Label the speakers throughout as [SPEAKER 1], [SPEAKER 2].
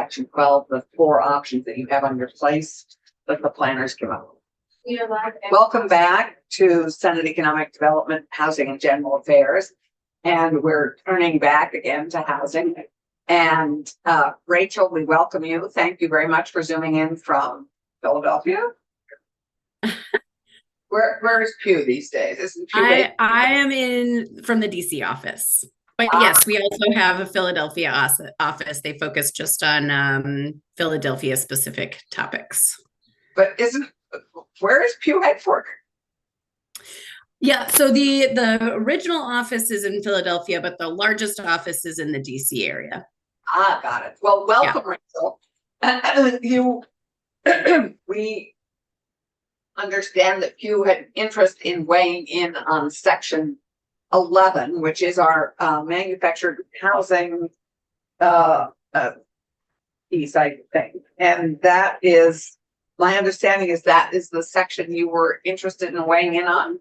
[SPEAKER 1] section 12, the 4 options that you have on your place that the planners give out. Welcome back to Senate Economic Development, Housing and General Affairs. And we're turning back again to housing. And Rachel, we welcome you. Thank you very much for zooming in from Philadelphia. Where's Pew these days? Isn't Pew
[SPEAKER 2] I am in from the DC office. But yes, we also have a Philadelphia office. They focus just on Philadelphia specific topics.
[SPEAKER 1] But where is Pew headquartered?
[SPEAKER 2] Yeah, so the original office is in Philadelphia, but the largest office is in the DC area.
[SPEAKER 1] Ah, got it. Well, welcome, Rachel. We understand that Pew had interest in weighing in on section 11, which is our manufactured housing piece, I think. And that is, my understanding is that is the section you were interested in weighing in on.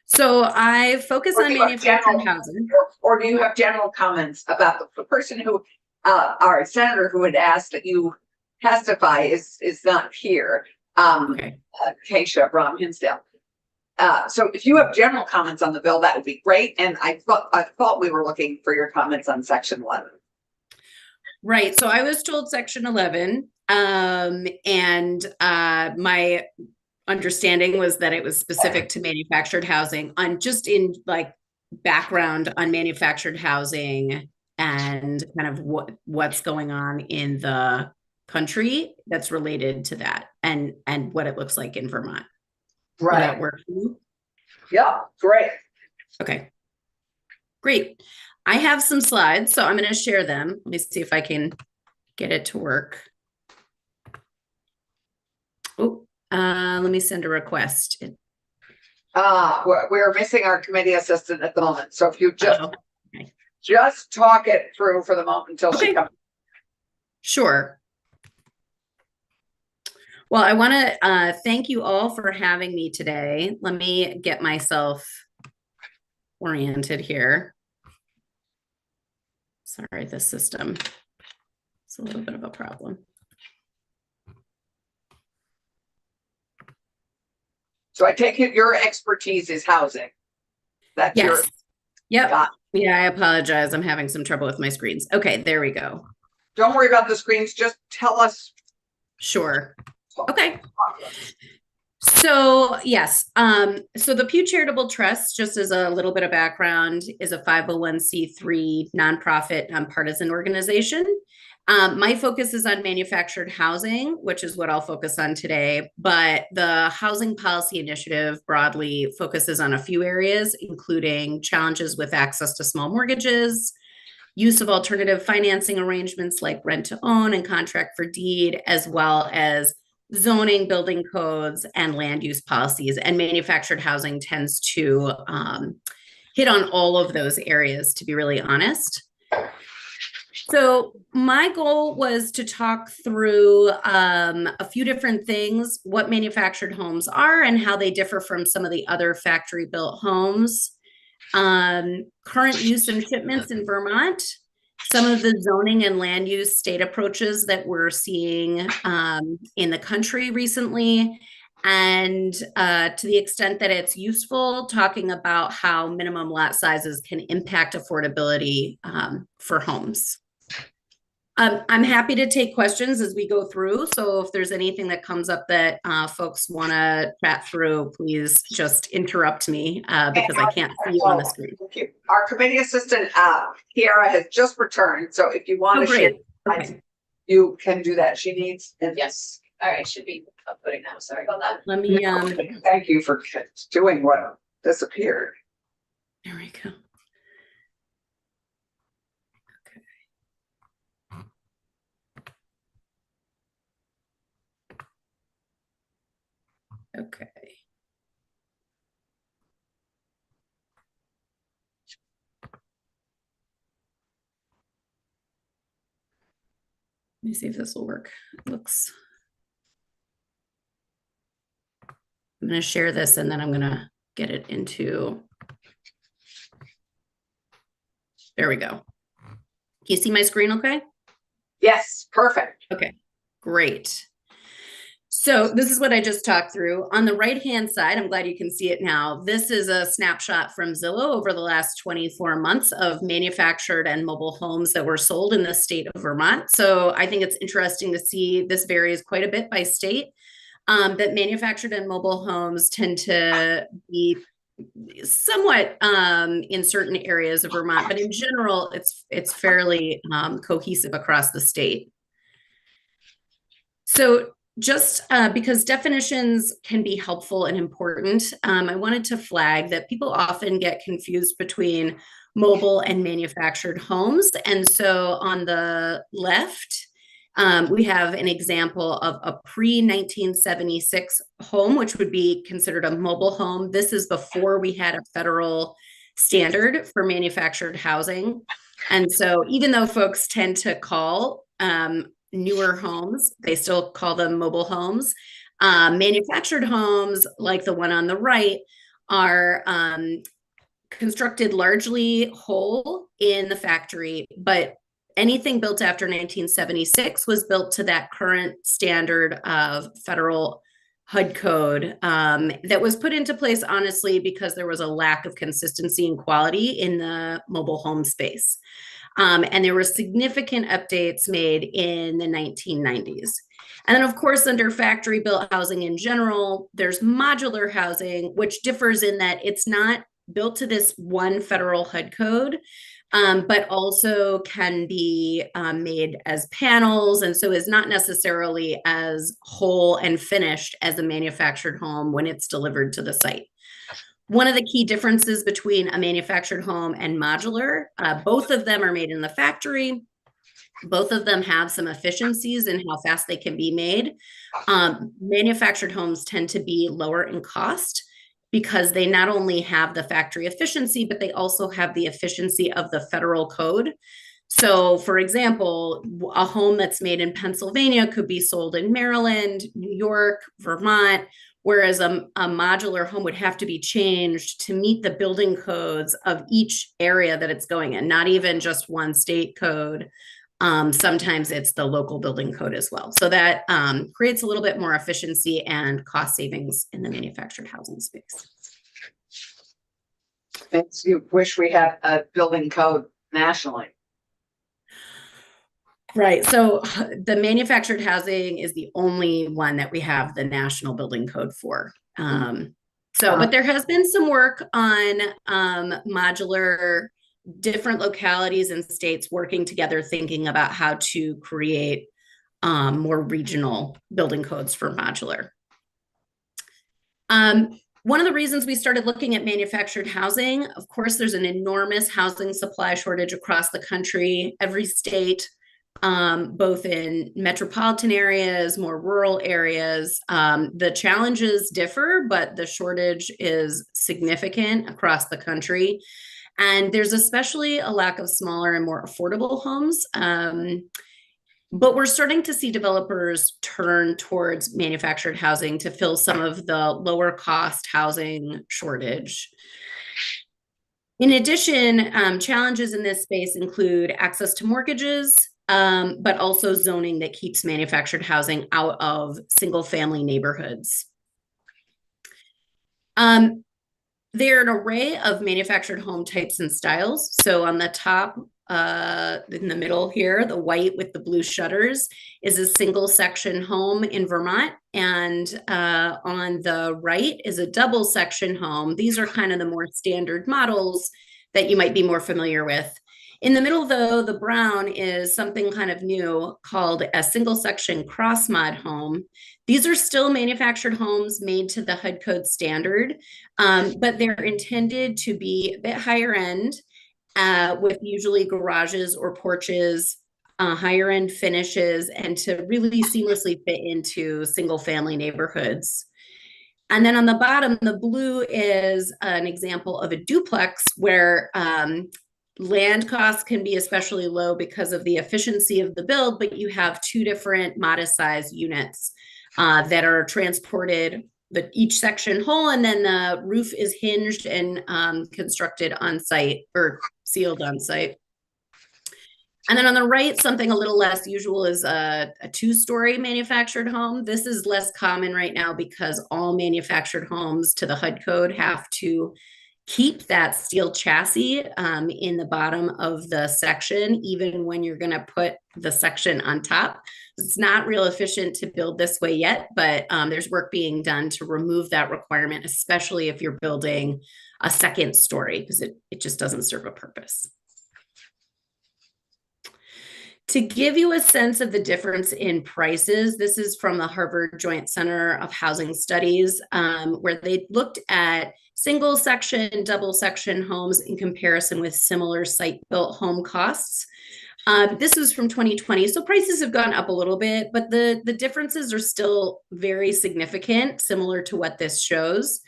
[SPEAKER 2] So I focus on manufactured housing.
[SPEAKER 1] Or do you have general comments about the person who, our senator who had asked that you testify is not here, Keisha Brom Hinsdale. So if you have general comments on the bill, that would be great. And I thought we were looking for your comments on section 11.
[SPEAKER 2] Right. So I was told section 11, and my understanding was that it was specific to manufactured housing on just in like background on manufactured housing and kind of what's going on in the country that's related to that and what it looks like in Vermont.
[SPEAKER 1] Right.
[SPEAKER 2] That work?
[SPEAKER 1] Yeah, great.
[SPEAKER 2] Okay, great. I have some slides, so I'm going to share them. Let me see if I can get it to work. Oh, let me send a request.
[SPEAKER 1] We're missing our committee assistant at the moment. So if you just talk it through for the moment until she comes.
[SPEAKER 2] Sure. Well, I want to thank you all for having me today. Let me get myself oriented here. Sorry, the system. It's a little bit of a problem.
[SPEAKER 1] So I take it your expertise is housing. That's
[SPEAKER 2] yes. Yep. Yeah, I apologize. I'm having some trouble with my screens. Okay, there we go.
[SPEAKER 1] Don't worry about the screens. Just tell us.
[SPEAKER 2] Sure. Okay. So yes, so the Pew Charitable Trust, just as a little bit of background, is a 501c3 nonprofit nonpartisan organization. My focus is on manufactured housing, which is what I'll focus on today, but the Housing Policy Initiative broadly focuses on a few areas, including challenges with access to small mortgages, use of alternative financing arrangements like rent to own and contract for deed, as well as zoning, building codes, and land use policies. And manufactured housing tends to hit on all of those areas, to be really honest. So my goal was to talk through a few different things, what manufactured homes are and how they differ from some of the other factory built homes, current use and shipments in Vermont, some of the zoning and land use state approaches that we're seeing in the country recently, and to the extent that it's useful, talking about how minimum lot sizes can impact affordability for homes. I'm happy to take questions as we go through. So if there's anything that comes up that folks want to chat through, please just interrupt me because I can't see you on the screen.
[SPEAKER 1] Our committee assistant, Kiara, has just returned. So if you want to share, you can do that. She needs.
[SPEAKER 3] Yes. All right. Should be putting that. Sorry about that.
[SPEAKER 2] Let me.
[SPEAKER 1] Thank you for doing what disappeared.
[SPEAKER 2] There we go. Okay. Let me see if this will work. It looks. I'm going to share this and then I'm going to get it into. There we go. Can you see my screen okay?
[SPEAKER 1] Yes, perfect.
[SPEAKER 2] Okay, great. So this is what I just talked through. On the right-hand side, I'm glad you can see it now. This is a snapshot from Zillow over the last 24 months of manufactured and mobile homes that were sold in the state of Vermont. So I think it's interesting to see this varies quite a bit by state, that manufactured and mobile homes tend to be somewhat in certain areas of Vermont, but in general, it's fairly cohesive across the state. So just because definitions can be helpful and important, I wanted to flag that people often get confused between mobile and manufactured homes. And so on the left, we have an example of a pre-1976 home, which would be considered a mobile home. This is before we had a federal standard for manufactured housing. And so even though folks tend to call newer homes, they still call them mobile homes. Manufactured homes, like the one on the right, are constructed largely whole in the factory, but anything built after 1976 was built to that current standard of federal HUD code that was put into place, honestly, because there was a lack of consistency and quality in the mobile home space. And there were significant updates made in the 1990s. And then, of course, under factory built housing in general, there's modular housing, which differs in that it's not built to this one federal HUD code, but also can be made as panels, and so is not necessarily as whole and finished as a manufactured home when it's delivered to the site. One of the key differences between a manufactured home and modular, both of them are made in the factory. Both of them have some efficiencies in how fast they can be made. Manufactured homes tend to be lower in cost because they not only have the factory efficiency, but they also have the efficiency of the federal code. So, for example, a home that's made in Pennsylvania could be sold in Maryland, New York, Vermont, whereas a modular home would have to be changed to meet the building codes of each area that it's going in, not even just one state code. Sometimes it's the local building code as well. So that creates a little bit more efficiency and cost savings in the manufactured housing space.
[SPEAKER 1] Makes you wish we had a building code nationally.
[SPEAKER 2] Right. So the manufactured housing is the only one that we have the national building code for. But there has been some work on modular, different localities and states working together, thinking about how to create more regional building codes for modular. One of the reasons we started looking at manufactured housing, of course, there's an enormous housing supply shortage across the country, every state, both in metropolitan areas, more rural areas. The challenges differ, but the shortage is significant across the country. And there's especially a lack of smaller and more affordable homes. But we're starting to see developers turn towards manufactured housing to fill some of the lower cost housing shortage. In addition, challenges in this space include access to mortgages, but also zoning that keeps manufactured housing out of single family neighborhoods. There are an array of manufactured home types and styles. So on the top, in the middle here, the white with the blue shutters is a single section home in Vermont. And on the right is a double section home. These are kind of the more standard models that you might be more familiar with. In the middle, though, the brown is something kind of new called a single section cross mod home. These are still manufactured homes made to the HUD code standard, but they're intended to be a bit higher end with usually garages or porches, higher end finishes, and to really seamlessly fit into single family neighborhoods. And then on the bottom, the blue is an example of a duplex where land costs can be especially low because of the efficiency of the build, but you have two different modest size units that are transported, each section whole, and then the roof is hinged and constructed on site or sealed on site. And then on the right, something a little less usual is a two-story manufactured home. This is less common right now because all manufactured homes to the HUD code have to keep that steel chassis in the bottom of the section, even when you're going to put the section on top. It's not real efficient to build this way yet, but there's work being done to remove that requirement, especially if you're building a second story, because it just doesn't serve a purpose. To give you a sense of the difference in prices, this is from the Harvard Joint Center of Housing Studies, where they looked at single section, double section homes in comparison with similar site-built home costs. This was from 2020, so prices have gone up a little bit, but the differences are still very significant, similar to what this shows.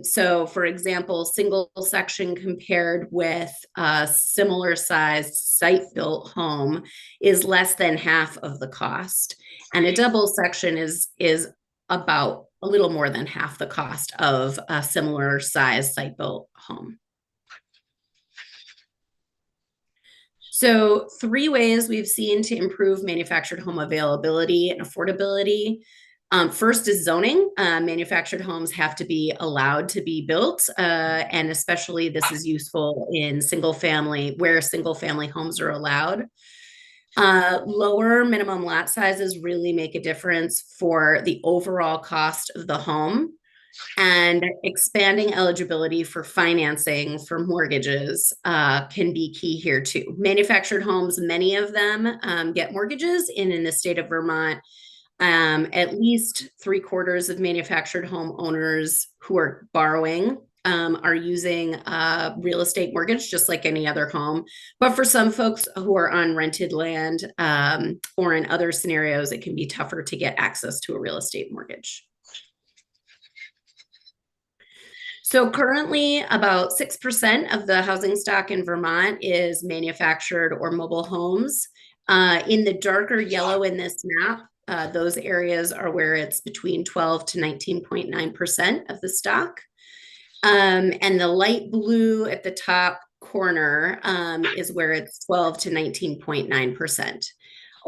[SPEAKER 2] So for example, single section compared with a similar sized site-built home is less than half of the cost. And a double section is about a little more than half the cost of a similar sized site-built home. So 3 ways we've seen to improve manufactured home availability and affordability. First is zoning. Manufactured homes have to be allowed to be built, and especially this is useful in single family, where single family homes are allowed. Lower minimum lot sizes really make a difference for the overall cost of the home, and expanding eligibility for financing for mortgages can be key here too. Manufactured homes, many of them get mortgages, and in the state of Vermont, at least 3/4 of manufactured home owners who are borrowing are using a real estate mortgage, just like any other home. But for some folks who are on rented land or in other scenarios, it can be tougher to get access to a real estate mortgage. So currently about 6% of the housing stock in Vermont is manufactured or mobile homes. In the darker yellow in this map, those areas are where it's between 12 to 19.9% of the stock. And the light blue at the top corner is where it's 12 to 19.9%.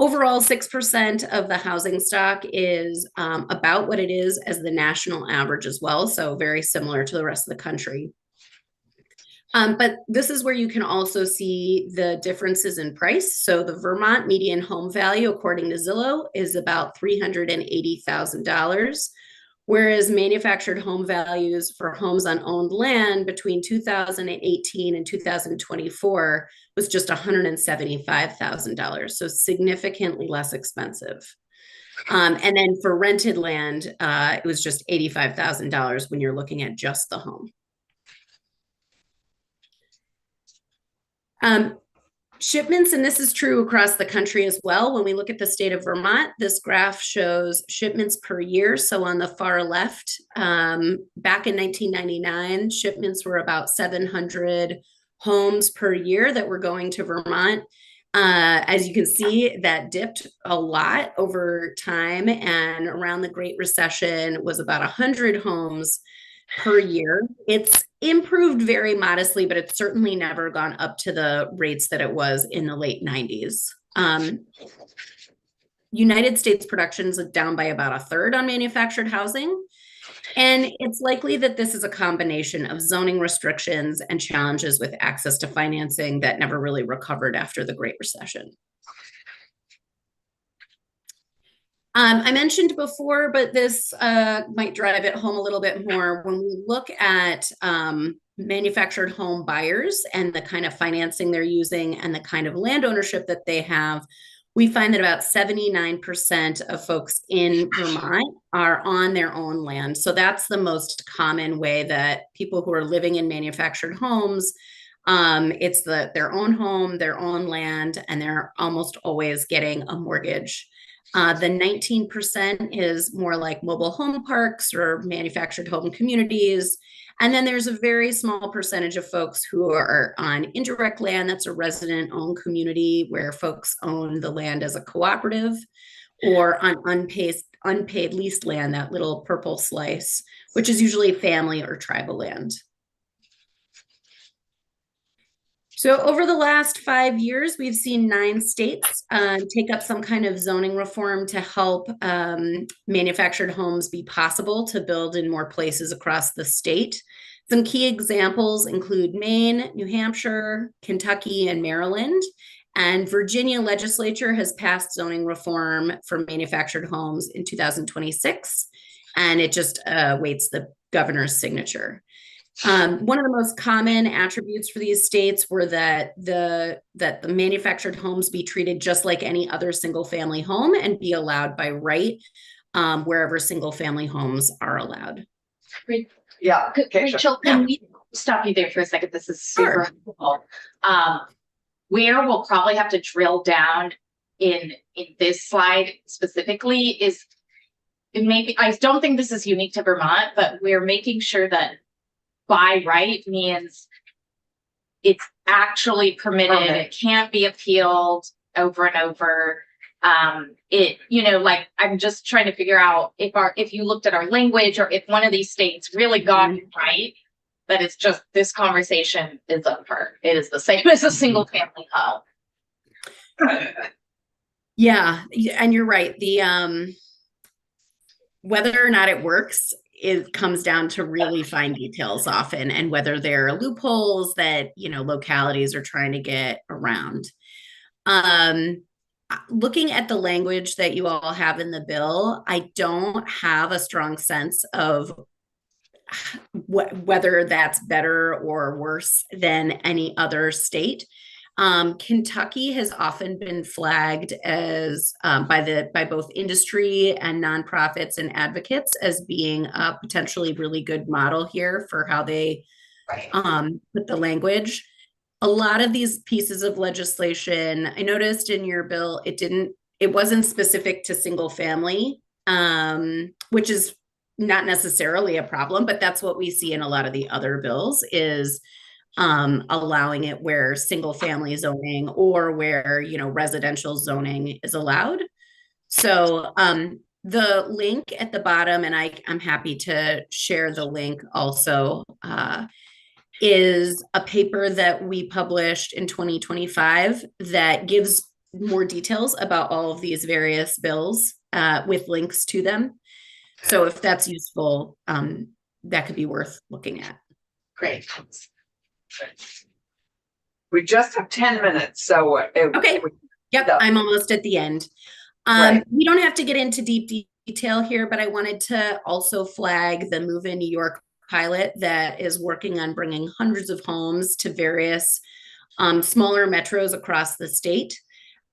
[SPEAKER 2] Overall, 6% of the housing stock is about what it is as the national average as well, so very similar to the rest of the country. But this is where you can also see the differences in price. So the Vermont median home value, according to Zillow, is about $380,000, whereas manufactured home values for homes on owned land between 2018 and 2024 was just $175,000, so significantly less expensive. And then for rented land, it was just $85,000 when you're looking at just the home. Shipments, and this is true across the country as well. When we look at the state of Vermont, this graph shows shipments per year. So on the far left, back in 1999, shipments were about 700 homes per year that were going to Vermont. As you can see, that dipped a lot over time, and around the Great Recession was about 100 homes per year. It's improved very modestly, but it's certainly never gone up to the rates that it was in the late 90s. United States production is down by about 1/3 on manufactured housing. And it's likely that this is a combination of zoning restrictions and challenges with access to financing that never really recovered after the Great Recession. I mentioned before, but this might drive it home a little bit more. When we look at manufactured home buyers and the kind of financing they're using and the kind of land ownership that they have, we find that about 79% of folks in Vermont are on their own land. So that's the most common way that people who are living in manufactured homes, it's their own home, their own land, and they're almost always getting a mortgage. The 19% is more like mobile home parks or manufactured home communities. And then there's a very small percentage of folks who are on indirect land. That's a resident-owned community where folks own the land as a cooperative, or on unpaid leased land, that little purple slice, which is usually family or tribal land. So over the last 5 years, we've seen 9 states take up some kind of zoning reform to help manufactured homes be possible to build in more places across the state. Some key examples include Maine, New Hampshire, Kentucky, and Maryland. And Virginia legislature has passed zoning reform for manufactured homes in 2026, and it just waits the governor's signature. One of the most common attributes for these states were that the manufactured homes be treated just like any other single family home and be allowed by right wherever single family homes are allowed.
[SPEAKER 1] Yeah.
[SPEAKER 3] Rachel, can we stop you there for a second? This is super helpful. Where we'll probably have to drill down in this slide specifically is maybe, I don't think this is unique to Vermont, but we're making sure that by right means it's actually permitted. It can't be appealed over and over. Like I'm just trying to figure out if you looked at our language or if one of these states really got it right, that it's just this conversation is over. It is the same as a single family home.
[SPEAKER 2] Yeah, and you're right. The whether or not it works, it comes down to really fine details often, and whether there are loopholes that localities are trying to get around. Looking at the language that you all have in the bill, I don't have a strong sense of whether that's better or worse than any other state. Kentucky has often been flagged as by both industry and nonprofits and advocates as being a potentially really good model here for how they put the language. A lot of these pieces of legislation, I noticed in your bill, it wasn't specific to single family, which is not necessarily a problem, but that's what we see in a lot of the other bills is allowing it where single family zoning or where, residential zoning is allowed. So the link at the bottom, and I'm happy to share the link also, is a paper that we published in 2025 that gives more details about all of these various bills with links to them. So if that's useful, that could be worth looking at.
[SPEAKER 3] Great.
[SPEAKER 1] We just have 10 minutes, so
[SPEAKER 2] okay. Yep, I'm almost at the end. We don't have to get into deep detail here, but I wanted to also flag the Move in New York pilot that is working on bringing hundreds of homes to various smaller metros across the state.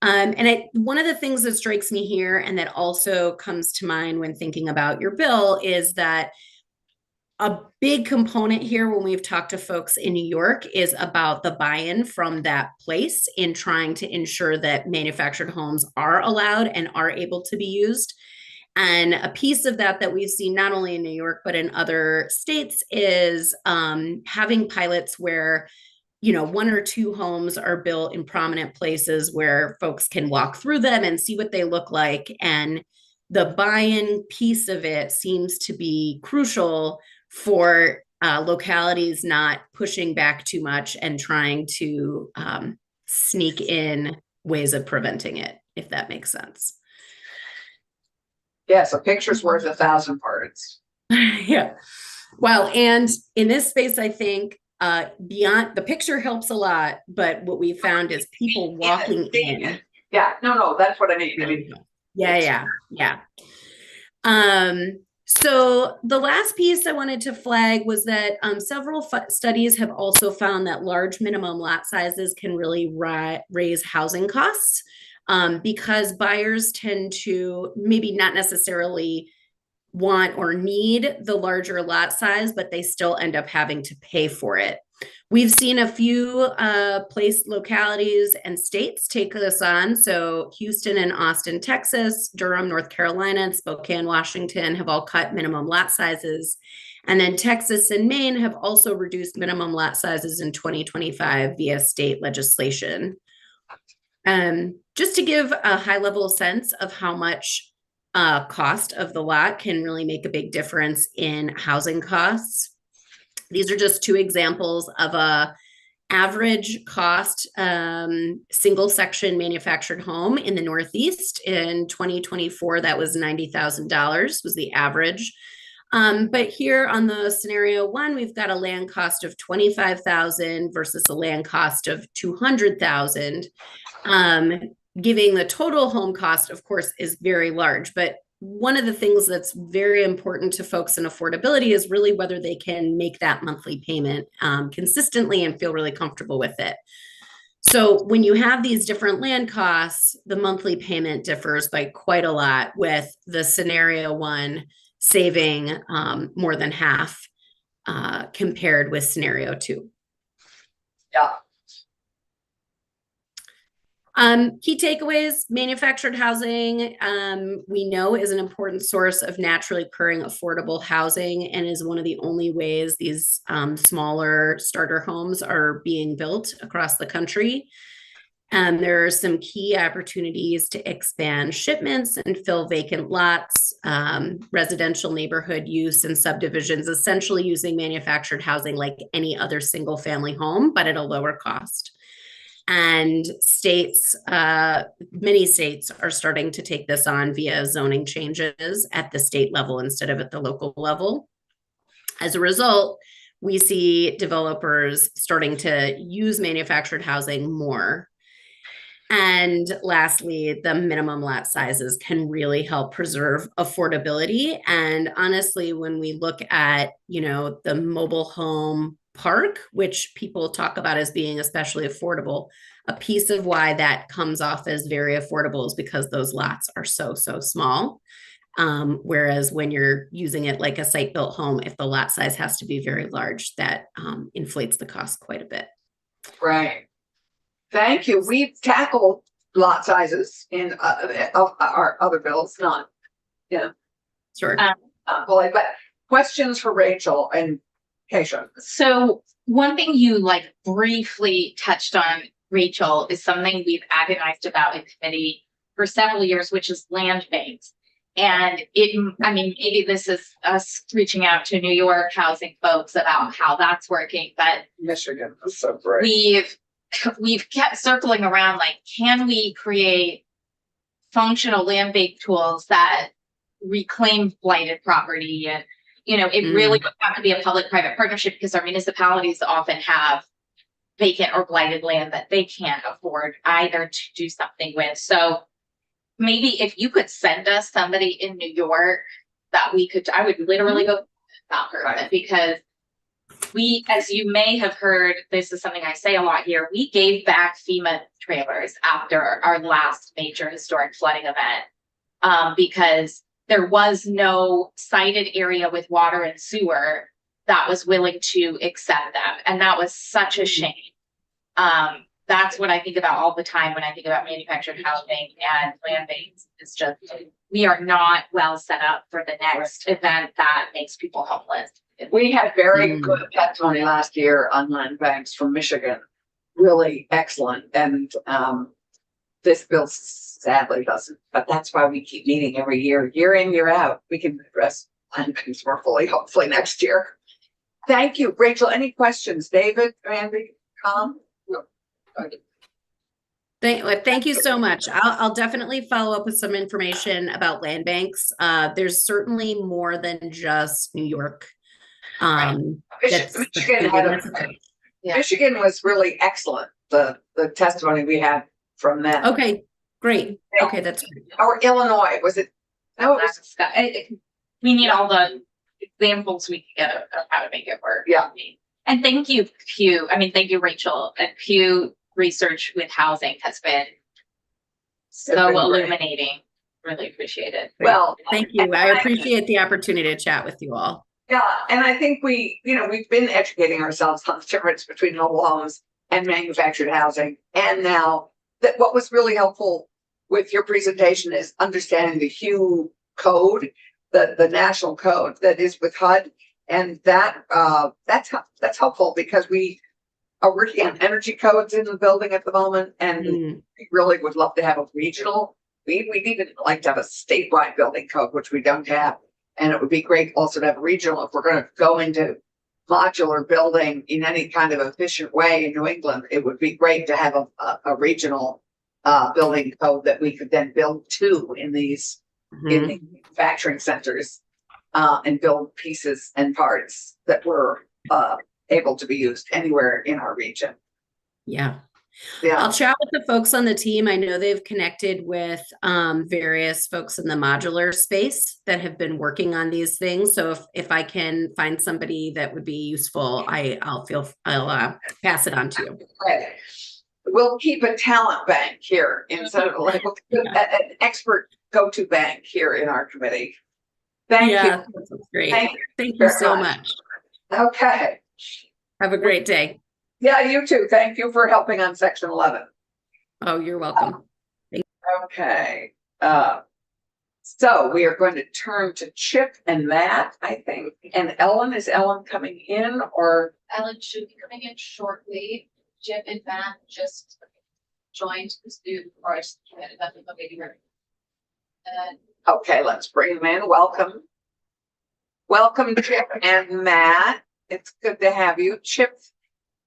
[SPEAKER 2] One of the things that strikes me here and that also comes to mind when thinking about your bill is that a big component here when we've talked to folks in New York is about the buy-in from that place in trying to ensure that manufactured homes are allowed and are able to be used. And a piece of that we've seen not only in New York, but in other states is having pilots where, 1 or 2 homes are built in prominent places where folks can walk through them and see what they look like. And the buy-in piece of it seems to be crucial for localities not pushing back too much and trying to sneak in ways of preventing it, if that makes sense.
[SPEAKER 1] Yes, a picture's worth 1,000 words.
[SPEAKER 2] Yeah. Well, and in this space, I think beyond the picture helps a lot, but what we found is people walking in.
[SPEAKER 1] Yeah, no, that's what I mean.
[SPEAKER 2] Yeah. So the last piece I wanted to flag was that several studies have also found that large minimum lot sizes can really raise housing costs. Because buyers tend to maybe not necessarily want or need the larger lot size, but they still end up having to pay for it. We've seen a few localities and states take this on. So Houston and Austin, Texas, Durham, North Carolina, and Spokane, Washington have all cut minimum lot sizes. And then Texas and Maine have also reduced minimum lot sizes in 2025 via state legislation. Just to give a high level sense of how much cost of the lot can really make a big difference in housing costs. These are just 2 examples of a average cost single section manufactured home in the Northeast in 2024, that was $90,000 was the average. But here on the scenario one, we've got a land cost of 25,000 versus a land cost of 200,000. Giving the total home cost, of course, is very large. But one of the things that's very important to folks in affordability is really whether they can make that monthly payment consistently and feel really comfortable with it. So when you have these different land costs, the monthly payment differs by quite a lot, with the scenario one saving more than half compared with scenario two.
[SPEAKER 1] Yeah.
[SPEAKER 2] Key takeaways: manufactured housing, we know, is an important source of naturally occurring affordable housing and is one of the only ways these smaller starter homes are being built across the country. There are some key opportunities to expand shipments and fill vacant lots, residential neighborhood use and subdivisions, essentially using manufactured housing like any other single family home, but at a lower cost. And states, many states are starting to take this on via zoning changes at the state level instead of at the local level. As a result, we see developers starting to use manufactured housing more. And lastly, the minimum lot sizes can really help preserve affordability. And honestly, when we look at, the mobile home park, which people talk about as being especially affordable, a piece of why that comes off as very affordable is because those lots are so small. Whereas when you're using it like a site-built home, if the lot size has to be very large, that inflates the cost quite a bit.
[SPEAKER 1] Right. Thank you. We've tackled lot sizes in our other bills, not,
[SPEAKER 2] Sure.
[SPEAKER 1] but questions for Rachel and Keisha.
[SPEAKER 3] So one thing you briefly touched on, Rachel, is something we've agonized about in committee for several years, which is land banks. And maybe this is us reaching out to New York housing folks about how that's working, but
[SPEAKER 1] Michigan is so great.
[SPEAKER 3] We've kept circling around, can we create functional land bank tools that reclaim blighted property? And it really would have to be a public-private partnership, because our municipalities often have vacant or blighted land that they can't afford either to do something with. So maybe if you could send us somebody in New York that I would literally go that person, right? Because we, as you may have heard, this is something I say a lot here, we gave back FEMA trailers after our last major historic flooding event, because there was no sited area with water and sewer that was willing to accept them. And that was such a shame. That's what I think about all the time when I think about manufactured housing and land banks. It's just, we are not well set up for the next event that makes people homeless.
[SPEAKER 1] We had very good testimony last year on land banks from Michigan. Really excellent. And this bill sadly doesn't, but that's why we keep meeting every year in, year out. We can address land banks more fully, hopefully next year. Thank you. Rachel, any questions? David, Randy, Tom? No.
[SPEAKER 2] Thank you so much. I'll definitely follow up with some information about land banks. There's certainly more than just New York.
[SPEAKER 1] Michigan was really excellent. The testimony we had from them.
[SPEAKER 2] Okay, great. Okay, that's great.
[SPEAKER 1] Or Illinois, was it? No, it was.
[SPEAKER 3] We need all the examples we can get of how to make it work.
[SPEAKER 1] Yeah.
[SPEAKER 3] And thank you, Pew. Thank you, Rachel. And Pew Research with Housing has been so illuminating. Really appreciate it.
[SPEAKER 1] Well,
[SPEAKER 2] thank you. I appreciate the opportunity to chat with you all.
[SPEAKER 1] Yeah, and I think we've been educating ourselves on the difference between mobile homes and manufactured housing. And now that what was really helpful with your presentation is understanding the HUE code, the national code that is with HUD. And that's helpful, because we are working on energy codes in the building at the moment, and we really would love to have a regional. We'd even like to have a statewide building code, which we don't have. And it would be great also to have a regional if we're going to go into modular building in any kind of efficient way in New England, it would be great to have a regional building code that we could then build to in these in the manufacturing centers and build pieces and parts that were able to be used anywhere in our region.
[SPEAKER 2] Yeah.
[SPEAKER 1] Yeah.
[SPEAKER 2] I'll chat with the folks on the team. I know they've connected with various folks in the modular space that have been working on these things. So if I can find somebody that would be useful, I'll pass it on to you.
[SPEAKER 1] Okay. We'll keep a talent bank here instead of like an expert go-to bank here in our committee. Thank you.
[SPEAKER 2] That's great. Thank you
[SPEAKER 1] very
[SPEAKER 2] so much.
[SPEAKER 1] Okay.
[SPEAKER 2] Have a great day.
[SPEAKER 1] Yeah, you too. Thank you for helping on section 11.
[SPEAKER 2] Oh, you're welcome.
[SPEAKER 1] Okay. So we are going to turn to Chip and Matt, I think. And Ellen, is Ellen coming in or?
[SPEAKER 4] Ellen should be coming in shortly. Jim and Matt just joined the student, or just headed up in the waiting room.
[SPEAKER 1] Okay, let's bring them in. Welcome. Welcome, Chip and Matt. It's good to have you. Chip,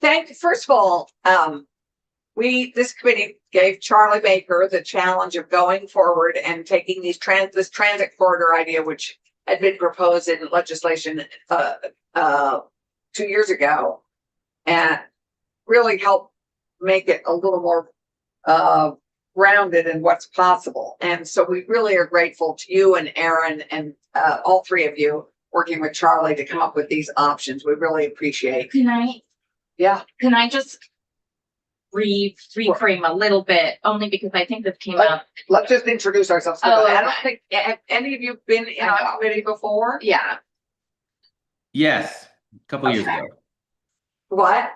[SPEAKER 1] thank you. First of all, this committee gave Charlie Baker the challenge of going forward and taking this transit corridor idea, which had been proposed in legislation 2 years ago, and really help make it a little more grounded in what's possible. And so we really are grateful to you and Aaron and all three of you working with Charlie to come up with these options. We really appreciate.
[SPEAKER 3] Can I just reframe a little bit, only because I think this came up.
[SPEAKER 1] Let's just introduce ourselves.
[SPEAKER 3] Oh,
[SPEAKER 1] I don't
[SPEAKER 3] okay.
[SPEAKER 1] think, have any of you been in our committee before?
[SPEAKER 3] Yeah.
[SPEAKER 5] Yes, a couple years ago.
[SPEAKER 1] What?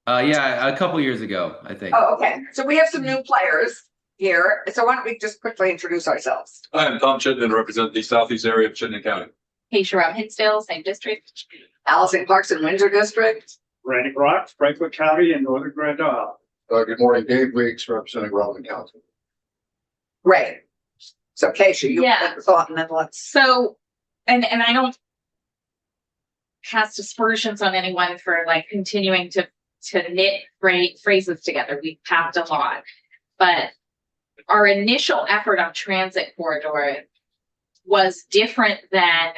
[SPEAKER 5] Yeah, a couple years ago, I think.
[SPEAKER 1] Oh, okay. So we have some new players here. So why don't we just quickly introduce ourselves?
[SPEAKER 6] I am Tom Chittenden and represent the southeast area of Chittenden County.
[SPEAKER 3] Hey, Sharon Hinsdale, same district.
[SPEAKER 1] Allison Clarkson, Windsor District.
[SPEAKER 7] Randy Brock, Franklin County and Northern Grand Isle.
[SPEAKER 6] Good morning, Dave Weeks, representing Rutland County.
[SPEAKER 1] Great. So Keisha, you
[SPEAKER 3] Yeah.
[SPEAKER 1] thought, and then let's.
[SPEAKER 3] So, and I don't cast aspersions on anyone for like continuing to knit phrases together. We've packed a lot, but our initial effort on transit corridor was different than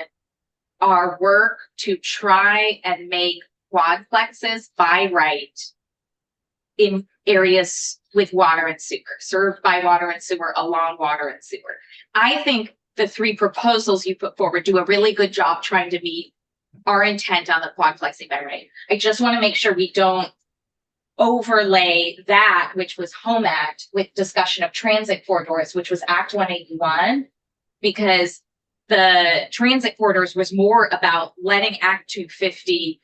[SPEAKER 3] our work to try and make quadplexes by right in areas with water and sewer, served by water and sewer, along water and sewer. I think the three proposals you put forward do a really good job trying to meet our intent on the quadplexing by right. I just want to make sure we don't overlay that, which was Home Act, with discussion of transit corridors, which was Act 181, because the transit corridors was more about letting Act 250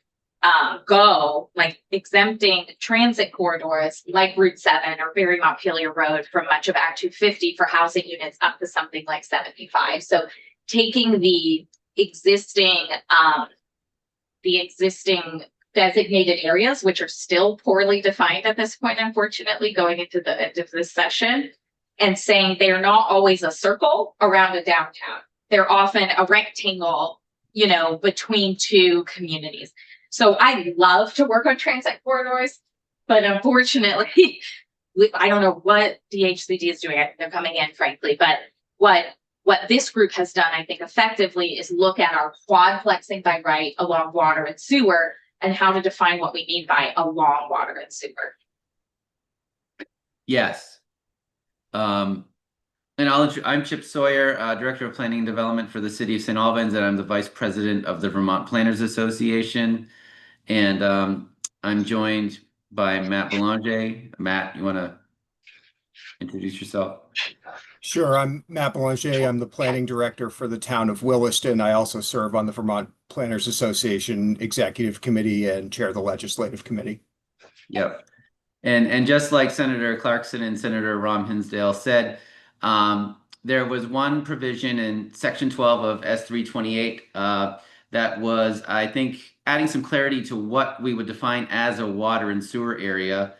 [SPEAKER 3] go, like exempting transit corridors like Route 7 or Barry Montpelier Road from much of Act 250 for housing units up to something like 75. So taking the existing designated areas, which are still poorly defined at this point, unfortunately, going into the end of this session, and saying they're not always a circle around a downtown. They're often a rectangle, between two communities. So I love to work on transit corridors, but unfortunately, I don't know what DHCD is doing. They're coming in, frankly, but what this group has done, I think, effectively is look at our quadplexing by right along water and sewer and how to define what we mean by along water and sewer.
[SPEAKER 5] Yes. And I'm Chip Sawyer, Director of Planning and Development for the City of St. Albans, and I'm the Vice President of the Vermont Planners Association. And I'm joined by Matt Belanger. Matt, you want to introduce yourself?
[SPEAKER 8] Sure, I'm Matt Belanger. I'm the Planning Director for the town of Williston. I also serve on the Vermont Planners Association Executive Committee and chair the Legislative Committee.
[SPEAKER 5] Yep. And just like Senator Clarkson and Senator Rom Hinsdale said, there was one provision in Section 12 of S328 that was, I think, adding some clarity to what we would define as a water and sewer area,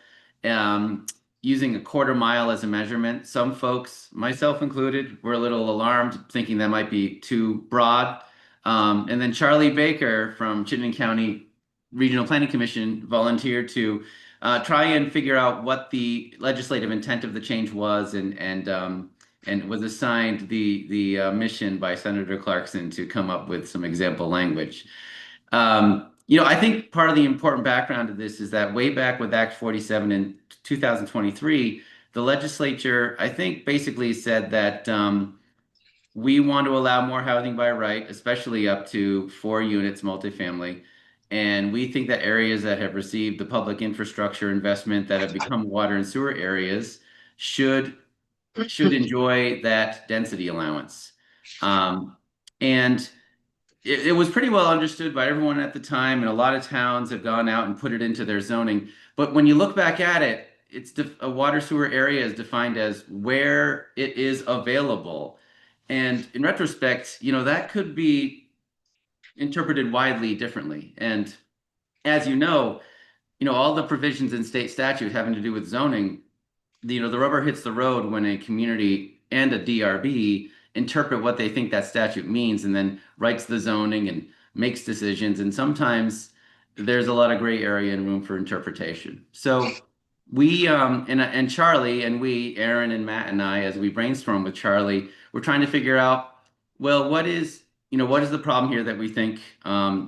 [SPEAKER 5] using a quarter mile as a measurement. Some folks, myself included, were a little alarmed, thinking that might be too broad. And then Charlie Baker from Chittenden County Regional Planning Commission volunteered to try and figure out what the legislative intent of the change was, and was assigned the mission by Senator Clarkson to come up with some example language. I think part of the important background to this is that way back with Act 47 in 2023, the legislature, I think, basically said that we want to allow more housing by right, especially up to 4 units multifamily. And we think that areas that have received the public infrastructure investment that have become water and sewer areas should enjoy that density allowance. And it was pretty well understood by everyone at the time, and a lot of towns have gone out and put it into their zoning. But when you look back at it, it's a water sewer area is defined as where it is available. And in retrospect, that could be interpreted widely differently. And as all the provisions in state statute having to do with zoning, the rubber hits the road when a community and a DRB interpret what they think that statute means and then writes the zoning and makes decisions. And sometimes there's a lot of gray area and room for interpretation. So we, and Charlie and we, Aaron and Matt and I, as we brainstorm with Charlie, we're trying to figure out, well, what is the problem here that we think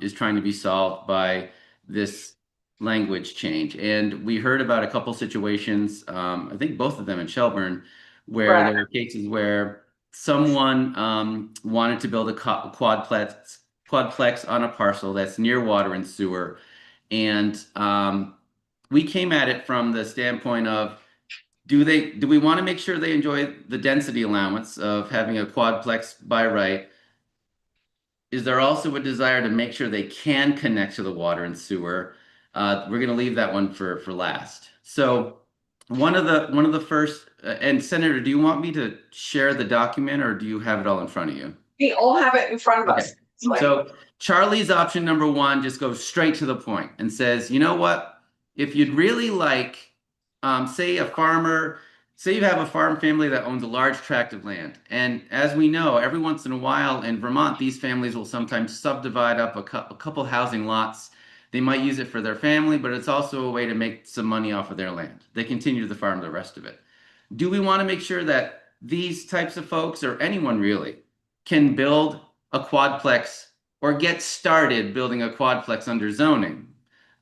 [SPEAKER 5] is trying to be solved by this language change? And we heard about a couple situations, I think both of them in Shelburne, where there were cases where someone wanted to build a quadplex on a parcel that's near water and sewer. And we came at it from the standpoint of, do we want to make sure they enjoy the density allowance of having a quadplex by right? Is there also a desire to make sure they can connect to the water and sewer? We're going to leave that one for last. So one of the first, and Senator, do you want me to share the document, or do you have it all in front of you?
[SPEAKER 1] We all have it in front of us.
[SPEAKER 5] So Charlie's option number 1 just goes straight to the point and says, you know what? If you'd really like, say you have a farm family that owns a large tract of land. And as we know, every once in a while in Vermont, these families will sometimes subdivide up a couple housing lots. They might use it for their family, but it's also a way to make some money off of their land. They continue to farm the rest of it. Do we want to make sure that these types of folks, or anyone really, can build a quadplex or get started building a quadplex under zoning?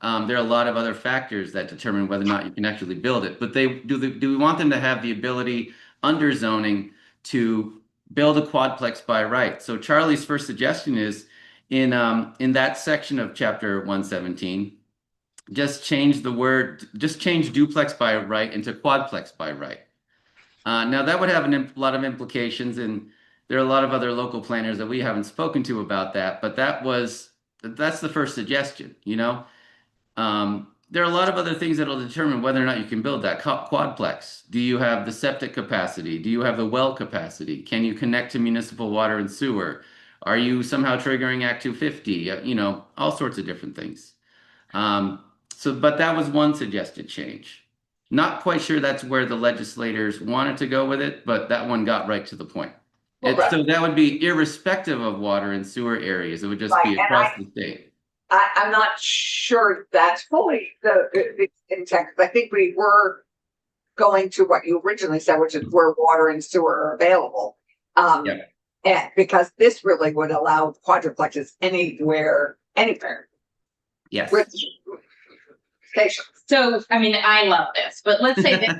[SPEAKER 5] There are a lot of other factors that determine whether or not you can actually build it, but do we want them to have the ability under zoning to build a quadplex by right? So Charlie's first suggestion is in that section of chapter 117, just change duplex by right into quadplex by right. Now that would have a lot of implications, and there are a lot of other local planners that we haven't spoken to about that, but that's the first suggestion. There are a lot of other things that will determine whether or not you can build that quadplex. Do you have the septic capacity? Do you have the well capacity? Can you connect to municipal water and sewer? Are you somehow triggering Act 250? All sorts of different things. But that was one suggested change. Not quite sure that's where the legislators wanted to go with it, but that one got right to the point. So that would be irrespective of water and sewer areas. It would just be across the state.
[SPEAKER 1] I'm not sure that's fully the intent. I think we were going to what you originally said, which is where water and sewer are available. And because this really would allow quadruplexes anywhere.
[SPEAKER 5] Yes.
[SPEAKER 1] With stations.
[SPEAKER 3] So, I mean, I love this, but let's say this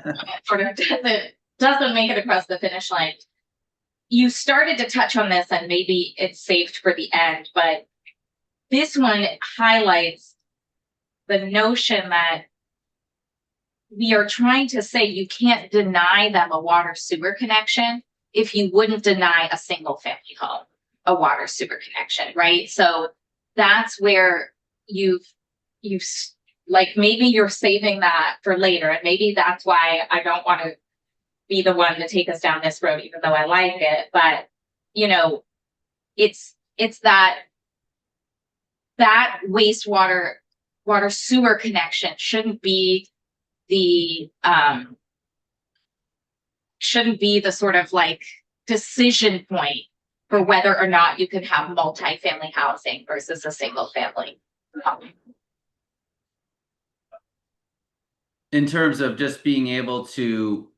[SPEAKER 3] sort of doesn't make it across the finish line. You started to touch on this, and maybe it's saved for the end, but this one highlights the notion that we are trying to say you can't deny them a water sewer connection if you wouldn't deny a single family home a water sewer connection, right? So that's where you've like, maybe you're saving that for later, and maybe that's why I don't want to be the one to take us down this road, even though I like it. But it's that water sewer connection shouldn't be the sort of like decision point for whether or not you can have multifamily housing versus a single family home.
[SPEAKER 5] In terms of just being able to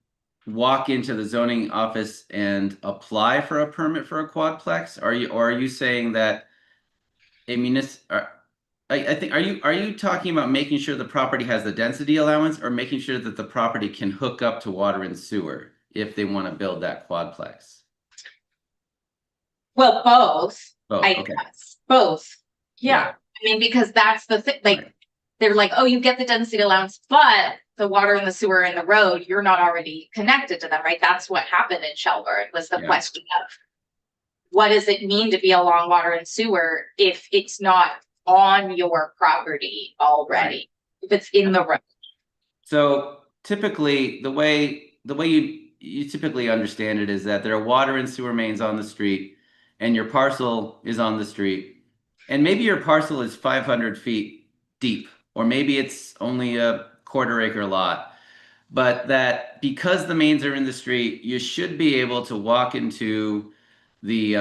[SPEAKER 5] walk into the zoning office and apply for a permit for a quadplex? Are you saying that a I think, are you talking about making sure the property has the density allowance, or making sure that the property can hook up to water and sewer if they want to build that quadplex?
[SPEAKER 3] Well, both,
[SPEAKER 5] Both,
[SPEAKER 3] I
[SPEAKER 5] okay.
[SPEAKER 3] guess, both. Yeah, I mean, because that's the thing, like,
[SPEAKER 5] Right.
[SPEAKER 3] they're like, oh, you get the density allowance, but the water and the sewer and the road, you're not already connected to them, right? That's what happened in Shelburne, was the
[SPEAKER 5] Yeah.
[SPEAKER 3] question of what does it mean to be along water and sewer if it's not on your property already, if it's in the road?
[SPEAKER 5] So typically, the way you typically understand it is that there are water and sewer mains on the street, and your parcel is on the street, and maybe your parcel is 500 feet deep, or maybe it's only a quarter-acre lot, but that because the mains are in the street, you should be able to walk into the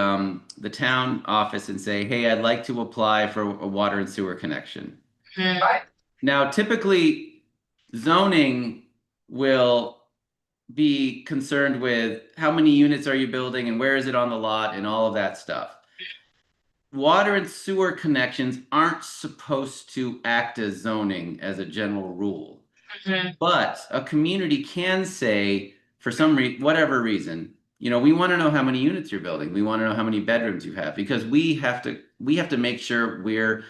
[SPEAKER 5] town office and say, "Hey, I'd like to apply for a water and sewer connection." Now, typically, zoning will be concerned with how many units are you building and where is it on the lot and all of that stuff. Water and sewer connections aren't supposed to act as zoning as a general rule. But a community can say, for some whatever reason, we want to know how many units you're building. We want to know how many bedrooms you have, because we have to make sure we're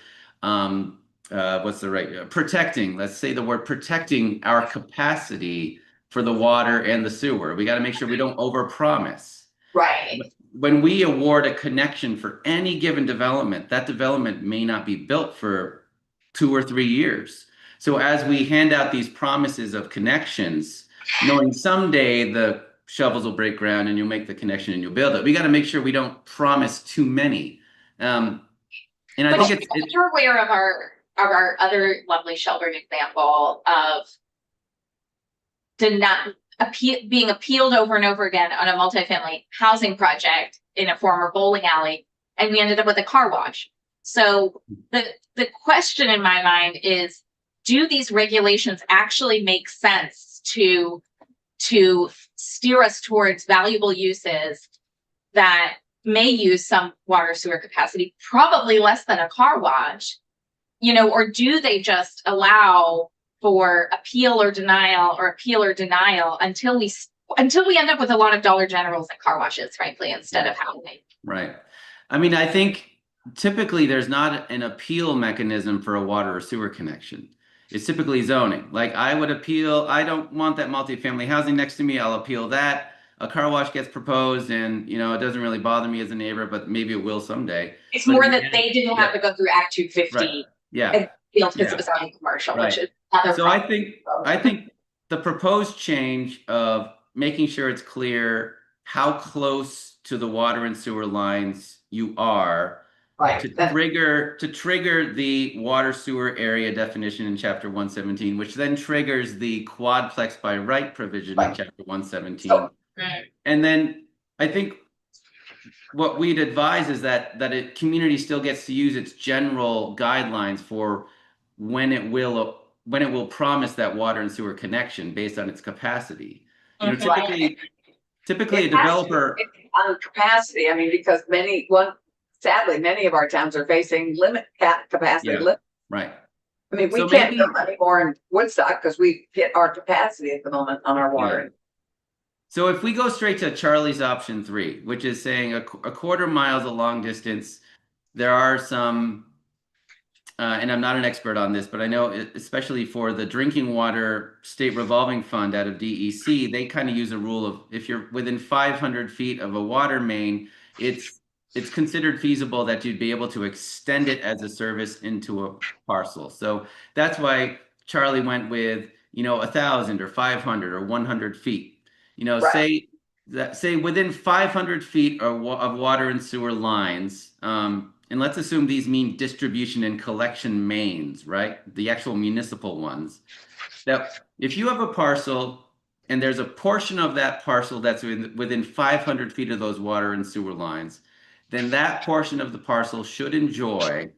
[SPEAKER 5] protecting, let's say the word protecting, our capacity for the water and the sewer. We got to make sure we don't overpromise.
[SPEAKER 1] Right.
[SPEAKER 5] When we award a connection for any given development, that development may not be built for 2 or 3 years. So as we hand out these promises of connections, knowing someday the shovels will break ground and you'll make the connection and you'll build it, we got to make sure we don't promise too many. And I
[SPEAKER 3] But
[SPEAKER 5] think
[SPEAKER 3] you're aware of our other lovely Shelburne example of being appealed over and over again on a multifamily housing project in a former bowling alley, and we ended up with a car wash. So the question in my mind is, do these regulations actually make sense to steer us towards valuable uses that may use some water sewer capacity, probably less than a car wash, or do they just allow for appeal or denial until we end up with a lot of Dollar Generals and car washes, frankly, instead of housing?
[SPEAKER 5] right. I mean, I think typically there's not an appeal mechanism for a water or sewer connection. It's typically zoning. Like, I would appeal, I don't want that multifamily housing next to me, I'll appeal that. A car wash gets proposed, and it doesn't really bother me as a neighbor, but maybe it will someday.
[SPEAKER 3] It's
[SPEAKER 5] But
[SPEAKER 3] more
[SPEAKER 5] in the
[SPEAKER 3] that
[SPEAKER 5] end-
[SPEAKER 3] they didn't have to go through Act 250
[SPEAKER 5] Right. Yeah.
[SPEAKER 3] and because
[SPEAKER 5] Yeah.
[SPEAKER 3] it was on commercial,
[SPEAKER 5] Right.
[SPEAKER 3] which is other
[SPEAKER 5] So I
[SPEAKER 3] problem.
[SPEAKER 5] think the proposed change of making sure it's clear how close to the water and sewer lines you are
[SPEAKER 1] Right.
[SPEAKER 5] to trigger the water sewer area definition in chapter 117, which then triggers the quadplex by right provision in
[SPEAKER 1] Right.
[SPEAKER 5] chapter 117.
[SPEAKER 1] So-
[SPEAKER 3] Right.
[SPEAKER 5] And then I think what we'd advise is that a community still gets to use its general guidelines for when it will promise that water and sewer connection based on its capacity. Typically a
[SPEAKER 1] It has to,
[SPEAKER 5] developer.
[SPEAKER 1] on capacity, I mean, because sadly, many of our towns are facing capacity
[SPEAKER 5] Yeah.
[SPEAKER 1] limit.
[SPEAKER 5] Right.
[SPEAKER 1] I mean, we
[SPEAKER 5] So
[SPEAKER 1] can't
[SPEAKER 5] maybe-
[SPEAKER 1] build anymore in Woodstock because we hit our capacity at the moment on our water.
[SPEAKER 5] So if we go straight to Charlie's option 3, which is saying a quarter mile is a long distance, there are some, and I'm not an expert on this, but I know especially for the drinking water state revolving fund out of DEC, they kind of use a rule of, if you're within 500 feet of a water main, it's considered feasible that you'd be able to extend it as a service into a parcel. So that's why Charlie went with 1,000 or 500 or 100 feet.
[SPEAKER 1] Right.
[SPEAKER 5] Say within 500 feet of water and sewer lines, and let's assume these mean distribution and collection mains, right? The actual municipal ones. Now, if you have a parcel and there's a portion of that parcel that's within 500 feet of those water and sewer lines, then that portion of the parcel should enjoy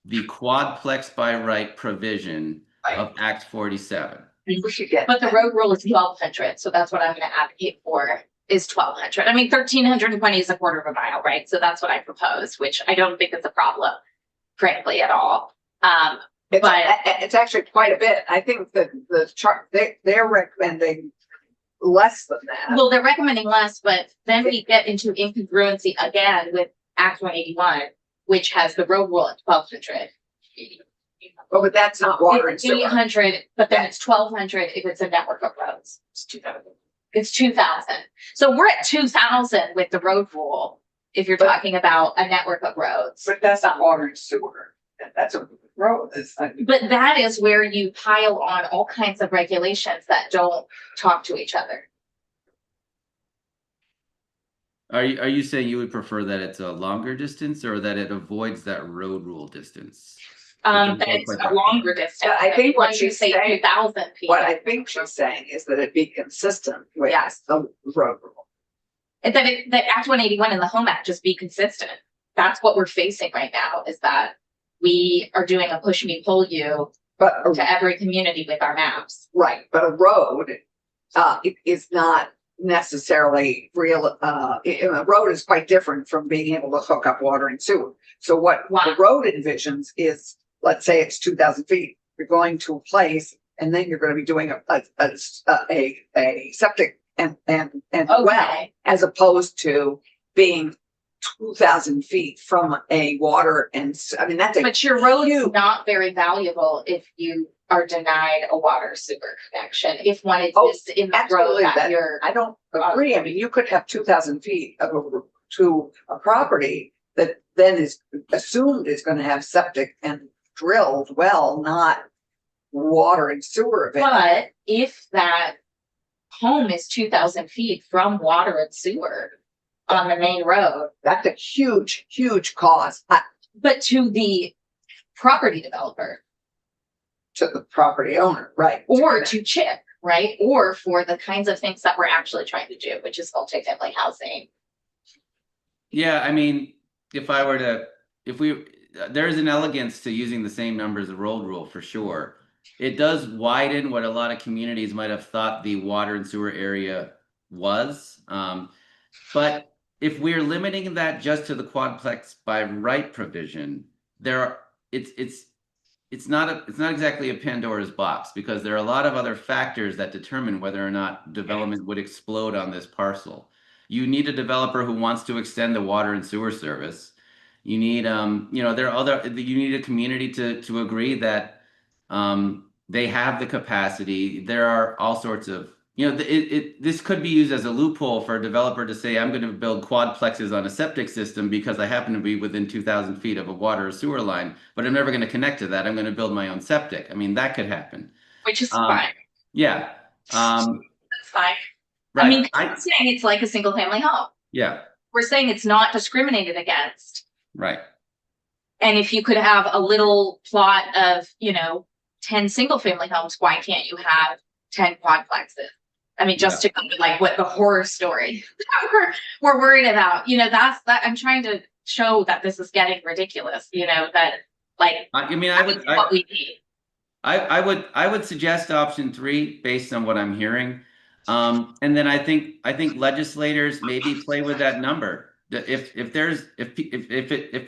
[SPEAKER 5] the quadplex by right provision of Act 47.
[SPEAKER 1] We should get.
[SPEAKER 3] But the road rule is 1,200, so that's what I'm gonna advocate for, is 1,200. I mean, 1,320 is a quarter of a mile, right? So that's what I proposed, which I don't think is a problem, frankly, at all.
[SPEAKER 1] It's actually quite a bit. I think that the chart, they're recommending less than that.
[SPEAKER 3] Well, they're recommending less, but then we get into incongruency again with Act 181, which has the road rule at 1,200.
[SPEAKER 1] But that's not water and
[SPEAKER 3] It's
[SPEAKER 1] sewer.
[SPEAKER 3] 800, but then it's 1,200 if it's a network of roads.
[SPEAKER 1] It's 2,000.
[SPEAKER 3] It's 2,000. So we're at 2,000 with the road rule, if you're talking about a network of roads.
[SPEAKER 1] But that's not water and sewer. That's a road.
[SPEAKER 3] But that is where you pile on all kinds of regulations that don't talk to each other.
[SPEAKER 5] Are you saying you would prefer that it's a longer distance or that it avoids that road rule distance?
[SPEAKER 3] That it's a longer distance.
[SPEAKER 1] Yeah, I think what
[SPEAKER 3] When you
[SPEAKER 1] she's
[SPEAKER 3] say
[SPEAKER 1] saying-
[SPEAKER 3] 2,000 feet.
[SPEAKER 1] What I think she's saying is that it be consistent with
[SPEAKER 3] Yes.
[SPEAKER 1] the road rule.
[SPEAKER 3] And that Act 181 and the Home Act just be consistent. That's what we're facing right now, is that we are doing a push me, pull you
[SPEAKER 1] But,
[SPEAKER 3] to every community with our maps.
[SPEAKER 1] right, but a road, it is not necessarily real, a road is quite different from being able to hook up water and sewer. So what the
[SPEAKER 3] Wow.
[SPEAKER 1] road envisions is, let's say it's 2,000 feet, you're going to a place and then you're gonna be doing a septic and well,
[SPEAKER 3] Okay,
[SPEAKER 1] as opposed to being 2,000 feet from a water I mean, that's a
[SPEAKER 3] but your road is
[SPEAKER 1] huge-
[SPEAKER 3] not very valuable if you are denied a water sewer connection. If one
[SPEAKER 1] Oh,
[SPEAKER 3] exists in the road
[SPEAKER 1] absolutely,
[SPEAKER 3] that you're.
[SPEAKER 1] I don't agree. I mean, you could have 2,000 feet to a property that then is assumed is gonna have septic and drilled well, not water and sewer event.
[SPEAKER 3] But if that home is 2,000 feet from water and sewer on the main road,
[SPEAKER 1] That's a huge, huge cost
[SPEAKER 3] but to the property developer
[SPEAKER 1] to the property owner, right?
[SPEAKER 3] or to Chip, right? Or for the kinds of things that we're actually trying to do, which is multifamily housing.
[SPEAKER 5] Yeah, I mean, there is an elegance to using the same numbers of road rule for sure. It does widen what a lot of communities might have thought the water and sewer area was. But if we're limiting that just to the quadplex by right provision, it's not exactly a Pandora's box, because there are a lot of other factors that determine whether or not development would explode on this parcel. You need a developer who wants to extend the water and sewer service. You need, you need a community to agree that they have the capacity. There are all sorts of, this could be used as a loophole for a developer to say, I'm going to build quadplexes on a septic system because I happen to be within 2,000 feet of a water or sewer line, but I'm never going to connect to that. I'm going to build my own septic. I mean, that could happen.
[SPEAKER 3] Which is fine.
[SPEAKER 5] Yeah.
[SPEAKER 3] That's fine.
[SPEAKER 5] Right.
[SPEAKER 3] I mean, I'm saying it's like a single family home.
[SPEAKER 5] Yeah.
[SPEAKER 3] We're saying it's not discriminated against.
[SPEAKER 5] Right.
[SPEAKER 3] And if you could have a little plot of, 10 single family homes, why can't you have 10 quadplexes? I mean, just to go to like what the horror story we're worried about, that's that I'm trying to show that this is getting ridiculous, that like,
[SPEAKER 5] I mean,
[SPEAKER 3] what we need.
[SPEAKER 5] I would suggest option 3 based on what I'm hearing. And then I think legislators maybe play with that number. If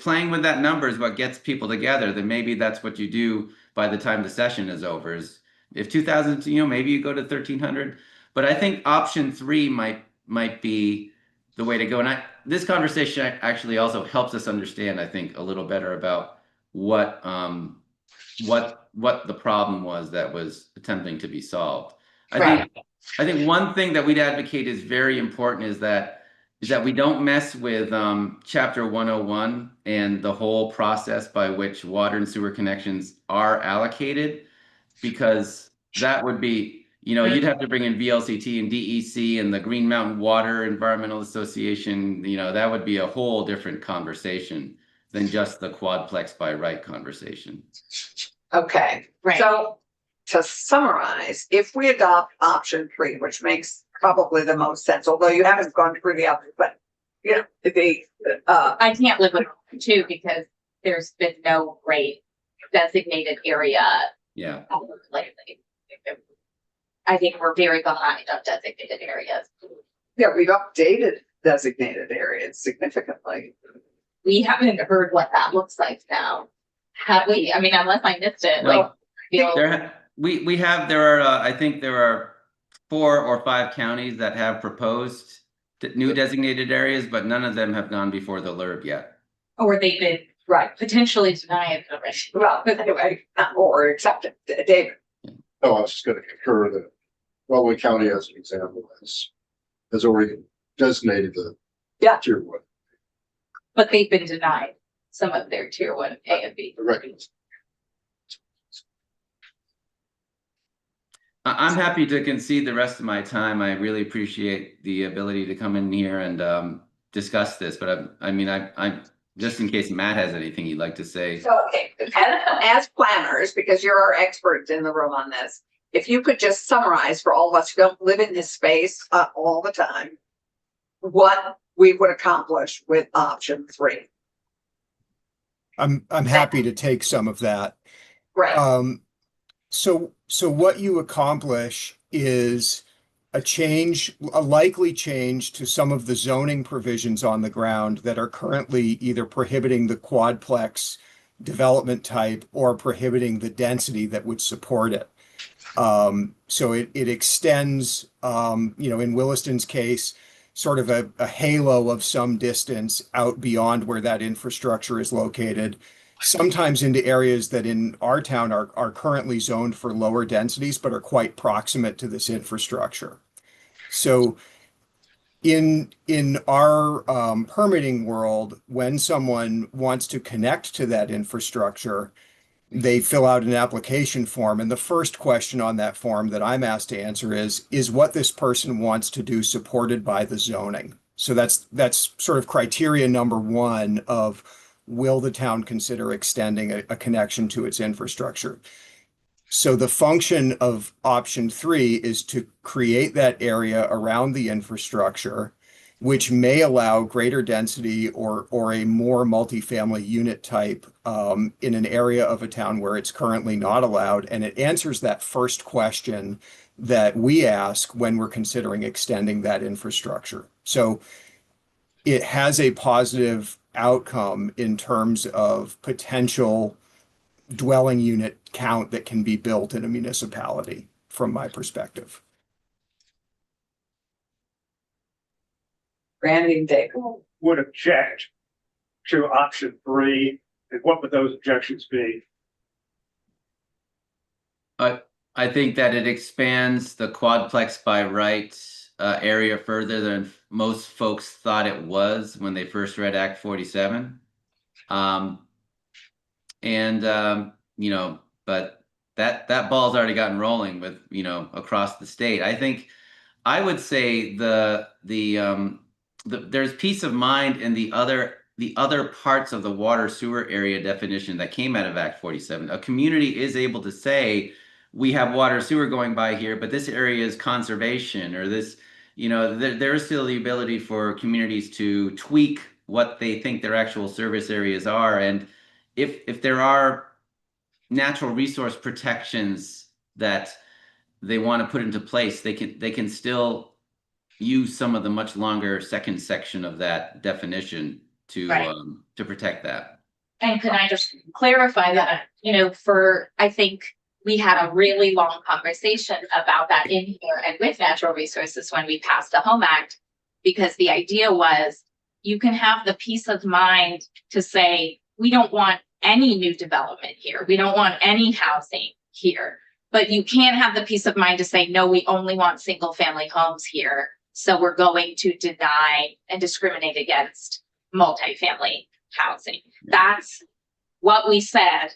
[SPEAKER 5] playing with that number is what gets people together, then maybe that's what you do by the time the session is over. If 2,000, maybe you go to 1,300. But I think option 3 might be the way to go. And this conversation actually also helps us understand, I think, a little better about what the problem was that was attempting to be solved. I think one thing that we'd advocate is very important is that we don't mess with Chapter 101 and the whole process by which water and sewer connections are allocated, because that would be, you'd have to bring in VLCT and DEC and the Green Mountain Water Environmental Association. That would be a whole different conversation than just the quadplex by right conversation.
[SPEAKER 1] Okay,
[SPEAKER 3] Right.
[SPEAKER 1] so to summarize, if we adopt option 3, which makes probably the most sense, although you haven't gone through the others, but you know,
[SPEAKER 3] I can't live with it too, because there's been no great designated area
[SPEAKER 5] Yeah.
[SPEAKER 3] lately. I think we're very behind on designated areas.
[SPEAKER 1] yeah, we've updated designated areas significantly.
[SPEAKER 3] We haven't heard what that looks like now. Have we? I mean, unless I missed it,
[SPEAKER 5] No.
[SPEAKER 3] like, you know,
[SPEAKER 5] There are, I think there are 4 or 5 counties that have proposed new designated areas, but none of them have gone before the LURB yet.
[SPEAKER 3] or they've been
[SPEAKER 1] Right.
[SPEAKER 3] potentially denied already.
[SPEAKER 1] Well, but anyway, or accepted. David,
[SPEAKER 6] No, I was just gonna concur that Wellwood County, as an example, has already designated the
[SPEAKER 1] Yeah.
[SPEAKER 6] tier 1,
[SPEAKER 3] But they've been denied some of their tier 1 A and B.
[SPEAKER 6] the record.
[SPEAKER 5] I'm happy to concede the rest of my time. I really appreciate the ability to come in here and discuss this, but I just in case Matt has anything he'd like to say.
[SPEAKER 1] so okay, as planners, because you're our expert in the room on this, if you could just summarize for all of us who don't live in this space all the time, what we would accomplish with option 3.
[SPEAKER 8] I'm happy to take some of that.
[SPEAKER 1] Right.
[SPEAKER 8] So what you accomplish is a likely change to some of the zoning provisions on the ground that are currently either prohibiting the quadplex development type or prohibiting the density that would support it. So it extends, in Williston's case, sort of a halo of some distance out beyond where that infrastructure is located, sometimes into areas that in our town are currently zoned for lower densities, but are quite proximate to this infrastructure. So in our permitting world, when someone wants to connect to that infrastructure, they fill out an application form. And the first question on that form that I'm asked to answer is what this person wants to do supported by the zoning. So that's sort of criteria number 1 of will the town consider extending a connection to its infrastructure. So the function of option 3 is to create that area around the infrastructure, which may allow greater density or a more multifamily unit type in an area of a town where it's currently not allowed. And it answers that first question that we ask when we're considering extending that infrastructure. So it has a positive outcome in terms of potential dwelling unit count that can be built in a municipality, from my perspective.
[SPEAKER 1] Randy and David.
[SPEAKER 7] Would object to option 3, and what would those objections be?
[SPEAKER 5] I think that it expands the quadplex by right area further than most folks thought it was when they first read Act 47. But that ball's already gotten rolling with, across the state. I think I would say there's peace of mind in the other parts of the water sewer area definition that came out of Act 47. A community is able to say, we have water sewer going by here, but this area is conservation, or this, there is still the ability for communities to tweak what they think their actual service areas are. And if there are natural resource protections that they want to put into place, they can still use some of the much longer second section of that definition to protect that.
[SPEAKER 3] And can I just clarify that, I think we had a really long conversation about that in here and with natural resources when we passed the Home Act, because the idea was you can have the peace of mind to say, we don't want any new development here. We don't want any housing here, but you can't have the peace of mind to say, no, we only want single family homes here. So we're going to deny and discriminate against multifamily housing. That's what we said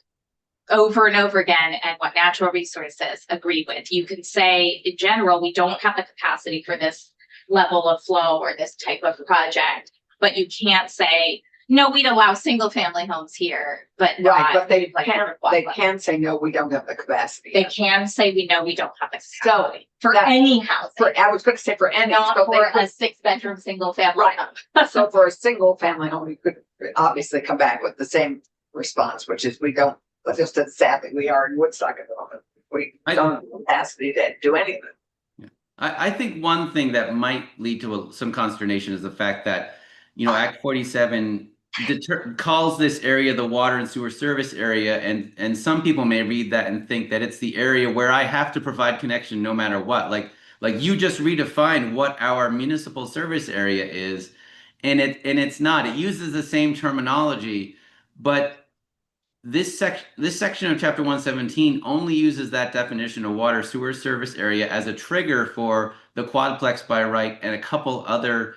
[SPEAKER 3] over and over again, and what natural resources agree with. You can say, in general, we don't have the capacity for this level of flow or this type of project, but you can't say, no, we'd allow single family homes here, but
[SPEAKER 1] Right,
[SPEAKER 3] not
[SPEAKER 1] but they
[SPEAKER 3] like
[SPEAKER 1] can,
[SPEAKER 3] a quad
[SPEAKER 1] they
[SPEAKER 3] flex.
[SPEAKER 1] can say, no, we don't have the capacity.
[SPEAKER 3] They can say we know we don't have the
[SPEAKER 1] So,
[SPEAKER 3] capacity for
[SPEAKER 1] that-
[SPEAKER 3] any house,
[SPEAKER 1] I was gonna say for any,
[SPEAKER 3] not
[SPEAKER 1] so
[SPEAKER 3] for
[SPEAKER 1] they
[SPEAKER 3] a 6-bedroom single family
[SPEAKER 1] Right.
[SPEAKER 3] home.
[SPEAKER 1] so for a single family home, you could obviously come back with the same response, which is we don't, but just as sadly, we are in Woodstock at the moment. We don't have the capacity to do anything.
[SPEAKER 5] I think one thing that might lead to some consternation is the fact that, you know, Act 47 calls this area the water and sewer service area, and some people may read that and think that it's the area where I have to provide connection no matter what. Like you just redefined what our municipal service area is, and it's not. It uses the same terminology, but this section of Chapter 117 only uses that definition of water sewer service area as a trigger for the quadplex by right and a couple other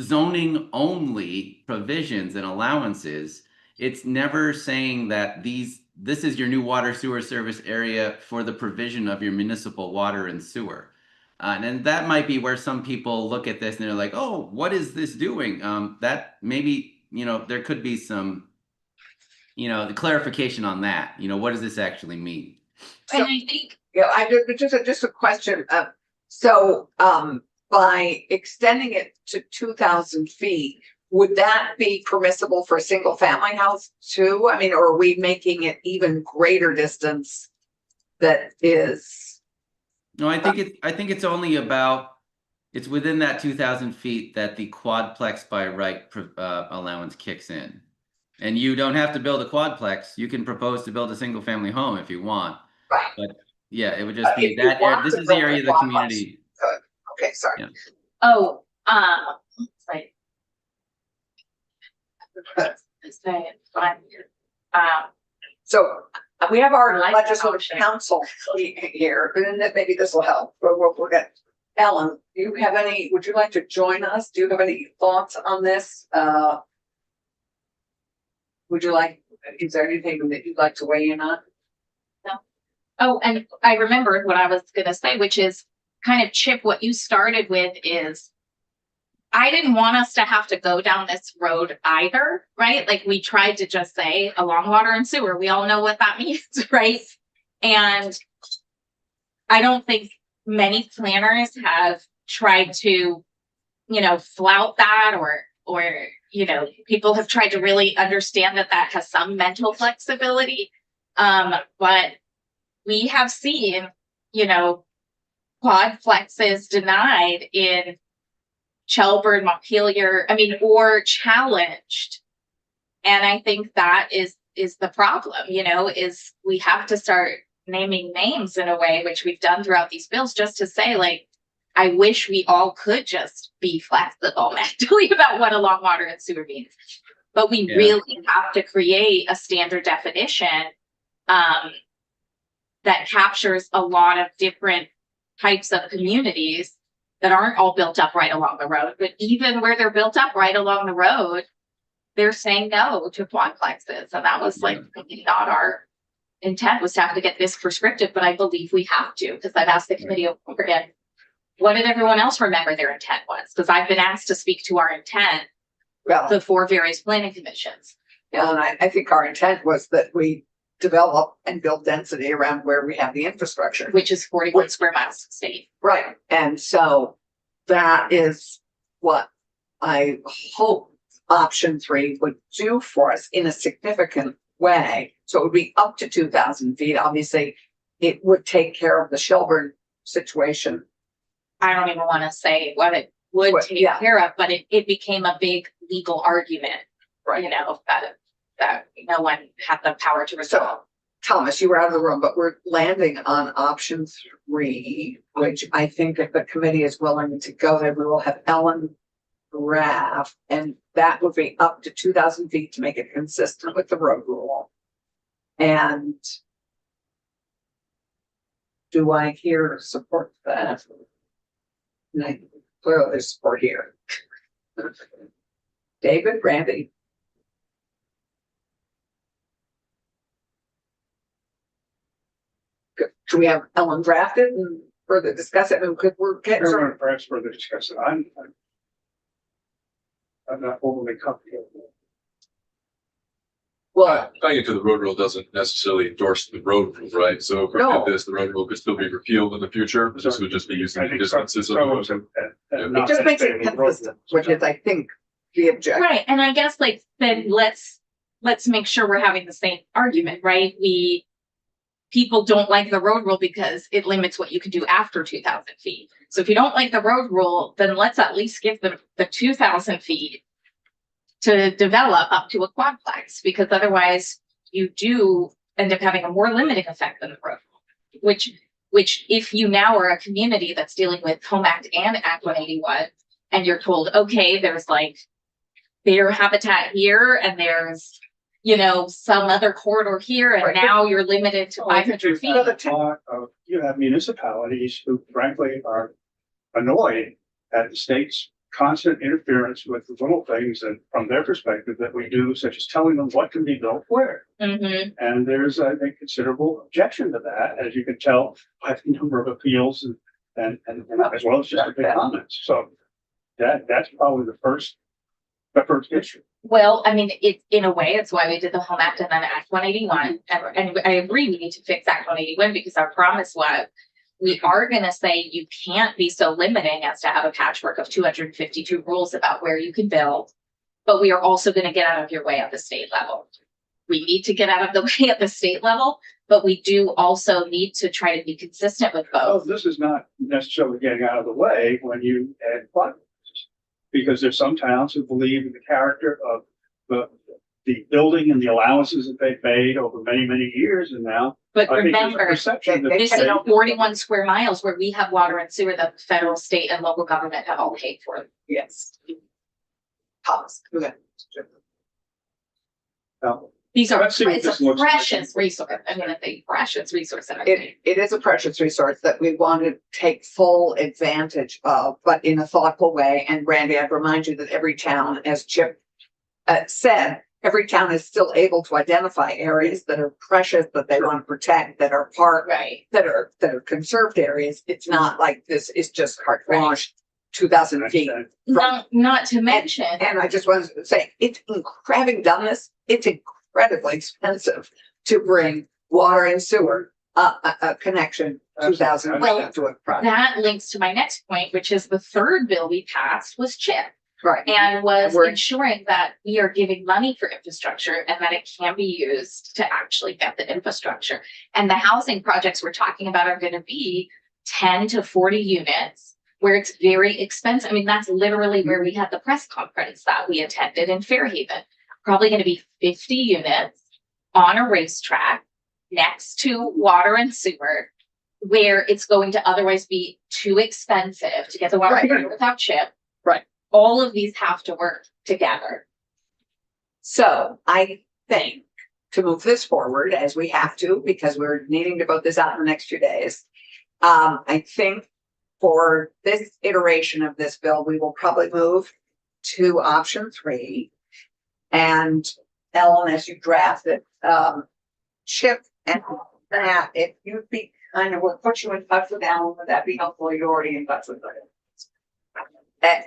[SPEAKER 5] zoning only provisions and allowances. It's never saying that this is your new water sewer service area for the provision of your municipal water and sewer. And that might be where some people look at this and they're like, oh, what is this doing? That maybe, you know, there could be some, you know, the clarification on that. You know, what does this actually mean?
[SPEAKER 3] And I think
[SPEAKER 1] Yeah, just a question. By extending it to 2,000 feet, would that be permissible for a single family house too? I mean, or are we making it even greater distance that is?
[SPEAKER 5] No, I think it's only about, it's within that 2,000 feet that the quadplex by right allowance kicks in. And you don't have to build a quadplex. You can propose to build a single family home if you want.
[SPEAKER 1] Right.
[SPEAKER 5] But yeah, it would just be
[SPEAKER 1] If you
[SPEAKER 5] that
[SPEAKER 1] want
[SPEAKER 5] this
[SPEAKER 1] to
[SPEAKER 5] is the
[SPEAKER 1] build a
[SPEAKER 5] area of the
[SPEAKER 1] quadplex.
[SPEAKER 5] community.
[SPEAKER 1] Okay, sorry.
[SPEAKER 5] Yeah.
[SPEAKER 3] oh, like say it, fine.
[SPEAKER 1] So we have our
[SPEAKER 3] Like
[SPEAKER 1] legislative
[SPEAKER 3] option.
[SPEAKER 1] council here, and then maybe this will help. We'll get Ellen. Do you have any? Would you like to join us? Do you have any thoughts on this? Would you like? Is there anything that you'd like to weigh in on?
[SPEAKER 3] Oh, and I remembered what I was gonna say, which is kind of Chip, what you started with is I didn't want us to have to go down this road either, right? Like we tried to just say along water and sewer. We all know what that means, right? And I don't think many planners have tried to, you know, flout that or, you know, people have tried to really understand that that has some mental flexibility. But we have seen, you know, quadplexes denied in Shelburne, Montpelier, or challenged. And I think that is the problem, you know, is we have to start naming names in a way, which we've done throughout these bills, just to say, like, I wish we all could just be flexible mentally about what along water and sewer means. But we really have to create a standard definition that captures a lot of different types of communities that aren't all built up right along the road. But even where they're built up right along the road, they're saying no to quadplexes. And that was like not our intent, was to have to get this prescriptive, but I believe we have to, because I've asked the committee over again, what did everyone else remember their intent was? Because I've been asked to speak to our intent
[SPEAKER 1] Well,
[SPEAKER 3] before various planning commissions.
[SPEAKER 1] and I think our intent was that we develop and build density around where we have the infrastructure.
[SPEAKER 3] Which is 41 square miles of state.
[SPEAKER 1] Right, and so that is what I hope option 3 would do for us in a significant way. So it would be up to 2,000 feet. Obviously, it would take care of the Shelburne situation.
[SPEAKER 3] I don't even want to say what it would
[SPEAKER 1] Well,
[SPEAKER 3] take
[SPEAKER 1] yeah.
[SPEAKER 3] care of, but it became a big legal argument,
[SPEAKER 1] Right.
[SPEAKER 3] you know, that no one had the power to resolve.
[SPEAKER 1] So, Thomas, you were out of the room, but we're landing on option 3, which I think if the committee is willing to go there, we will have Ellen draft, and that would be up to 2,000 feet to make it consistent with the road rule. And do I hear support for that? And I clearly there's support here. David, Randy? Good. Do we have Ellen drafted and further discuss it? And could we're getting
[SPEAKER 7] Everyone perhaps further discuss it. I'm not overly comfortable.
[SPEAKER 1] Well,
[SPEAKER 9] Tying it to the road rule doesn't necessarily endorse the road rule, right? So if we
[SPEAKER 1] No.
[SPEAKER 9] did this, the road rule could still be repealed in the future. This would just be using
[SPEAKER 7] I
[SPEAKER 9] the
[SPEAKER 7] think some-
[SPEAKER 9] distances of the road.
[SPEAKER 7] some-
[SPEAKER 1] it just makes it consistent, which is, I think, the objective.
[SPEAKER 3] Right, and I guess like, then let's make sure we're having the same argument, right? People don't like the road rule because it limits what you can do after 2,000 feet. So if you don't like the road rule, then let's at least give them the 2,000 feet to develop up to a quadplex, because otherwise you do end up having a more limiting effect than the road rule. Which if you now are a community that's dealing with Home Act and Act 181, and you're told, okay, there's like bear habitat here, and there's, you know, some other corridor here, and
[SPEAKER 1] Right.
[SPEAKER 3] now you're limited to 500 feet.
[SPEAKER 7] You have municipalities who frankly are annoyed at the state's constant interference with the little things that, from their perspective, that we do, such as telling them what can be built where.
[SPEAKER 3] Mhm.
[SPEAKER 7] And there's, I think, considerable objection to that, as you can tell by the number of appeals and as well as just the big comments. So that's probably the first issue.
[SPEAKER 3] Well, I mean, it, in a way, it's why we did the Home Act and then Act 181. And I agree, we need to fix Act 181, because our promise was, we are gonna say you can't be so limiting as to have a patchwork of 252 rules about where you can build. But we are also gonna get out of your way at the state level. We need to get out of the way at the state level, but we do also need to try to be consistent with
[SPEAKER 7] Well,
[SPEAKER 3] both.
[SPEAKER 7] this is not necessarily getting out of the way when you add quadplexes. Because there's some towns who believe in the character of the building and the allowances that they've made over many, many years, and now
[SPEAKER 3] But
[SPEAKER 7] I think there's a
[SPEAKER 3] remember,
[SPEAKER 7] perception that
[SPEAKER 3] this is
[SPEAKER 7] they-
[SPEAKER 3] 41 square miles where we have water and sewer that the federal, state, and local government have all paid for.
[SPEAKER 1] Yes. Thomas, go ahead.
[SPEAKER 7] Well,
[SPEAKER 3] These are,
[SPEAKER 7] Let's see what
[SPEAKER 3] it's
[SPEAKER 7] this
[SPEAKER 3] a
[SPEAKER 7] looks like.
[SPEAKER 3] precious resource. I mean, it's a precious resource. that I
[SPEAKER 1] It,
[SPEAKER 3] think.
[SPEAKER 1] it is a precious resource that we want to take full advantage of, but in a thoughtful way. And Randy, I'd remind you that every town, as Chip said, every town is still able to identify areas that are precious, that they want to protect, that are park,
[SPEAKER 3] Right.
[SPEAKER 1] that are conserved areas. It's not like this is just carte blanche, 2,000 feet.
[SPEAKER 3] Not to mention,
[SPEAKER 1] And I just wanted to say, having done this, it's incredibly expensive to bring water and sewer, a connection, 2,000
[SPEAKER 3] Well,
[SPEAKER 1] feet to a project.
[SPEAKER 3] that links to my next point, which is the third bill we passed was CHIP.
[SPEAKER 1] Right.
[SPEAKER 3] And was
[SPEAKER 1] We're-
[SPEAKER 3] ensuring that we are giving money for infrastructure and that it can be used to actually get the infrastructure. And the housing projects we're talking about are gonna be 10 to 40 units where it's very expensive. I mean, that's literally where we had the press conference that we attended in Fairhaven. Probably gonna be 50 units on a racetrack next to water and sewer, where it's going to otherwise be too expensive to get the water
[SPEAKER 1] Right.
[SPEAKER 3] without CHIP.
[SPEAKER 1] Right.
[SPEAKER 3] All of these have to work together.
[SPEAKER 1] So I think to move this forward, as we have to, because we're needing to vote this out in the next few days. I think for this iteration of this bill, we will probably move to option 3. And Ellen, as you draft it, Chip and that, if you'd be we'll put you in touch with Ellen, would that be helpful? You're already in touch with her.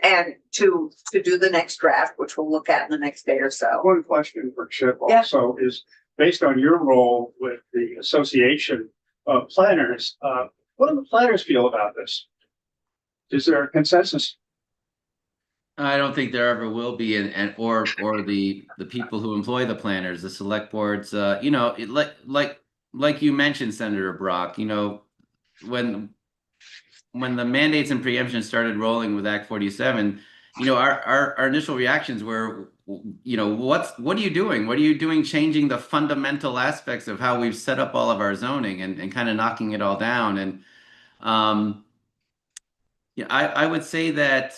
[SPEAKER 1] And to do the next draft, which we'll look at in the next day or so.
[SPEAKER 7] One question for Chip
[SPEAKER 1] Yeah.
[SPEAKER 7] also is, based on your role with the Association of Planners, what do the planners feel about this? Is there a consensus?
[SPEAKER 5] I don't think there ever will be, or the people who employ the planners, the select boards. You know, like you mentioned, Senator Brock. You know, when the mandates and preemption started rolling with Act 47, you know, our initial reactions were, you know, what are you doing? What are you doing changing the fundamental aspects of how we've set up all of our zoning and kind of knocking it all down? And yeah, I would say that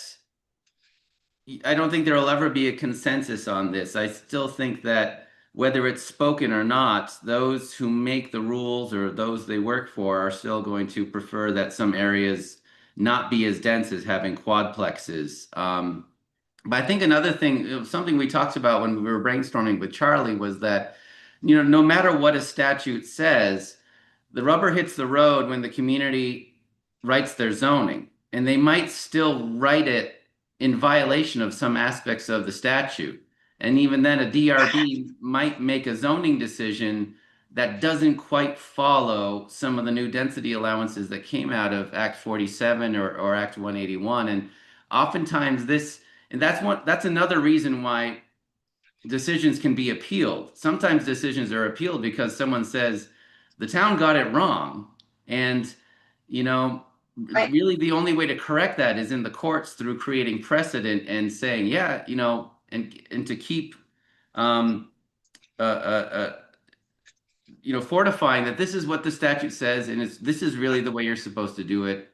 [SPEAKER 5] I don't think there will ever be a consensus on this. I still think that whether it's spoken or not, those who make the rules or those they work for are still going to prefer that some areas not be as dense as having quadplexes. But I think another thing, something we talked about when we were brainstorming with Charlie, was that, you know, no matter what a statute says, the rubber hits the road when the community writes their zoning, and they might still write it in violation of some aspects of the statute. And even then, a DRB might make a zoning decision that doesn't quite follow some of the new density allowances that came out of Act 47 or Act 181. And oftentimes that's another reason why decisions can be appealed. Sometimes decisions are appealed because someone says the town got it wrong. And,
[SPEAKER 1] Right.
[SPEAKER 5] really the only way to correct that is in the courts through creating precedent and saying, yeah, and to keep, fortifying that this is what the statute says, and this is really the way you're supposed to do it.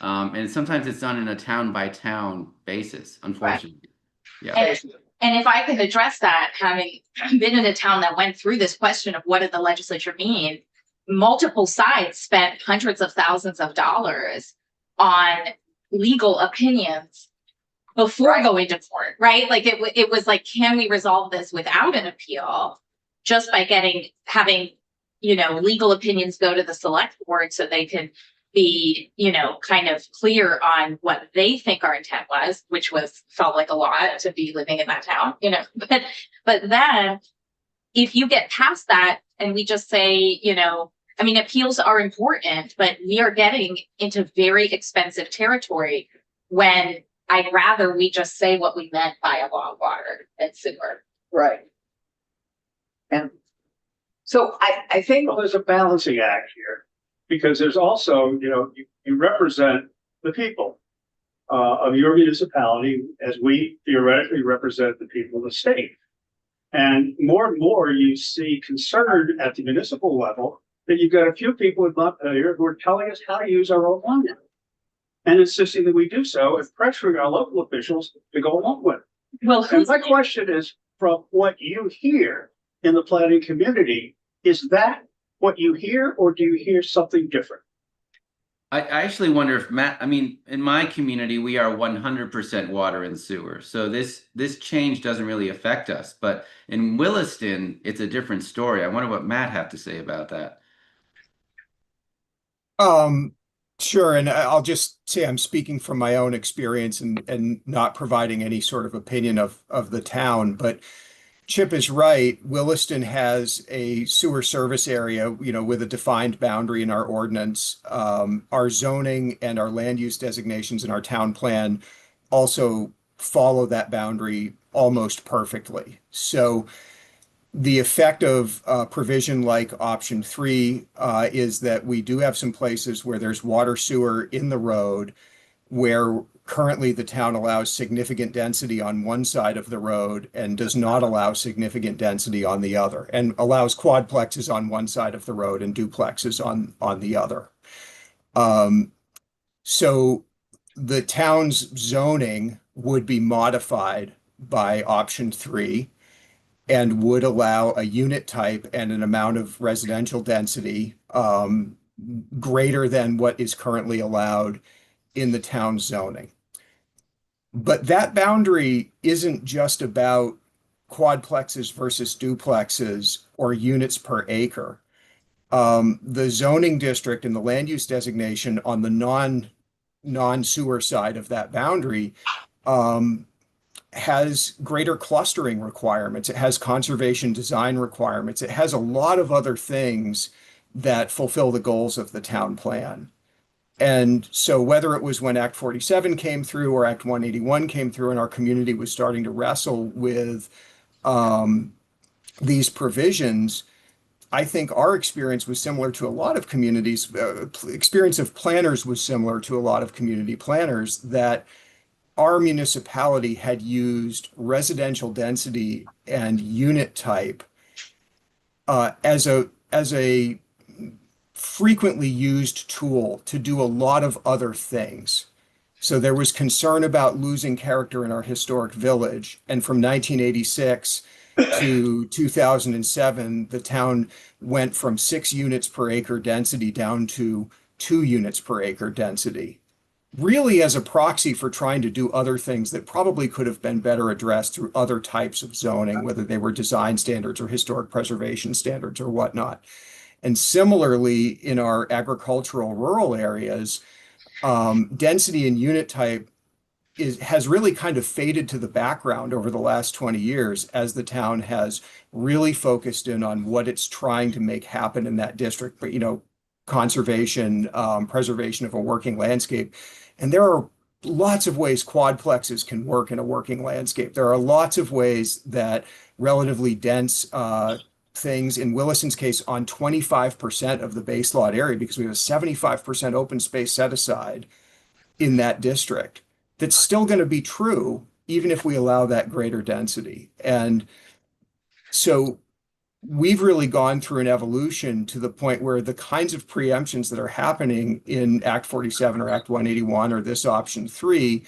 [SPEAKER 5] And sometimes it's done in a town by town basis, unfortunately. Yeah.
[SPEAKER 3] And if I could address that, having been in a town that went through this question of what did the legislature mean, multiple sides spent hundreds of thousands of dollars on legal opinions before going to court, right? Like it was like, can we resolve this without an appeal just by having legal opinions go to the select board so they can be, kind of clear on what they think our intent was, which felt like a lot to be living in that town, but then if you get past that and we just say, appeals are important, but we are getting into very expensive territory when I'd rather we just say what we meant by a law of water and sewer.
[SPEAKER 1] Right. And so I think
[SPEAKER 7] Well, there's a balancing act here, because there's also, you represent the people of your municipality as we theoretically represent the people of the state. And more you see concern at the municipal level that you've got a few people in Montpelier who are telling us how to use our own land and insisting that we do so and pressuring our local officials to go along with it.
[SPEAKER 3] Well,
[SPEAKER 7] And my question is, from what you hear in the planning community, is that what you hear, or do you hear something different?
[SPEAKER 5] I actually wonder if in my community, we are 100% water and sewer. So this change doesn't really affect us. But in Williston, it's a different story. I wonder what Matt have to say about that.
[SPEAKER 8] Sure. And I'll just say I'm speaking from my own experience and not providing any sort of opinion of the town, but Chip is right. Williston has a sewer service area, with a defined boundary in our ordinance. Our zoning and our land use designations in our town plan also follow that boundary almost perfectly. So the effect of provision like option 3 is that we do have some places where there's water sewer in the road, where currently the town allows significant density on one side of the road and does not allow significant density on the other, and allows quadplexes on one side of the road and duplexes on the other. So the town's zoning would be modified by option 3 and would allow a unit type and an amount of residential density greater than what is currently allowed in the town zoning. But that boundary isn't just about quadplexes versus duplexes or units per acre. The zoning district and the land use designation on the non-sewer side of that boundary has greater clustering requirements. It has conservation design requirements. It has a lot of other things that fulfill the goals of the town plan. And so whether it was when Act 47 came through or Act 181 came through and our community was starting to wrestle with these provisions, I think our experience was similar to a lot of communities. Experience of planners was similar to a lot of community planners, that our municipality had used residential density and unit type as a frequently used tool to do a lot of other things. So there was concern about losing character in our historic village. And from 1986 to 2007, the town went from 6 units per acre density down to 2 units per acre density, really as a proxy for trying to do other things that probably could have been better addressed through other types of zoning, whether they were design standards or historic preservation standards or whatnot. And similarly, in our agricultural rural areas, density and unit type has really kind of faded to the background over the last 20 years as the town has really focused in on what it's trying to make happen in that district, but conservation, preservation of a working landscape. And there are lots of ways quadplexes can work in a working landscape. There are lots of ways that relatively dense things, in Williston's case, on 25% of the base lot area, because we have a 75% open space set aside in that district, that's still going to be true even if we allow that greater density. And so we've really gone through an evolution to the point where the kinds of preemptions that are happening in Act 47 or Act 181 or this option 3,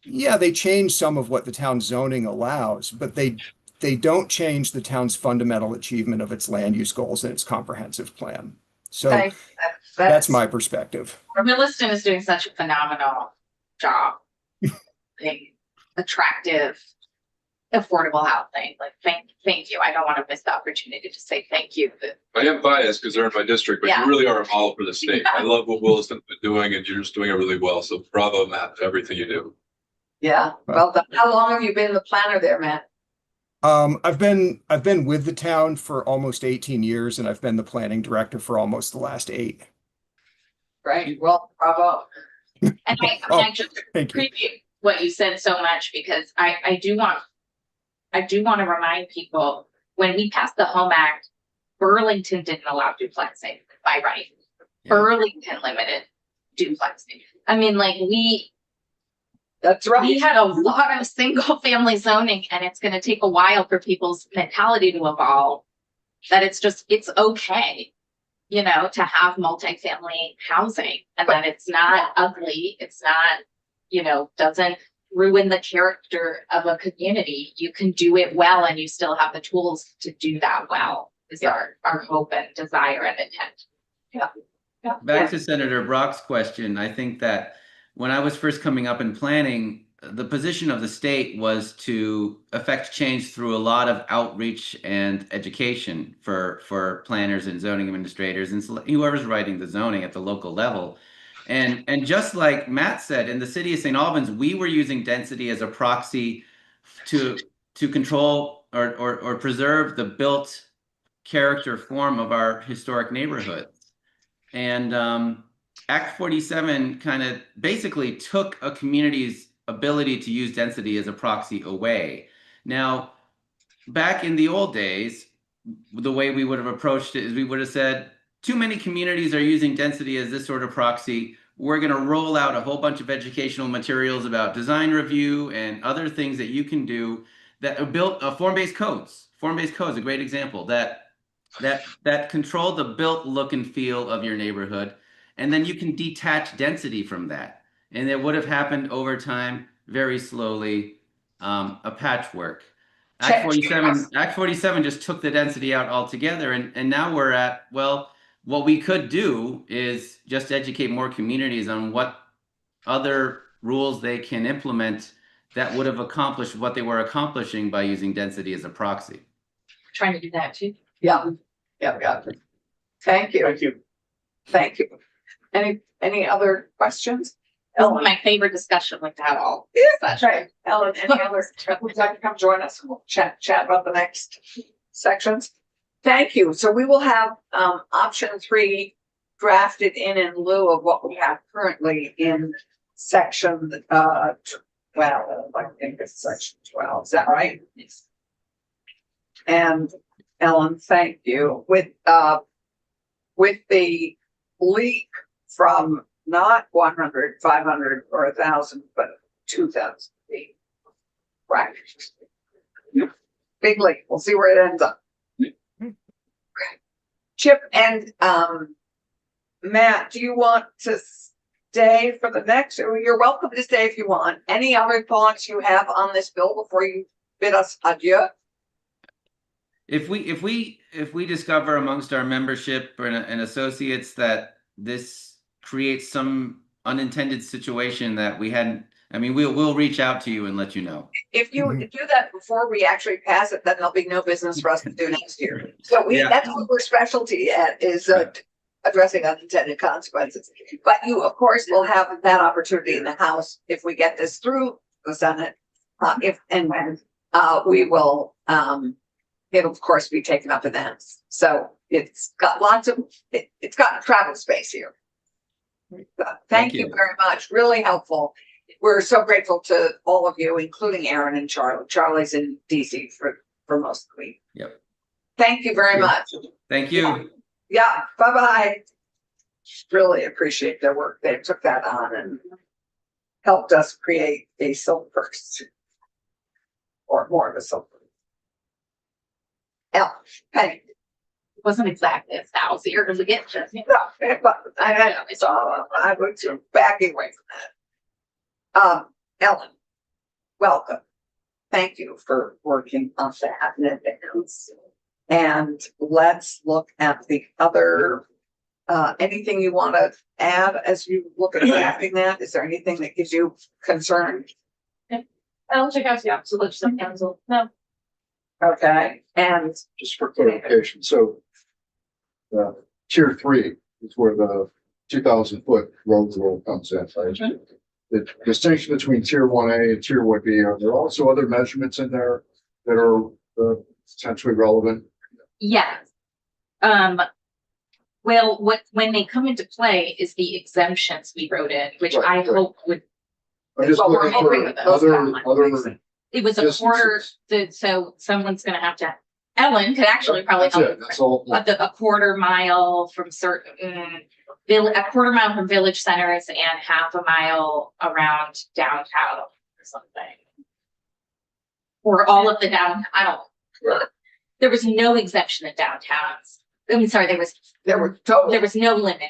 [SPEAKER 8] yeah, they change some of what the town zoning allows, but they don't change the town's fundamental achievement of its land use goals and its comprehensive plan. So that's my perspective.
[SPEAKER 3] Williston is doing such a phenomenal job. Attractive, affordable housing. Like, thank you. I don't want to miss the opportunity to say thank you.
[SPEAKER 9] I am biased because they're in my district, but
[SPEAKER 3] Yeah.
[SPEAKER 9] you really are a model for the state. I love what Williston's been doing, and you're just doing it really well. So bravo, Matt, for everything you do.
[SPEAKER 1] Yeah, well done. How long have you been the planner there, Matt?
[SPEAKER 8] I've been with the town for almost 18 years, and I've been the planning director for almost the last 8.
[SPEAKER 1] Great, well, bravo.
[SPEAKER 3] And I just
[SPEAKER 8] Thank you.
[SPEAKER 3] appreciate what you said so much, because I do want to remind people, when we passed the Home Act, Burlington didn't allow duplexing by right.
[SPEAKER 5] Yeah.
[SPEAKER 3] Burlington limited duplexing. I mean, like,
[SPEAKER 1] That's right.
[SPEAKER 3] we had a lot of single family zoning, and it's going to take a while for people's mentality to evolve, that it's okay, to have multifamily housing, and that it's not ugly. It's not, doesn't ruin the character of a community. You can do it well, and you still have the tools to do that well, is our hope and desire and intent.
[SPEAKER 5] Back to Senator Brock's question, I think that when I was first coming up in planning, the position of the state was to affect change through a lot of outreach and education for planners and zoning administrators and whoever's writing the zoning at the local level. And just like Matt said, in the city of St. Albans, we were using density as a proxy to control or preserve the built character form of our historic neighborhoods. And Act 47 kind of basically took a community's ability to use density as a proxy away. Now, back in the old days, the way we would have approached it is we would have said, too many communities are using density as this sort of proxy. We're going to roll out a whole bunch of educational materials about design review and other things that you can do that are built form-based codes. Form-based codes, a great example that control the built look and feel of your neighborhood. And then you can detach density from that. And it would have happened over time, very slowly, a patchwork. Act 47 just took the density out altogether. And now we're at, well, what we could do is just educate more communities on what other rules they can implement that would have accomplished what they were accomplishing by using density as a proxy.
[SPEAKER 3] Trying to do that too.
[SPEAKER 1] Yeah. Thank you.
[SPEAKER 7] Thank you.
[SPEAKER 1] Thank you. Any other questions?
[SPEAKER 3] This is my favorite discussion with that all.
[SPEAKER 1] That's right. Ellen, any other, would you like to come join us? We'll chat about the next sections. Thank you. So we will have option 3 drafted in lieu of what we have currently in section 12. I think it's section 12. Is that right? Yes. And Ellen, thank you. With the leak from not 100, 500, or 1,000, but 2,000 feet. Right. Big leak. We'll see where it ends up. Chip and Matt, do you want to stay for the next? You're welcome to stay if you want. Any other thoughts you have on this bill before you bid us adieu?
[SPEAKER 5] If we discover amongst our membership and associates that this creates some unintended situation that we hadn't, we'll reach out to you and let you know.
[SPEAKER 1] If you do that before we actually pass it, then there'll be no business for us to do next year. So that's what we're specialty at, is addressing unintended consequences. But you, of course, will have that opportunity in the House if we get this through the Senate. If and when, we will, it'll of course be taken up in that. So it's got lots of, it's got travel space here. Thank you
[SPEAKER 5] you.
[SPEAKER 1] very much. Really helpful. We're so grateful to all of you, including Aaron and Charlie. Charlie's in DC for most of the week.
[SPEAKER 5] Yep.
[SPEAKER 1] Thank you very much.
[SPEAKER 5] Thank you.
[SPEAKER 1] Yeah, bye-bye. Really appreciate their work. They took that on and helped us create a silk purse. Or more of a silk purse. Penny.
[SPEAKER 3] Wasn't exactly 1,000 years to get just.
[SPEAKER 1] No, but I was backing away from that. Ellen, welcome. Thank you for working on that in advance. And let's look at the other, anything you want to add as you look at drafting that? Is there anything that gives you concern?
[SPEAKER 4] I'll check out the absolute some council. No.
[SPEAKER 1] Okay, and
[SPEAKER 6] Just for clarification, so tier 3 is where the 2,000-foot road rule comes in, right? The distinction between tier 1A and tier 1B, are there also other measurements in there that are potentially relevant?
[SPEAKER 3] Yeah. Well, when they come into play is the exemptions we wrote in, which
[SPEAKER 6] Right,
[SPEAKER 3] I
[SPEAKER 6] right.
[SPEAKER 3] hope would,
[SPEAKER 6] I'm just
[SPEAKER 1] Well, we're
[SPEAKER 6] looking
[SPEAKER 1] hoping
[SPEAKER 6] for
[SPEAKER 1] that those
[SPEAKER 6] other
[SPEAKER 3] it was a quarter,
[SPEAKER 6] distances.
[SPEAKER 3] so someone's gonna have to, Ellen could actually probably
[SPEAKER 6] That's
[SPEAKER 3] help.
[SPEAKER 6] it, that's all.
[SPEAKER 3] A quarter mile from certain, a quarter mile from village centers and half a mile around downtown or something. Or all of the I don't know. There was no exemption in downtowns. I mean, sorry,
[SPEAKER 1] there were total.
[SPEAKER 3] there was no limit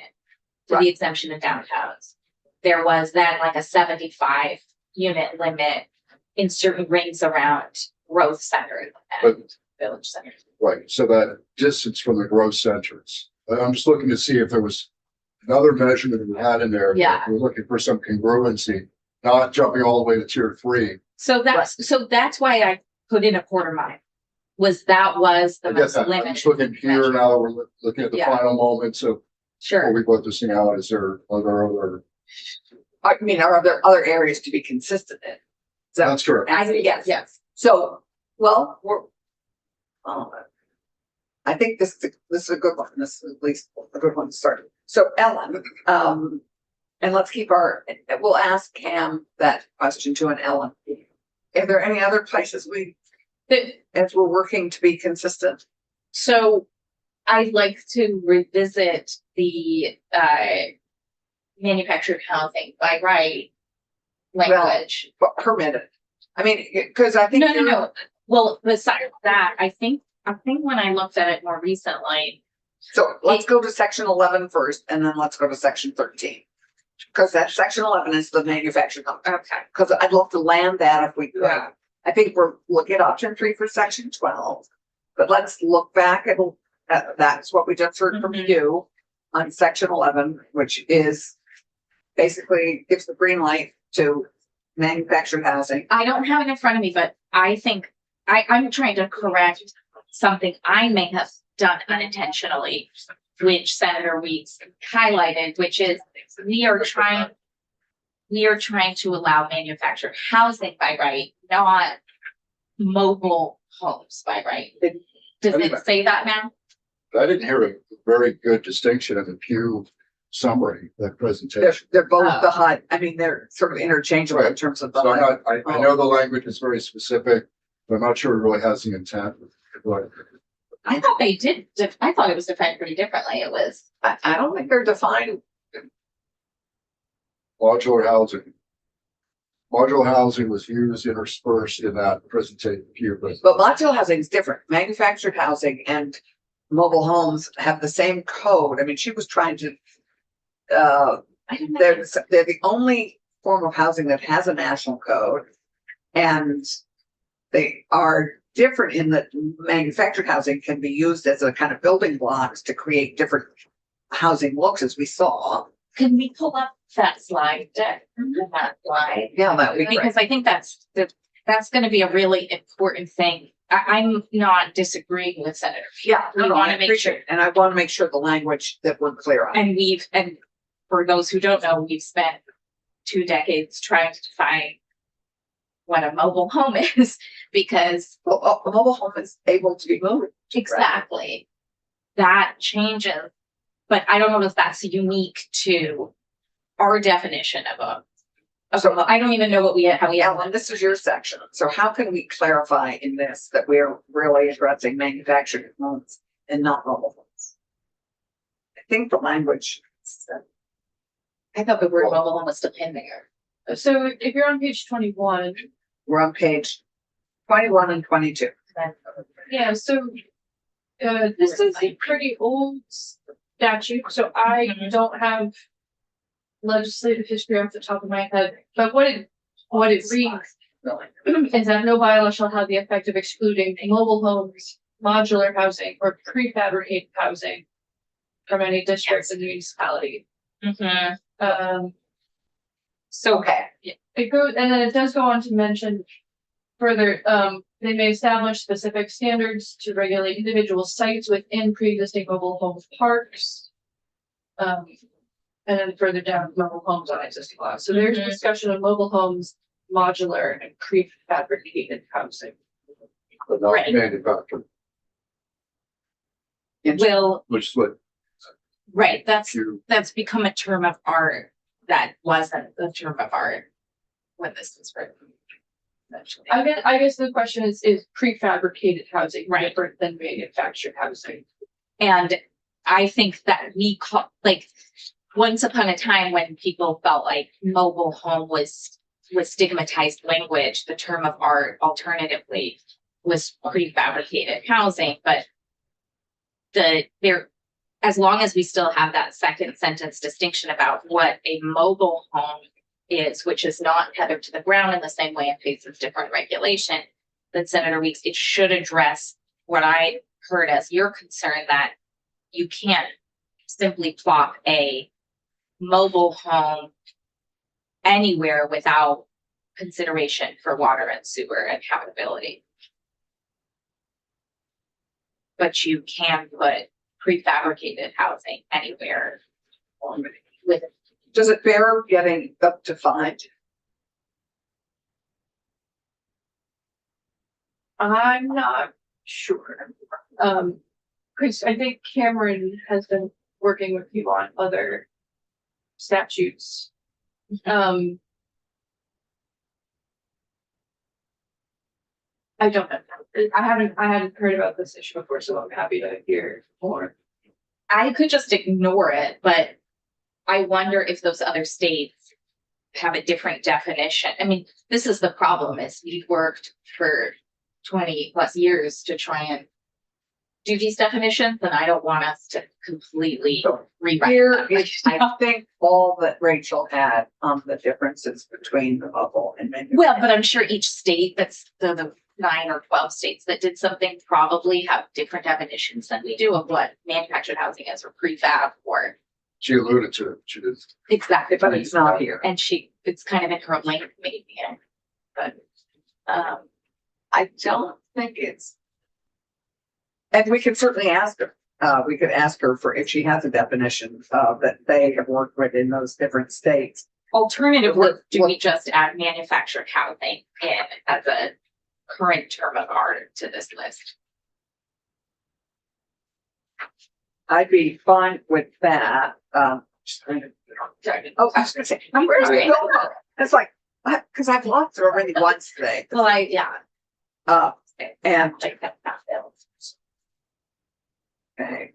[SPEAKER 3] to
[SPEAKER 1] Right.
[SPEAKER 3] the exemption in downtowns. There was then like a 75 unit limit in certain rings around growth centers and village centers.
[SPEAKER 6] Right, so that distance from the growth centers, I'm just looking to see if there was another measurement we had in there.
[SPEAKER 3] Yeah.
[SPEAKER 6] We're looking for some congruency, not jumping all the way to tier 3.
[SPEAKER 3] So that's why I put in a quarter mile. Was the
[SPEAKER 6] I guess
[SPEAKER 3] most
[SPEAKER 6] I'm
[SPEAKER 3] limit.
[SPEAKER 6] just looking here now, we're looking at the
[SPEAKER 3] Yeah.
[SPEAKER 6] final moments of before
[SPEAKER 3] Sure.
[SPEAKER 6] we put this thing out, are there other?
[SPEAKER 1] I mean, are there other areas to be consistent in? So,
[SPEAKER 6] That's correct.
[SPEAKER 1] yes. So, well, I think this is a good one. This is at least a good one to start. So Ellen, and let's keep we'll ask Cam that question too, and Ellen. Are there any other places as we're working to be consistent?
[SPEAKER 3] So I'd like to revisit the manufactured housing by right language.
[SPEAKER 1] But permitted. I mean, because I think.
[SPEAKER 3] No. Well, besides that, I think when I looked at it more recently,
[SPEAKER 1] So let's go to section 11 first, and then let's go to section 13. Because that section 11 is the manufactured home.
[SPEAKER 3] okay,
[SPEAKER 1] Because I'd love to land that if we could.
[SPEAKER 3] Yeah.
[SPEAKER 1] I think we're looking at option 3 for section 12. But let's look back at that's what we just heard from
[SPEAKER 3] Mhm.
[SPEAKER 1] you on section 11, which is basically gives the green light to manufactured housing.
[SPEAKER 3] I don't have it in front of me, but I think I'm trying to correct something I may have done unintentionally, which Senator Weeks highlighted, which is we are trying to allow manufactured housing by right, not mobile homes by right. Does it say that now?
[SPEAKER 6] I didn't hear a very good distinction in the Pew summary, that
[SPEAKER 1] They're,
[SPEAKER 6] presentation.
[SPEAKER 1] they're both
[SPEAKER 3] Oh.
[SPEAKER 1] the HUD. I mean, they're sort of interchangeable in
[SPEAKER 6] Right.
[SPEAKER 1] terms of the
[SPEAKER 6] So I'm
[SPEAKER 1] HUD.
[SPEAKER 6] not, I know the language is very specific, but I'm not sure it really has the intent. But
[SPEAKER 3] I thought they did. I thought it was defined pretty differently. It was.
[SPEAKER 1] I don't think they're defined.
[SPEAKER 6] modular housing. Modular housing was used interspersed in that presentation.
[SPEAKER 1] But modular housing is different. Manufactured housing and mobile homes have the same code. I mean, she was trying to,
[SPEAKER 3] I don't know.
[SPEAKER 1] they're the only form of housing that has a national code. And they are different in that manufactured housing can be used as a kind of building blocks to create different housing looks, as we saw.
[SPEAKER 3] Can we pull up that slide deck? That slide?
[SPEAKER 1] Yeah, that would be great.
[SPEAKER 3] Because I think that's going to be a really important thing I'm not disagreeing with Senator.
[SPEAKER 1] Yeah,
[SPEAKER 3] We
[SPEAKER 1] no,
[SPEAKER 3] wanna
[SPEAKER 1] I
[SPEAKER 3] make
[SPEAKER 1] appreciate
[SPEAKER 3] sure-
[SPEAKER 1] it. And I want to make sure the language that we're clear on.
[SPEAKER 3] And for those who don't know, we've spent 2 decades trying to define what a mobile home is, because
[SPEAKER 1] Well, a mobile home is able to be moved.
[SPEAKER 3] exactly that changes. But I don't know if that's unique to our definition of a. I don't even know what how we.
[SPEAKER 1] Ellen, this is your section. So how can we clarify in this that we're really addressing manufactured homes and not mobile homes? I think the language.
[SPEAKER 3] I thought the word mobile home was still in there.
[SPEAKER 4] So if you're on page 21,
[SPEAKER 1] We're on page 21 and 22.
[SPEAKER 4] yeah, so this is a pretty old statute, so I don't have legislative history off the top of my head, but what it reads is that no bylaw shall have the effect of excluding mobile homes, modular housing, or prefabricated housing from any district in the municipality. So
[SPEAKER 1] Okay.
[SPEAKER 4] it goes, and then it does go on to mention further, they may establish specific standards to regulate individual sites within pre-existing mobile home parks. And then further down, mobile homes on existing lots. So there's discussion of mobile homes, modular and prefabricated housing.
[SPEAKER 6] But not
[SPEAKER 3] Right.
[SPEAKER 6] manufactured,
[SPEAKER 3] Will,
[SPEAKER 6] which is what
[SPEAKER 3] right, that's
[SPEAKER 6] you,
[SPEAKER 3] become a term of art that wasn't the term of art when this was written. Essentially.
[SPEAKER 4] I guess the question is prefabricated housing
[SPEAKER 3] Right.
[SPEAKER 4] different than manufactured housing?
[SPEAKER 3] And I think that we call, like, once upon a time when people felt like mobile home was stigmatized language, the term of art alternatively was prefabricated housing, but as long as we still have that second sentence distinction about what a mobile home is, which is not tethered to the ground in the same way and faces different regulation than Senator Weeks, it should address what I heard as your concern, that you can't simply plop a mobile home anywhere without consideration for water and sewer and habitability. But you can put prefabricated housing anywhere with.
[SPEAKER 1] Does it bear getting up to 5?
[SPEAKER 4] I'm not sure. Chris, I think Cameron has been working with you on other statutes. I don't know. I hadn't heard about this issue before, so I'm happy to hear more.
[SPEAKER 3] I could just ignore it, but I wonder if those other states have a different definition. I mean, this is the problem, is we've worked for 20 plus years to try and do these definitions, and I don't want us to completely rewrite
[SPEAKER 1] Here
[SPEAKER 3] them.
[SPEAKER 1] is, I think, all that Rachel had on the differences between the mobile and manufactured.
[SPEAKER 3] Well, but I'm sure each state, that's the 9 or 12 states that did something, probably have different definitions than we do of what manufactured housing is, or prefab, or
[SPEAKER 6] she alluded to it, she did.
[SPEAKER 3] exactly.
[SPEAKER 1] But it's not here.
[SPEAKER 3] And it's kind of in her lane, maybe. But
[SPEAKER 1] I don't think it's. And we could certainly ask her, we could ask her for if she has a definition that they have worked with in those different states.
[SPEAKER 3] alternatively, do we just add manufactured housing in as a current term of art to this list?
[SPEAKER 1] I'd be fine with that. Oh, I was gonna say, where's the over? It's like, because I've lost it already once today.
[SPEAKER 3] Well, yeah.
[SPEAKER 1] And
[SPEAKER 3] Like that.
[SPEAKER 1] okay,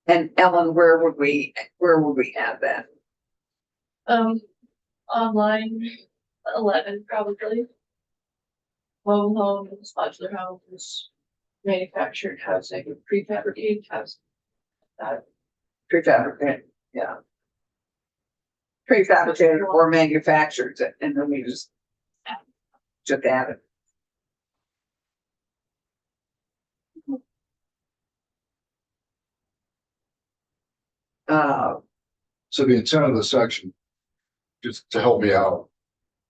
[SPEAKER 1] and Ellen, where would we add that?
[SPEAKER 4] Online 11 probably. Mobile homes, modular homes, manufactured housing, prefabricated housing.
[SPEAKER 1] Prefabricated, yeah. Prefabricated or manufactured, and then we just add it.
[SPEAKER 6] So the intent of the section, just to help me out,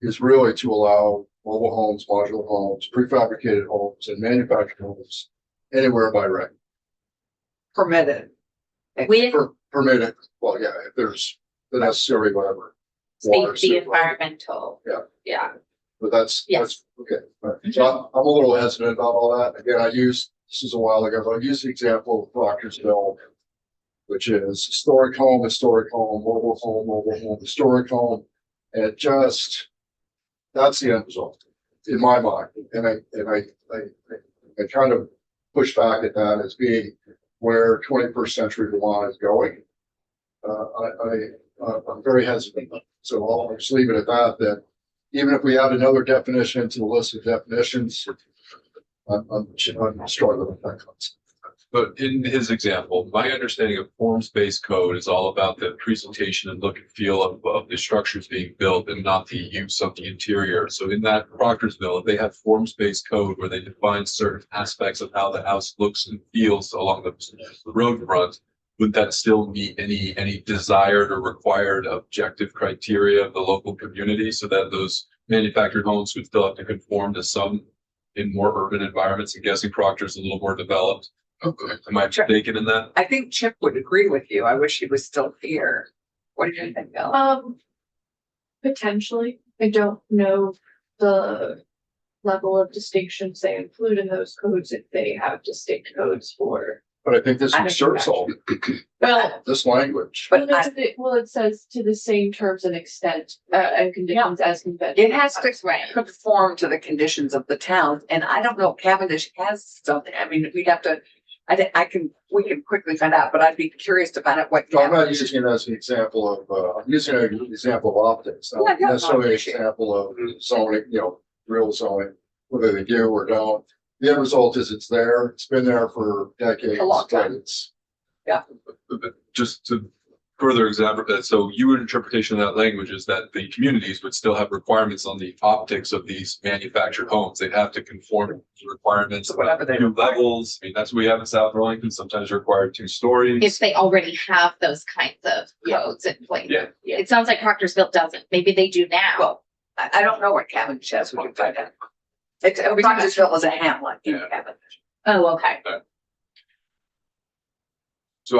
[SPEAKER 6] is really to allow mobile homes, modular homes, prefabricated homes, and manufactured homes anywhere by right.
[SPEAKER 1] Permitted.
[SPEAKER 3] With
[SPEAKER 6] Permitted, well, yeah, if there's the necessary whatever. water,
[SPEAKER 3] safety,
[SPEAKER 6] sewer,
[SPEAKER 3] environmental.
[SPEAKER 6] Yeah.
[SPEAKER 3] Yeah.
[SPEAKER 6] But that's
[SPEAKER 3] Yes.
[SPEAKER 6] okay. All right. So I'm a little hesitant about all that. Again, this is a while ago, but I used the example of Proctorsville, which is historic home, mobile home, historic home. And it just, that's the end result in my mind. And I kind of push back at that as being where 21st century Vermont is going. I'm very hesitant. So I'll just leave it at that even if we add another definition to the list of definitions, I'm struggling with that concept.
[SPEAKER 9] But in his example, my understanding of forms-based code is all about the presentation and look and feel of the structures being built and not the use of the interior. So in that Proctorsville, they have forms-based code where they define certain aspects of how the house looks and feels along the road front. Would that still meet any desired or required objective criteria of the local community so that those manufactured homes would still have to conform to some in more urban environments? I'm guessing Proctor's a little more developed. Okay. Am I mistaken in that?
[SPEAKER 1] I think Chip would agree with you. I wish he was still here. What do you think, Bill?
[SPEAKER 4] Potentially, I don't know the level of distinctions they include in those codes, if they have distinct codes for.
[SPEAKER 6] But I think this
[SPEAKER 1] I think
[SPEAKER 6] inserts all
[SPEAKER 1] Well,
[SPEAKER 6] this language.
[SPEAKER 1] but
[SPEAKER 4] Well, it says to the same terms and extent, and conditions as conventional.
[SPEAKER 1] it has to conform to the conditions of the town. And I don't know if Cavendish has something. I mean, we'd have to, we can quickly find out, but I'd be curious to find out what.
[SPEAKER 6] No, I'm not
[SPEAKER 1] Cavendish-
[SPEAKER 6] using it as an example of, I'm using an example of optics,
[SPEAKER 1] Yeah,
[SPEAKER 6] not necessarily an
[SPEAKER 1] appreciate it.
[SPEAKER 6] example of zoning, real zoning, whether they do or don't. The end result is it's there, it's been there for decades.
[SPEAKER 1] A long
[SPEAKER 6] but
[SPEAKER 1] time.
[SPEAKER 6] It's,
[SPEAKER 9] But just to further example that, so your interpretation of that language is that the communities would still have requirements on the optics of these manufactured homes. They'd have to conform to requirements
[SPEAKER 1] Whatever
[SPEAKER 9] about
[SPEAKER 1] they
[SPEAKER 9] new
[SPEAKER 1] require.
[SPEAKER 9] levels. I mean, that's what we have in South Burlington. Sometimes required 2 stories.
[SPEAKER 3] If they already have those kinds of
[SPEAKER 1] Yeah.
[SPEAKER 3] codes in place.
[SPEAKER 9] Yeah.
[SPEAKER 3] It sounds like Proctorsville doesn't. Maybe they do now.
[SPEAKER 1] Well, I don't know what Cavendish has. We can find out. It's, Proctorsville is a hamlet in
[SPEAKER 9] Yeah.
[SPEAKER 1] Cavendish.
[SPEAKER 3] Oh, okay.
[SPEAKER 9] So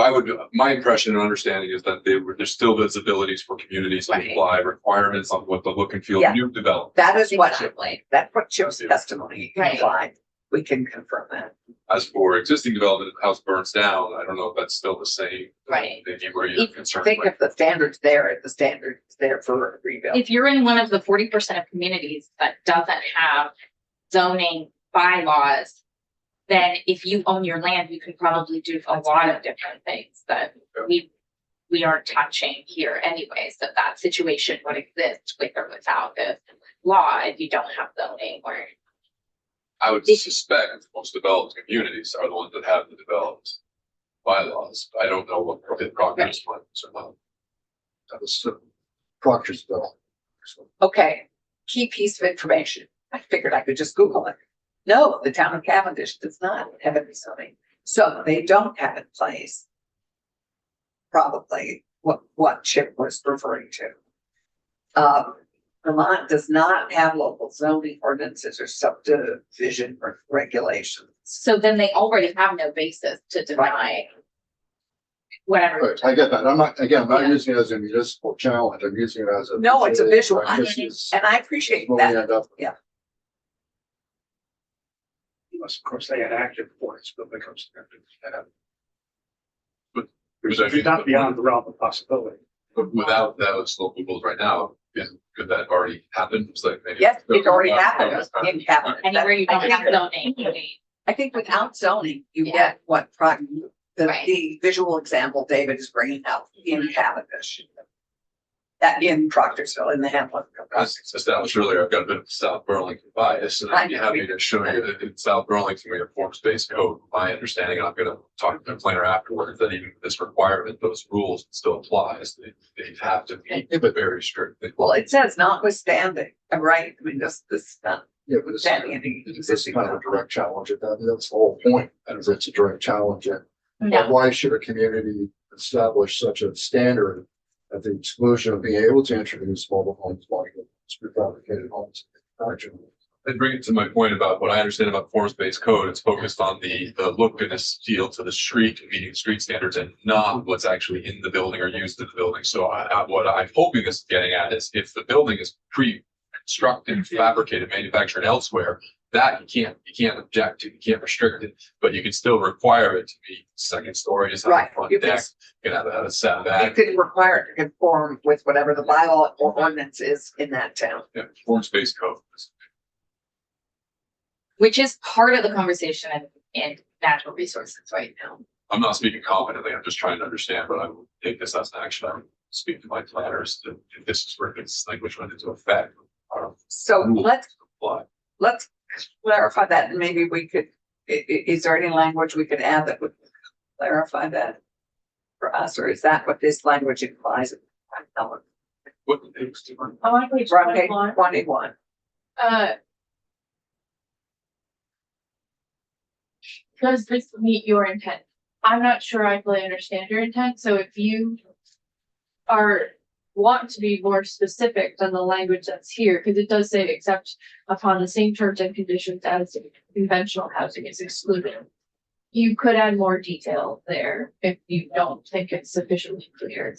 [SPEAKER 9] my impression and understanding is that there's still visibilities for communities to
[SPEAKER 3] Right.
[SPEAKER 9] apply requirements on what the look and feel
[SPEAKER 1] Yeah.
[SPEAKER 9] of new development.
[SPEAKER 1] That is what,
[SPEAKER 3] Exactly.
[SPEAKER 1] that's what Chip's testimony
[SPEAKER 3] Right.
[SPEAKER 1] implied. We can confirm that.
[SPEAKER 9] As for existing development, if the house burns down, I don't know if that's still the same.
[SPEAKER 3] Right.
[SPEAKER 9] Maybe where you're
[SPEAKER 3] If-
[SPEAKER 9] concerned.
[SPEAKER 1] Think
[SPEAKER 9] with.
[SPEAKER 1] if the standard's there, the standard's there for a rebuild.
[SPEAKER 3] If you're in one of the 40% of communities that doesn't have zoning bylaws, then if you own your land, you can probably do a lot of different things that we aren't touching here anyway. So that situation would exist with or without the law if you don't have zoning or.
[SPEAKER 9] I would suspect most developed communities are the ones that have the developed bylaws. I don't know what Proctor's plans or not.
[SPEAKER 6] that was Proctorsville.
[SPEAKER 1] Okay, key piece of information. I figured I could just Google it. No, the town of Cavendish does not have any zoning. So they don't have in place probably what Chip was referring to. Vermont does not have local zoning ordinances or subdivision regulations.
[SPEAKER 3] So then they already have no basis to deny whatever.
[SPEAKER 6] Right, I get that. I'm not
[SPEAKER 3] Yeah.
[SPEAKER 6] using it as a municipal challenge. I'm using it as a.
[SPEAKER 1] No, it's a visual.
[SPEAKER 6] Like, this is
[SPEAKER 1] And I appreciate
[SPEAKER 6] where we
[SPEAKER 1] that.
[SPEAKER 6] end up.
[SPEAKER 7] Unless, of course, they enact it before it's built, becomes.
[SPEAKER 9] But
[SPEAKER 7] Not beyond the realm of possibility.
[SPEAKER 9] without those local rules right now, could that already happen? It's like maybe-
[SPEAKER 1] Yes, it already happened in Cavendish.
[SPEAKER 3] Anywhere you don't
[SPEAKER 1] I
[SPEAKER 3] have
[SPEAKER 1] think-
[SPEAKER 3] zoning, you need-
[SPEAKER 1] I think without zoning, you
[SPEAKER 3] Yeah.
[SPEAKER 1] get what
[SPEAKER 3] Right.
[SPEAKER 1] the visual example David is bringing up in Cavendish. That in Proctorsville, in the hamlet of
[SPEAKER 9] As
[SPEAKER 1] Proctorsville.
[SPEAKER 9] established earlier, I've got a bit of South Burlington bias, and I'd be happy to show you that in South Burlington, we have forms-based code. My understanding, and I'm gonna talk to the planner afterwards, that even with this requirement, those rules still applies. They have to be very strict.
[SPEAKER 1] Well, it says notwithstanding, right? I mean, this not
[SPEAKER 6] Yeah, but it's
[SPEAKER 1] standing any
[SPEAKER 6] it's
[SPEAKER 1] existing.
[SPEAKER 6] kind of a direct challenge at that. That's the whole point. Is it's a direct challenge. And
[SPEAKER 3] No.
[SPEAKER 6] why should a community establish such a standard at the exclusion of being able to introduce mobile homes, modular homes? prefabricated homes. Actually,
[SPEAKER 9] And bring it to my point about what I understand about forms-based code, it's focused on the look and the feel to the street, meeting street standards, and not what's actually in the building or used in the building. So what I'm hoping this is getting at is if the building is pre-constructed, fabricated, manufactured elsewhere, that you can't object to, you can't restrict it, but you can still require it to be second stories, have
[SPEAKER 1] Right.
[SPEAKER 9] a front
[SPEAKER 1] You can-
[SPEAKER 9] deck, you can have a
[SPEAKER 1] You
[SPEAKER 9] setback.
[SPEAKER 1] could require it to conform with whatever the bylaw or ordinance is in that town.
[SPEAKER 9] Yeah, forms-based code.
[SPEAKER 3] Which is part of the conversation in natural resources right now.
[SPEAKER 9] I'm not speaking confidently, I'm just trying to understand, but I will take this as an action. I will speak to my planners to, if this is where this language went into effect.
[SPEAKER 1] So let's
[SPEAKER 9] Apply.
[SPEAKER 1] clarify that, and maybe we could, is there any language we could add that would clarify that for us, or is that what this language implies?
[SPEAKER 9] What things do you want?
[SPEAKER 4] I want to page
[SPEAKER 1] We're on page
[SPEAKER 4] 21.
[SPEAKER 1] 21.
[SPEAKER 4] Does this meet your intent? I'm not sure I fully understand your intent, so if you want to be more specific than the language that's here, because it does say except upon the same terms and conditions as conventional housing is excluded. You could add more detail there if you don't think it's sufficiently clear.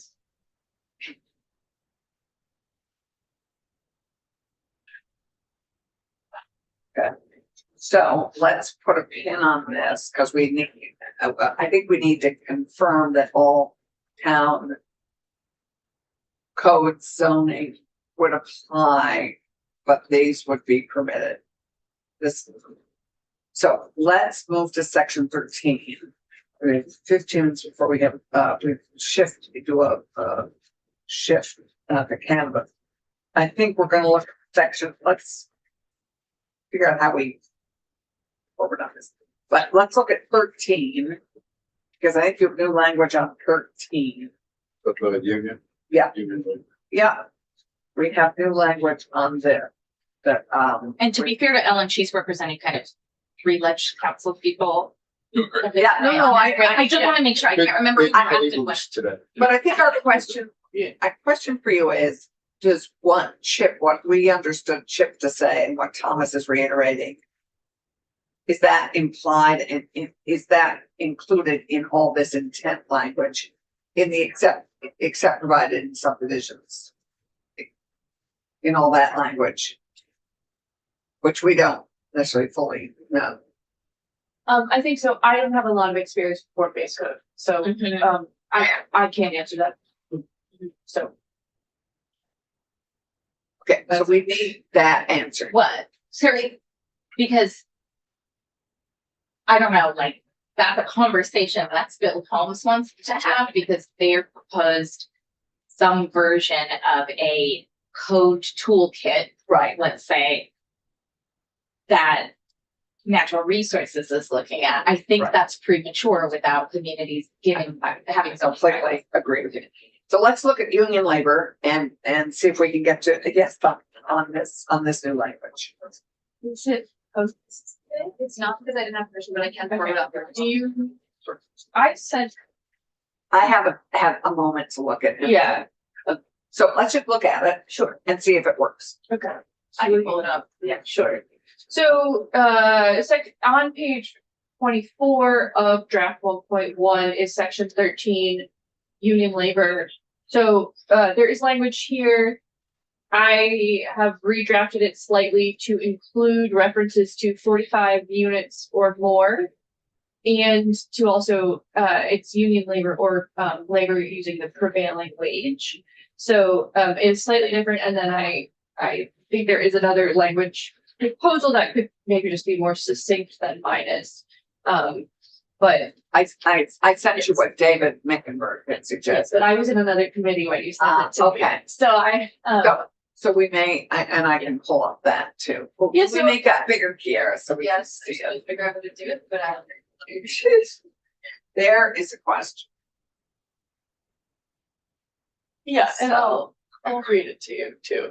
[SPEAKER 1] So let's put a pin on this, because we need, I think we need to confirm that all town code zoning would apply, but these would be permitted. So let's move to section 13. We have 15 minutes before we have, we do a shift, the canvas. I think we're gonna look at section, let's figure out how we forward on this, but let's look at 13, because I think you have new language on 13.
[SPEAKER 6] but the union.
[SPEAKER 1] Yeah.
[SPEAKER 6] Union,
[SPEAKER 1] Yeah, we have new language on there that,
[SPEAKER 3] And to be fair to Ellen, she's representing kind of three ledge council people.
[SPEAKER 1] Yeah, no,
[SPEAKER 3] I just want to make sure, I can't remember.
[SPEAKER 6] They-
[SPEAKER 3] who
[SPEAKER 6] they
[SPEAKER 3] drafted
[SPEAKER 6] moved
[SPEAKER 3] what.
[SPEAKER 6] today.
[SPEAKER 1] but I think our question, a question for you is, does what we understood Chip to say and what Thomas is reiterating, is that implied and is that included in all this intent language in the except provided in subdivisions? In all that language, which we don't necessarily fully know.
[SPEAKER 4] I think so. I don't have a lot of experience with form-based code, so
[SPEAKER 3] Mhm.
[SPEAKER 4] I can't answer that. So
[SPEAKER 1] Okay, so we need that answer.
[SPEAKER 3] What? Sorry, because I don't know, like, that's a conversation that's Bill Holmes wants to have because they're proposed some version of a code toolkit,
[SPEAKER 1] Right,
[SPEAKER 3] let's say, that natural resources is looking at. I think
[SPEAKER 1] Right.
[SPEAKER 3] that's premature without communities having some.
[SPEAKER 1] completely agree with you. So let's look at union labor and see if we can get to a yes button on this new language.
[SPEAKER 4] is it,
[SPEAKER 3] It's not because I didn't have permission, but I can form it up.
[SPEAKER 4] do you, I sent,
[SPEAKER 1] I haven't had a moment to look at it.
[SPEAKER 4] yeah,
[SPEAKER 1] So let's just look at it.
[SPEAKER 4] Sure.
[SPEAKER 1] And see if it works.
[SPEAKER 4] okay.
[SPEAKER 3] I can pull it up.
[SPEAKER 4] Yeah, sure. So, it's like on page 24 of draft 1.1 is section 13, union labor. So, there is language here. I have redrafted it slightly to include references to 45 units or more. And to also, it's union labor or, labor using the prevailing wage. So, it's slightly different. And then I think there is another language proposal that could maybe just be more succinct than mine is. But
[SPEAKER 1] I sent you what David Meckenberg had
[SPEAKER 4] yes,
[SPEAKER 1] suggested.
[SPEAKER 4] but I was in another committee when you sent it to me.
[SPEAKER 1] Okay.
[SPEAKER 4] So I,
[SPEAKER 1] So we may, and I can pull up that too.
[SPEAKER 4] Yeah,
[SPEAKER 1] We
[SPEAKER 4] so-
[SPEAKER 1] make that bigger here, so we can
[SPEAKER 3] Yes,
[SPEAKER 1] see
[SPEAKER 3] I
[SPEAKER 1] it.
[SPEAKER 3] figure out how to do it, but I don't.
[SPEAKER 1] There is a question.
[SPEAKER 4] yeah, and I'll read it to you too.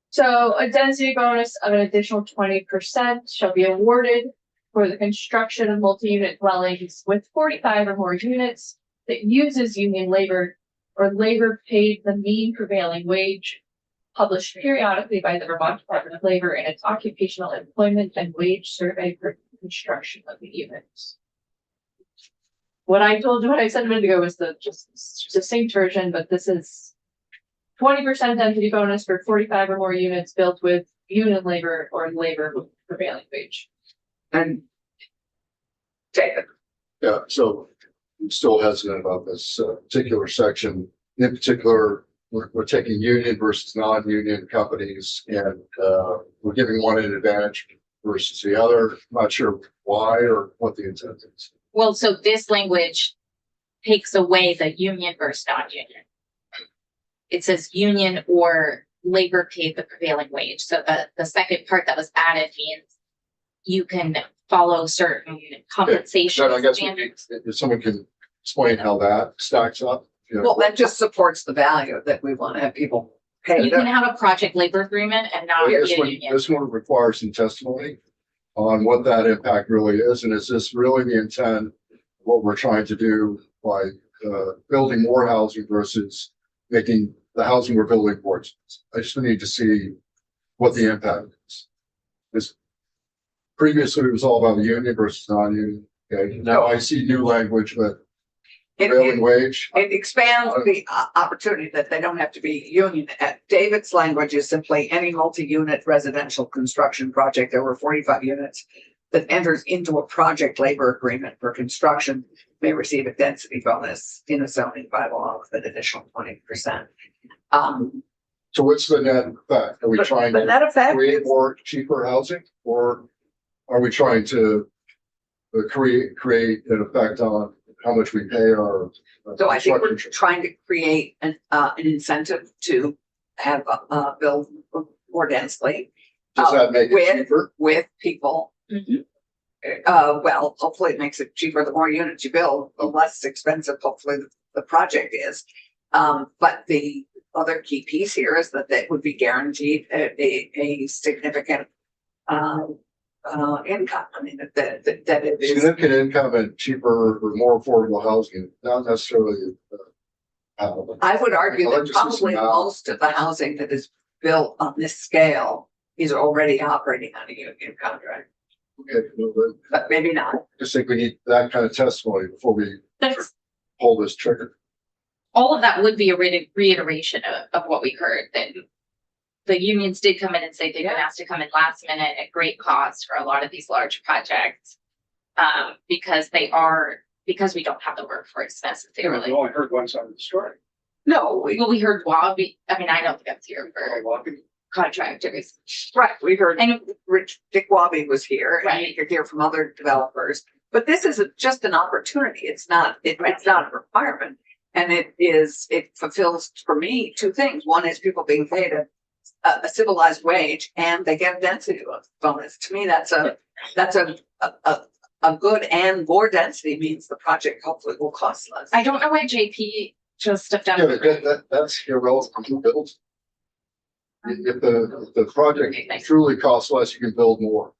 [SPEAKER 4] So a density bonus of an additional 20% shall be awarded for the construction of multi-unit dwellings with 45 or more units that uses union labor or labor paid the mean prevailing wage published periodically by the Vermont Department of Labor in its occupational employment and wage survey for construction of the units. What I told you, what I said a minute ago was the just succinct version, but this is 20% density bonus for 45 or more units built with union labor or labor prevailing wage.
[SPEAKER 1] And David,
[SPEAKER 6] Yeah, so I'm still hesitant about this particular section. In particular, we're taking union versus non-union companies and we're giving one an advantage versus the other. I'm not sure why or what the intent is.
[SPEAKER 3] Well, so this language takes away the union versus non-union. It says union or labor paid the prevailing wage. So the second part that was added means you can follow certain compensation
[SPEAKER 6] So I guess
[SPEAKER 3] standards.
[SPEAKER 6] if someone can explain how that stacks up. You know,
[SPEAKER 1] well, that just supports the value that we want to have people pay.
[SPEAKER 3] You can have a project labor agreement and not be a union.
[SPEAKER 6] This one requires some testimony on what that impact really is, and is this really the intent, what we're trying to do by building more housing versus making the housing we're building more expensive? I just need to see what the impact is. This previously it was all about the union versus non-union. Okay, now I see new language, but prevailing wage.
[SPEAKER 1] It expands the opportunity that they don't have to be union. David's language is simply any multi-unit residential construction project over 45 units that enters into a project labor agreement for construction may receive a density bonus in a zoning bylaw with an additional 20%.
[SPEAKER 6] So what's the net effect? Are we trying
[SPEAKER 1] The
[SPEAKER 6] to
[SPEAKER 1] net effect
[SPEAKER 6] create
[SPEAKER 1] is,
[SPEAKER 6] more cheaper housing, or are we trying to create an effect on how much we pay our?
[SPEAKER 1] so I think we're
[SPEAKER 6] construction?
[SPEAKER 1] trying to create an incentive to have build more densely.
[SPEAKER 6] Does that make
[SPEAKER 1] with-
[SPEAKER 6] it cheaper?
[SPEAKER 1] With people.
[SPEAKER 3] Mhm.
[SPEAKER 1] Well, hopefully it makes it cheaper. The more units you build, the less expensive hopefully the project is. But the other key piece here is that they would be guaranteed a significant income. I mean, that it is.
[SPEAKER 6] Significant income and cheaper or more affordable housing, not necessarily.
[SPEAKER 1] I would argue
[SPEAKER 6] I'd like
[SPEAKER 1] that
[SPEAKER 6] to see some
[SPEAKER 1] probably
[SPEAKER 6] math.
[SPEAKER 1] most of the housing that is built on this scale is already operating on a union contract,
[SPEAKER 6] Okay, no, but
[SPEAKER 1] but maybe not.
[SPEAKER 6] I just think we need that kind of testimony before we
[SPEAKER 3] That's
[SPEAKER 6] pull this trigger.
[SPEAKER 3] all of that would be a reiteration of what we heard, that the unions did come in and say they've been asked to come in last minute at great cost for a lot of these large projects. Because we don't have the workforce
[SPEAKER 7] We
[SPEAKER 3] necessarily.
[SPEAKER 7] only heard one side of the story.
[SPEAKER 1] No,
[SPEAKER 3] Well, we heard Wabi, I mean, I don't think that's here for
[SPEAKER 7] Walking.
[SPEAKER 3] contractors.
[SPEAKER 1] right, we heard
[SPEAKER 3] And
[SPEAKER 1] Dick Wabi was here, and you
[SPEAKER 3] Right.
[SPEAKER 1] could hear from other developers. But this is just an opportunity. It's not a requirement. And it fulfills for me two things. One is people being paid a civilized wage and they get a density bonus. To me, that's a good, and more density means the project hopefully will cost less.
[SPEAKER 3] I don't know why JP just stepped down.
[SPEAKER 6] Yeah, but that's irrelevant to build. If the project truly costs less, you can build more.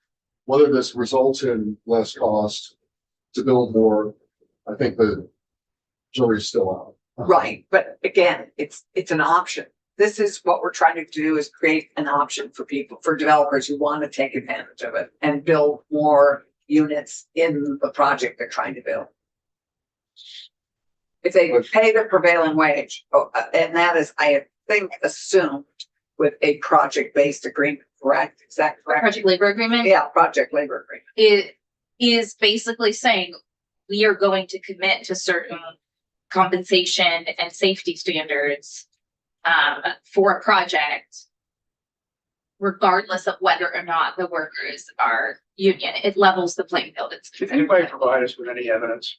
[SPEAKER 6] Whether this results in less cost to build more, I think the jury's still out.
[SPEAKER 1] Right, but again, it's an option. This is what we're trying to do, is create an option for people, for developers who want to take advantage of it and build more units in the project they're trying to build. If they pay the prevailing wage, and that is, I think, assumed with a project-based agreement, correct? Is that correct?
[SPEAKER 3] Project labor agreement.
[SPEAKER 1] Yeah, project labor agreement.
[SPEAKER 3] It is basically saying we are going to commit to certain compensation and safety standards for a project, regardless of whether or not the workers are union. It levels the playing field. It's
[SPEAKER 7] Did anybody provide us with any evidence?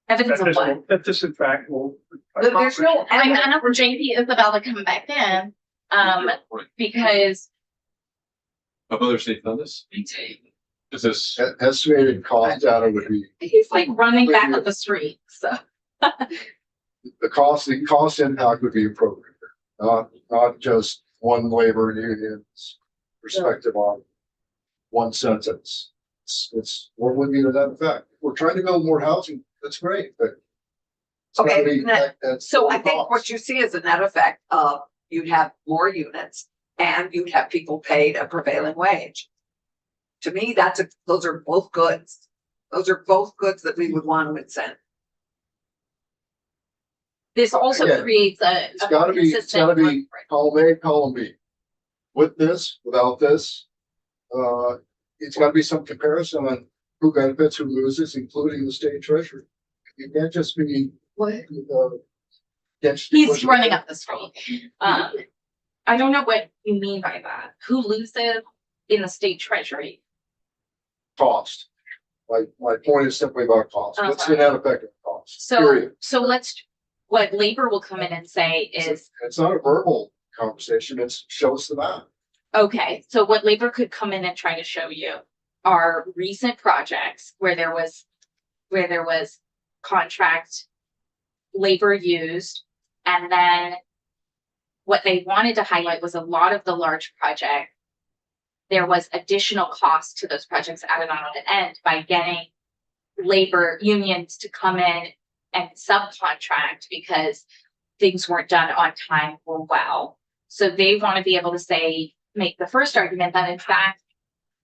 [SPEAKER 3] evidence of what?
[SPEAKER 7] That this in fact will.
[SPEAKER 1] There's no
[SPEAKER 3] I
[SPEAKER 1] evidence.
[SPEAKER 3] know JP is about to come back in, because
[SPEAKER 9] Have other states done this? Is this,
[SPEAKER 6] Estimated cost data would be,
[SPEAKER 3] he's like running back up the street, so.
[SPEAKER 6] the cost impact would be appropriate. Not just one labor union's perspective on one sentence. It's what would be to that effect? We're trying to build more housing. That's great, but It's gotta
[SPEAKER 1] Okay,
[SPEAKER 6] be at
[SPEAKER 1] So I
[SPEAKER 6] full
[SPEAKER 1] think
[SPEAKER 6] cost.
[SPEAKER 1] what you see is a net effect of you'd have more units and you'd have people paid a prevailing wage. To me, those are both goods. Those are both goods that we would want to incent.
[SPEAKER 3] This also
[SPEAKER 6] Again,
[SPEAKER 3] creates a.
[SPEAKER 6] It's gotta be, column A, column B. With this, without this, it's gotta be some comparison on who benefits, who loses, including the state treasury. You can't just be.
[SPEAKER 3] He's running up the street. I don't know what you mean by that. Who loses in the state treasury?
[SPEAKER 6] Cost. My point is simply about cost. What's the net effect of cost?
[SPEAKER 3] So,
[SPEAKER 6] Period.
[SPEAKER 3] what labor will come in and say is,
[SPEAKER 6] It's not a verbal conversation, it's show us the map.
[SPEAKER 3] okay, so what labor could come in and try to show you are recent projects where there was contract labor used. And then what they wanted to highlight was a lot of the large project. There was additional cost to those projects added on at the end by getting labor unions to come in and subcontract because things weren't done on time or well. So they want to be able to say, make the first argument that in fact,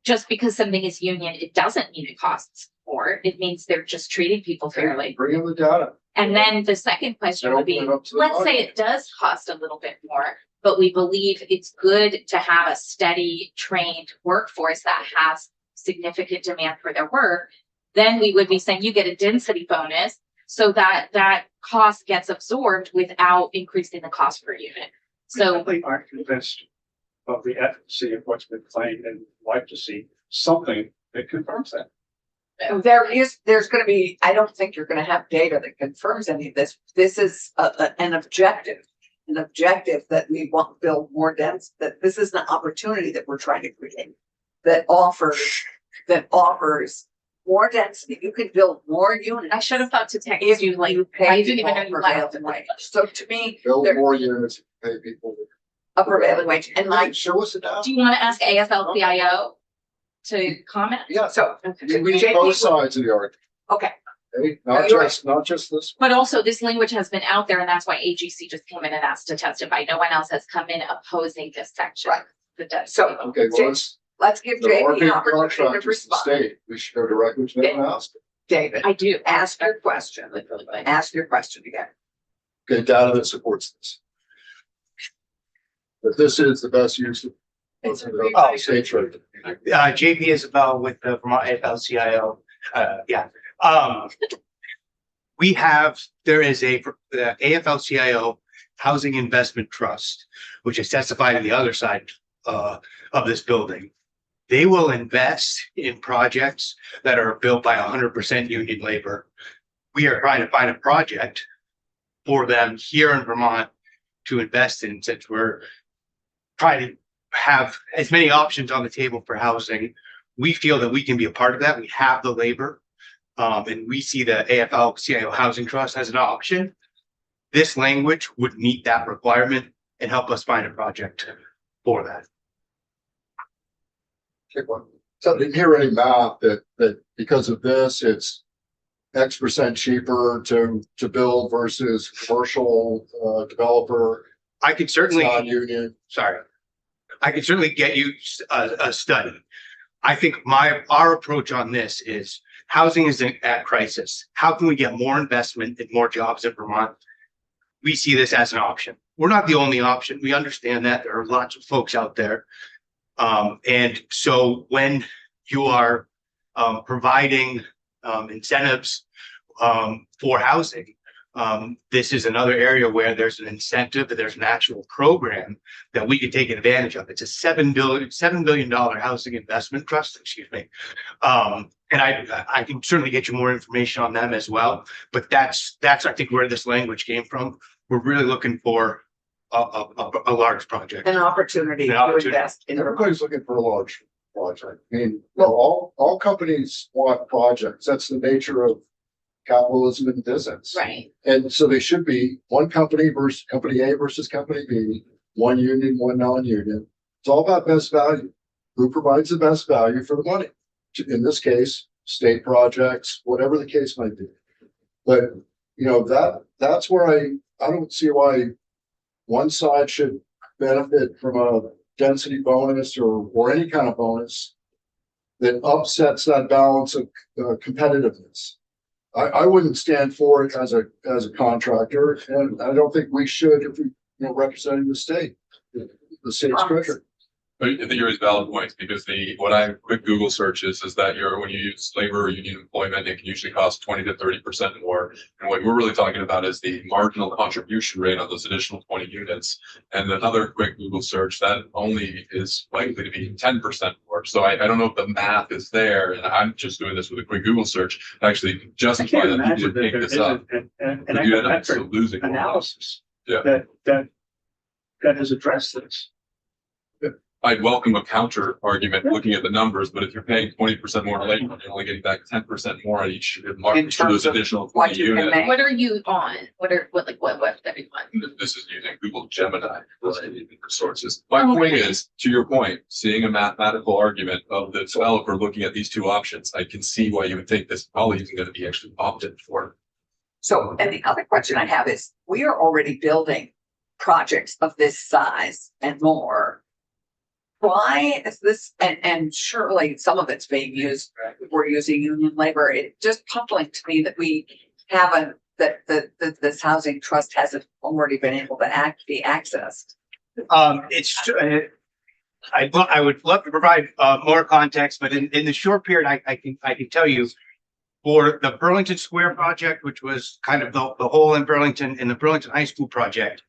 [SPEAKER 3] just because something is union, it doesn't mean it costs more. It means they're just treating people fairly.
[SPEAKER 6] Bring in the data.
[SPEAKER 3] And then the second question would be,
[SPEAKER 6] Open it up to the
[SPEAKER 3] let's say
[SPEAKER 6] market.
[SPEAKER 3] it does cost a little bit more, but we believe it's good to have a steady, trained workforce that has significant demand for their work. Then we would be saying you get a density bonus so that that cost gets absorbed without increasing the cost per unit. So
[SPEAKER 7] Simply aren't convinced of the efficacy of what's been claimed and like to see something that confirms that.
[SPEAKER 1] There's gonna be, I don't think you're gonna have data that confirms any of this. This is an objective that we want to build more dense, that this is an opportunity that we're trying to create. That offers more density. You can build more units.
[SPEAKER 3] I should have thought to text
[SPEAKER 1] If
[SPEAKER 3] you, like,
[SPEAKER 1] you pay
[SPEAKER 3] I didn't even know
[SPEAKER 1] people
[SPEAKER 3] you
[SPEAKER 1] a
[SPEAKER 3] laughed.
[SPEAKER 1] prevailing wage. So to me,
[SPEAKER 6] Build
[SPEAKER 1] there-
[SPEAKER 6] more units, pay people.
[SPEAKER 1] a prevailing wage, and like,
[SPEAKER 6] Show us the data.
[SPEAKER 3] Do you want to ask AFL-CIO to comment?
[SPEAKER 6] Yeah,
[SPEAKER 1] so.
[SPEAKER 6] we need both sides of the argument,
[SPEAKER 1] Okay,
[SPEAKER 6] okay?
[SPEAKER 1] No, you're
[SPEAKER 6] Not just this.
[SPEAKER 3] But also this language has been out there and that's why AGC just came in and asked to testify. No one else has come in opposing this section.
[SPEAKER 1] Right.
[SPEAKER 3] The debt.
[SPEAKER 1] so
[SPEAKER 6] Okay, well,
[SPEAKER 1] let's give
[SPEAKER 6] the
[SPEAKER 1] JP
[SPEAKER 6] market
[SPEAKER 1] an opportunity
[SPEAKER 6] contract
[SPEAKER 1] to
[SPEAKER 6] is the
[SPEAKER 1] respond.
[SPEAKER 6] state, we should go directly to them and ask.
[SPEAKER 1] David,
[SPEAKER 3] I do.
[SPEAKER 1] ask your question. Ask your question again.
[SPEAKER 6] Okay, data that supports this. That this is the best use of.
[SPEAKER 4] It's a
[SPEAKER 6] of
[SPEAKER 4] rewrite.
[SPEAKER 6] the state treasury.
[SPEAKER 10] JP Isabel with the Vermont AFL-CIO. There is the AFL-CIO Housing Investment Trust, which is testified on the other side of this building. They will invest in projects that are built by 100% union labor. We are trying to find a project for them here in Vermont to invest in, since we're trying to have as many options on the table for housing. We feel that we can be a part of that. We have the labor. And we see the AFL-CIO Housing Trust as an option. This language would meet that requirement and help us find a project for that.
[SPEAKER 6] Take one. So I didn't hear any math that because of this, it's X% cheaper to build versus commercial developer,
[SPEAKER 10] I could certainly,
[SPEAKER 6] non-union.
[SPEAKER 10] I could certainly get you a study. I think our approach on this is housing is at crisis. How can we get more investment and more jobs in Vermont? We see this as an option. We're not the only option. We understand that there are lots of folks out there. And so when you are providing incentives for housing, this is another area where there's an incentive, that there's an actual program that we could take advantage of. It's a $7 billion housing investment trust, excuse me. And I can certainly get you more information on them as well. But that's I think where this language came from.'re really looking for a large project.
[SPEAKER 1] An opportunity
[SPEAKER 10] An
[SPEAKER 1] to
[SPEAKER 10] opportunity.
[SPEAKER 1] invest in.
[SPEAKER 6] Everybody's looking for a large project. I mean, all companies want projects. That's the nature of capitalism and business.
[SPEAKER 3] Right.
[SPEAKER 6] And so they should be one company versus company A versus company B, one union, one non-union. It's all about best value. Who provides the best value for the money? In this case, state projects, whatever the case might be. But you know, that's where I don't see why one side should benefit from a density bonus or any kind of bonus that upsets that balance of competitiveness. I wouldn't stand for it as a contractor, and I don't think we should if we, representing the state, the state's treasurer.
[SPEAKER 9] But I think you raise valid points, because quick Google searches is that when you use labor or union employment, it can usually cost 20 to 30% more. And what we're really talking about is the marginal contribution rate on those additional 20 units. And another quick Google search, that only is likely to be 10% more. So I don't know if the math is there, and I'm just doing this with a quick Google search to actually justify that people would pick this up.
[SPEAKER 7] An
[SPEAKER 9] But you end up
[SPEAKER 7] econometric
[SPEAKER 9] still losing more.
[SPEAKER 7] analysis
[SPEAKER 9] Yeah.
[SPEAKER 7] that has addressed this.
[SPEAKER 9] I'd welcome a counter argument looking at the numbers, but if you're paying 20% more in labor, you're only getting back 10% more on each market for those
[SPEAKER 1] terms of
[SPEAKER 9] additional
[SPEAKER 1] what
[SPEAKER 9] 20
[SPEAKER 1] you can
[SPEAKER 9] units.
[SPEAKER 1] make.
[SPEAKER 3] What are you on? What website are you on?
[SPEAKER 9] This is using Google Gemini for sources. My point is, to your point, seeing a mathematical argument of the developer looking at these two options, I can see why you would think this probably isn't going to be actually opted for.
[SPEAKER 1] So, and the other question I have is, we are already building projects of this size and more. Why is this, and surely some of it's being used, we're using union labor, it's just puzzling to me that we haven't, that this housing trust hasn't already been able to be accessed.
[SPEAKER 10] I would love to provide more context, but in the short period, I can tell you, for the Burlington Square project, which was kind of the hole in Burlington, and the Burlington High School project,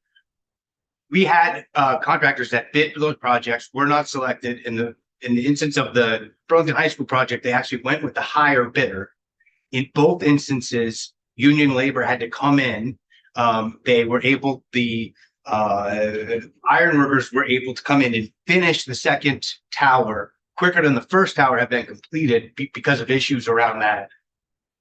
[SPEAKER 10] we had contractors that bid for those projects, were not selected. In the instance of the Burlington High School project, they actually went with the higher bidder. In both instances, union labor had to come in. They were able, the ironworkers were able to come in and finish the second tower quicker than the first tower had been completed because of issues around that.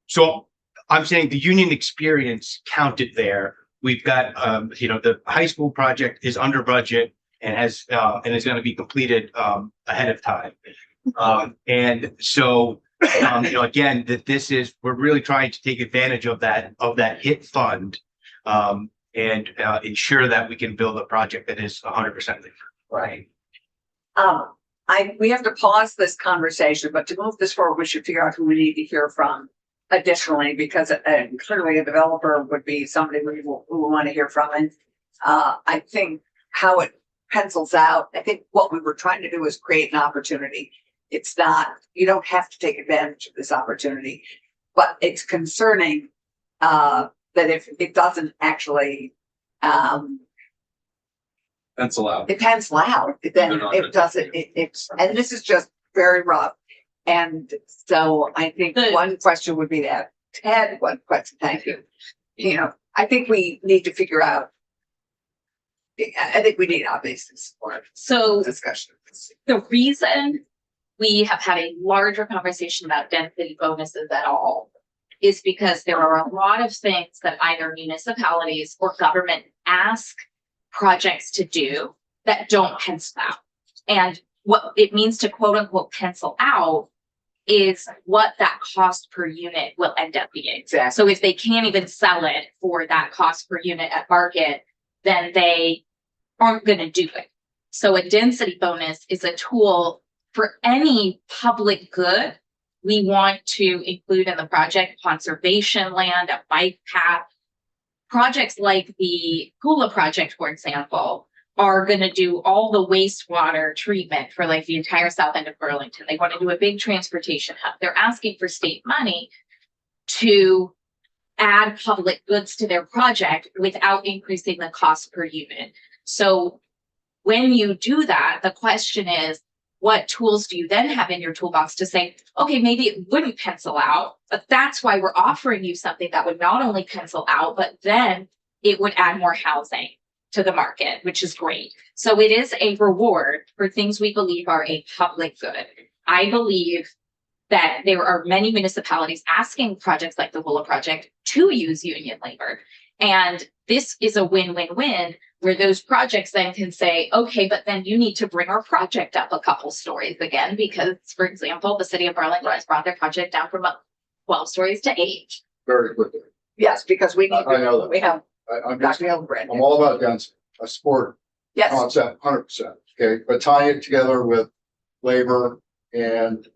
[SPEAKER 10] So I'm saying the union experience counted there. We've got, the high school project is under budget and has, and is going to be completed ahead of time. And so, again, we're really trying to take advantage of that HIT fund and ensure that we can build a project that is 100% labor.
[SPEAKER 1] Right. We have to pause this conversation, but to move this forward, we should figure out who we need to hear from additionally, because clearly a developer would be somebody we want to hear from. And I think how it pencils out, I think what we were trying to do is create an opportunity. It's not, you don't have to take advantage of this opportunity, but it's concerning that if it doesn't actually
[SPEAKER 9] Pencil out.
[SPEAKER 1] it pencils out, then it doesn't, and this is just very rough. And so I think one question would be that, Ted, one question, thank you. I think we need to figure out, I think we need our basis for discussion.
[SPEAKER 3] The reason we have had a larger conversation about density bonuses at all is because there are a lot of things that either municipalities or government ask projects to do that don't pencil out. And what it means to quote unquote pencil out is what that cost per unit will end up being.
[SPEAKER 1] Exactly.
[SPEAKER 3] So if they can't even sell it for that cost per unit at market, then they aren't going to do it. So a density bonus is a tool for any public good we want to include in the project: conservation land, a bike path. Projects like the Kula project, for example, are going to do all the wastewater treatment for like the entire south end of Burlington. They want to do a big transportation hub. They're asking for state money to add public goods to their project without increasing the cost per unit. So when you do that, the question is, what tools do you then have in your toolbox to say, okay, maybe it wouldn't pencil out, but that's why we're offering you something that would not only pencil out, but then it would add more housing to the market, which is great. So it is a reward for things we believe are a public good. I believe that there are many municipalities asking projects like the Woola project to use union labor. And this is a win-win-win, where those projects then can say, okay, but then you need to bring our project up a couple stories again, because, for example, the city of Burlington has brought their project down from 12 stories to 8.
[SPEAKER 6] Very quickly.
[SPEAKER 1] Yes, because we need,
[SPEAKER 6] I know that.
[SPEAKER 1] we have
[SPEAKER 6] I'm just,
[SPEAKER 1] Dr. Hildebrand.
[SPEAKER 6] I'm all about density, a sport
[SPEAKER 1] Yes,
[SPEAKER 6] concept, 100%. Okay, but tying it together with labor and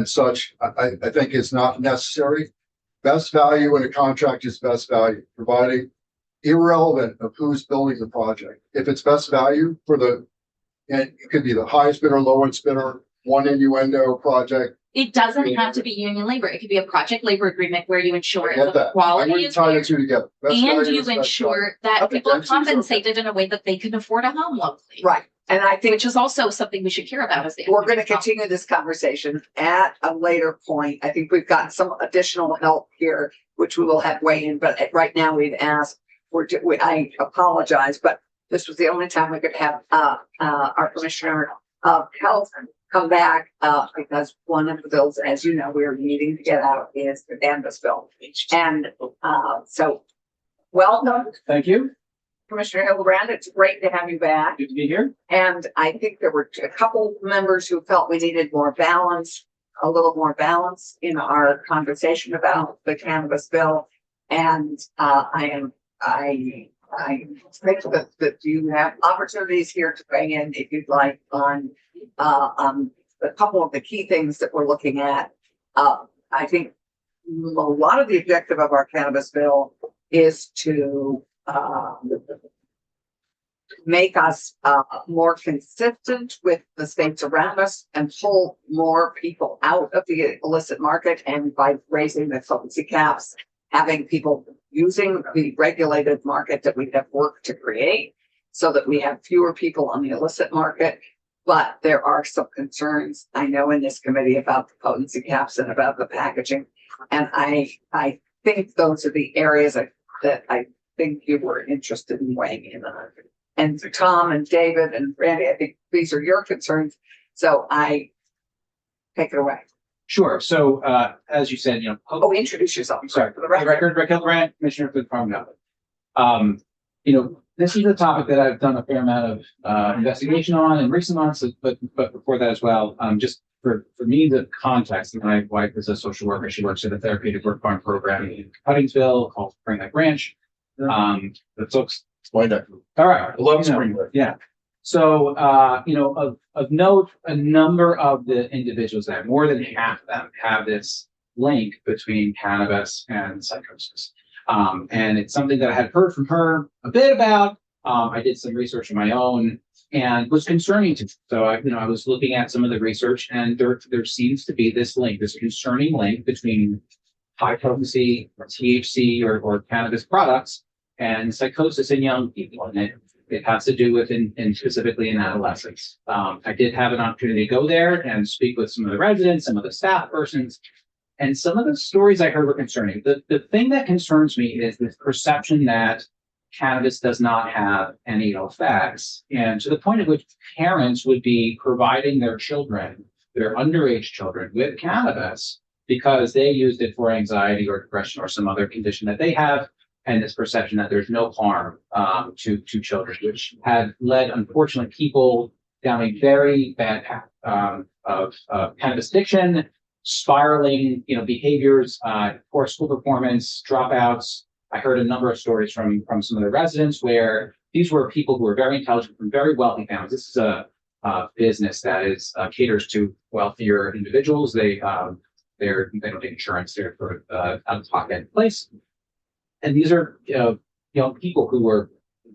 [SPEAKER 6] such, I think is not necessary. Best value in a contract is best value, providing irrelevant of who's building the project. If it's best value for and it could be the highest bidder, lowest bidder, one innuendo project.
[SPEAKER 3] It doesn't have to be union labor. It could be a project labor agreement where you ensure
[SPEAKER 6] I get
[SPEAKER 3] the
[SPEAKER 6] that. I
[SPEAKER 3] quality
[SPEAKER 6] wouldn't
[SPEAKER 3] is
[SPEAKER 6] tie
[SPEAKER 3] there.
[SPEAKER 6] the two together. Best
[SPEAKER 3] And
[SPEAKER 6] value
[SPEAKER 3] you
[SPEAKER 6] is best value.
[SPEAKER 3] ensure that
[SPEAKER 6] Okay,
[SPEAKER 3] people are
[SPEAKER 6] density's okay.
[SPEAKER 3] compensated in a way that they can afford a home locally.
[SPEAKER 1] right. And I think
[SPEAKER 3] Which is also something we should care about as the.
[SPEAKER 1] we're going to continue this conversation at a later point. I think we've got some additional help here, which we will have weigh in, but right now we've asked, I apologize, but this was the only time we could have, our Commissioner of Health come back, because one of the bills, as you know, we're needing to get out is the cannabis bill. And, so welcome,
[SPEAKER 11] Thank you.
[SPEAKER 1] Commissioner Hildebrand. It's great to have you back.
[SPEAKER 11] Good to be here.
[SPEAKER 1] And I think there were a couple members who felt we needed more balance, a little more balance in our conversation about the cannabis bill. And I think that you have opportunities here to weigh in if you'd like on a couple of the key things that we're looking at. I think a lot of the objective of our cannabis bill is to make us more consistent with the states around us and pull more people out of the illicit market. And by raising the potency caps, having people using the regulated market that we have worked to create so that we have fewer people on the illicit market. But there are some concerns, I know, in this committee about the potency caps and about the packaging. And I think those are the areas that I think you were interested in weighing in on. And Tom and David and Randy, I think these are your concerns. So I take it away.
[SPEAKER 11] Sure. So, as you said,
[SPEAKER 1] Oh, introduce yourself.
[SPEAKER 11] sorry,
[SPEAKER 1] For the record.
[SPEAKER 11] Rick Hildebrand, Commissioner for the Farm Company. This is a topic that I've done a fair amount of investigation on in recent months, but before that as well. Just for me, the context. My wife is a social worker. She works at a therapeutic work farm program in Cuttingsville called Spring Lake Ranch. The folks.
[SPEAKER 6] Why not?
[SPEAKER 11] All right.
[SPEAKER 6] I love Spring Lake.
[SPEAKER 11] Yeah. So, of note, a number of the individuals that more than half of them have this link between cannabis and psychosis. And it's something that I had heard from her a bit about. I did some research on my own and was concerning to me. So I was looking at some of the research, and there seems to be this link, this concerning link between high potency THC or cannabis products and psychosis in young people. And it has to do with in specifically in adolescence. I did have an opportunity to go there and speak with some of the residents, some of the staff persons, and some of the stories I heard were concerning. The thing that concerns me is this perception that cannabis does not have any ill effects, and to the point at which parents would be providing their children, their underage children, with cannabis because they used it for anxiety or depression or some other condition that they have, and this perception that there's no harm to children, which had led, unfortunately, people down a very bad path of cannabis addiction, spiraling, behaviors, poor school performance, dropouts. I heard a number of stories from some of the residents where these were people who were very intelligent from very wealthy families. This is a business that is caters to wealthier individuals. They don't take insurance; they're for out-of-pocket place. And these are young people who were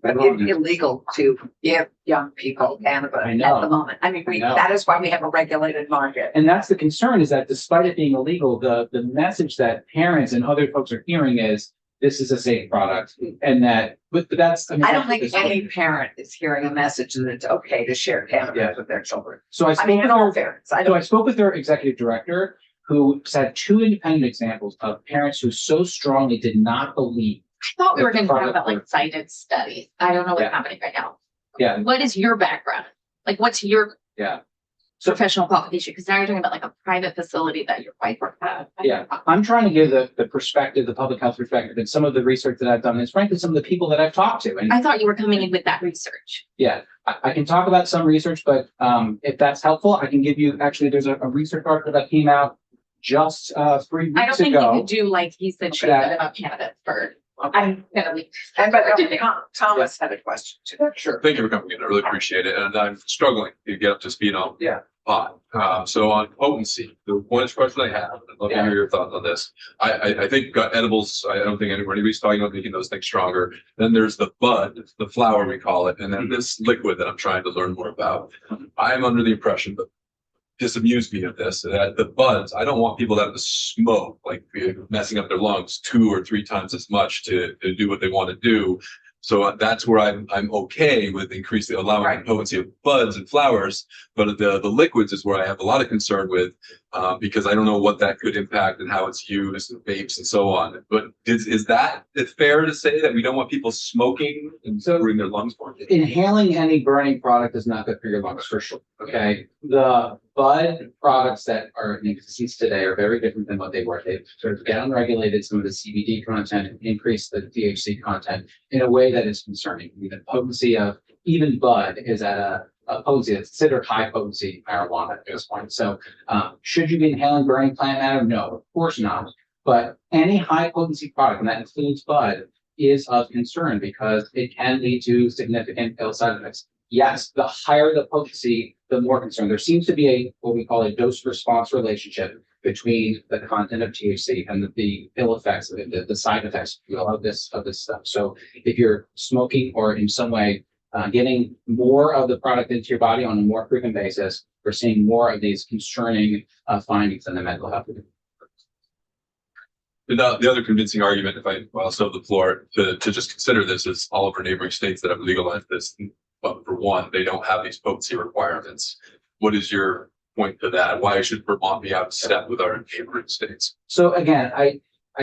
[SPEAKER 1] It's illegal to give young people cannabis
[SPEAKER 11] I
[SPEAKER 1] at
[SPEAKER 11] know.
[SPEAKER 1] the moment. I mean,
[SPEAKER 11] I know.
[SPEAKER 1] that is why we have a regulated market.
[SPEAKER 11] And that's the concern, is that despite it being illegal, the message that parents and other folks are hearing is this is a safe product, and that. But that's.
[SPEAKER 1] I don't think any parent is hearing a message that it's okay to share cannabis
[SPEAKER 11] Yeah.
[SPEAKER 1] with their children.
[SPEAKER 11] So I
[SPEAKER 1] I
[SPEAKER 11] spoke
[SPEAKER 1] mean, in
[SPEAKER 11] with
[SPEAKER 1] all
[SPEAKER 11] her.
[SPEAKER 1] fairness,
[SPEAKER 11] So I spoke with their executive director, who said 2 independent examples of parents who so strongly did not believe.
[SPEAKER 3] I thought we were
[SPEAKER 11] The
[SPEAKER 3] gonna talk
[SPEAKER 11] product
[SPEAKER 3] about like
[SPEAKER 11] works.
[SPEAKER 3] cited studies. I don't know what's
[SPEAKER 11] Yeah.
[SPEAKER 3] happening right now.
[SPEAKER 11] Yeah.
[SPEAKER 3] What is your background? Like, what's your
[SPEAKER 11] Yeah. So
[SPEAKER 3] professional qualification? Because now you're talking about like a private facility that your wife worked at.
[SPEAKER 11] yeah, I'm trying to give the perspective, the public health perspective, and some of the research that I've done, and frankly, some of the people that I've talked to. And
[SPEAKER 3] I thought you were coming in with that research.
[SPEAKER 11] yeah, I can talk about some research, but if that's helpful, I can give you, actually, there's a research article that came out just 3
[SPEAKER 3] I don't
[SPEAKER 11] weeks
[SPEAKER 3] think you
[SPEAKER 11] ago.
[SPEAKER 3] could do like he said,
[SPEAKER 11] Okay.
[SPEAKER 3] treatment about cannabis for, I'm gonna leave.
[SPEAKER 1] And but Thomas had a question too.
[SPEAKER 11] Sure.
[SPEAKER 9] Thank you for coming in. I really appreciate it. And I'm struggling to get up to speed on
[SPEAKER 11] Yeah.
[SPEAKER 9] pot. So on potency, the one question I have, I'd love to hear your thoughts on this. I think edibles, I don't think anybody's talking about making those things stronger. Then there's the bud, the flower we call it, and then this liquid that I'm trying to learn more about. I'm under the impression that disabuse me of this, that the buds, I don't want people to have to smoke, like messing up their lungs 2 or 3 times as much to do what they want to do. So that's where I'm okay with increasing, allowing the potency of buds and flowers, but the liquids is where I have a lot of concern with, because I don't know what that could impact and how it's used and vapes and so on. But is that it's fair to say that we don't want people smoking and bring their lungs more?
[SPEAKER 11] Inhaling any burning product is not good for your lungs, for sure. Okay. The bud products that are in existence today are very different than what they were. They've sort of downregulated some of the CBD content and increased the THC content in a way that is concerning. The potency of even bud is at a potency that's considered high potency marijuana at this point. So should you be inhaling burning plant matter? No, of course not. But any high potency product, and that includes bud, is of concern because it can lead to significant ill side effects. Yes, the higher the potency, the more concern. There seems to be what we call a dose response relationship between the content of THC and the ill effects of it, the side effects of this stuff. So if you're smoking or in some way getting more of the product into your body on a more frequent basis, we're seeing more of these concerning findings in the mental health.
[SPEAKER 9] The other convincing argument, I'll still have the floor to just consider this, is all of our neighboring states that have legalized this. But for one, they don't have these potency requirements. What is your point to that? Why should Vermont be out of step with our neighboring states?
[SPEAKER 11] So again, I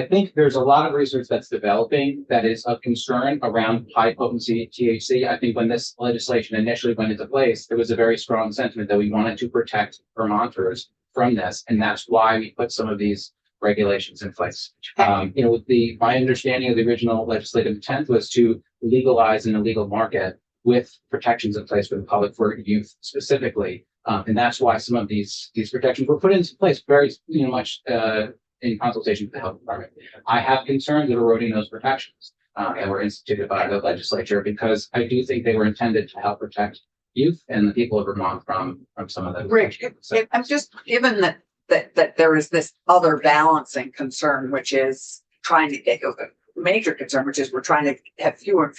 [SPEAKER 11] think there's a lot of research that's developing that is of concern around high potency THC. I think when this legislation initially went into place, there was a very strong sentiment that we wanted to protect Vermonters from this. And that's why we put some of these regulations in place. My understanding of the original legislative intent was to legalize an illegal market with protections in place for the public, for youth specifically. And that's why some of these protections were put into place very much in consultation with the health department. I have concerns of eroding those protections that were instituted by the legislature, because I do think they were intended to help protect youth and the people of Vermont from some of them.
[SPEAKER 1] Rick, I'm just given that there is this other balancing concern, which is trying to get a major concern, which is we're trying to have fewer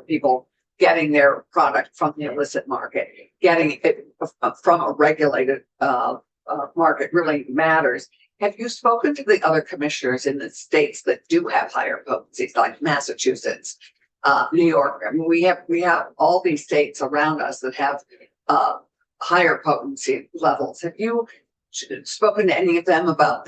[SPEAKER 1] people getting their product from the illicit market, getting it from a regulated market really matters. Have you spoken to the other commissioners in the states that do have higher potencies, like Massachusetts, New York? I mean, we have all these states around us that have higher potency levels. Have you spoken to any of them about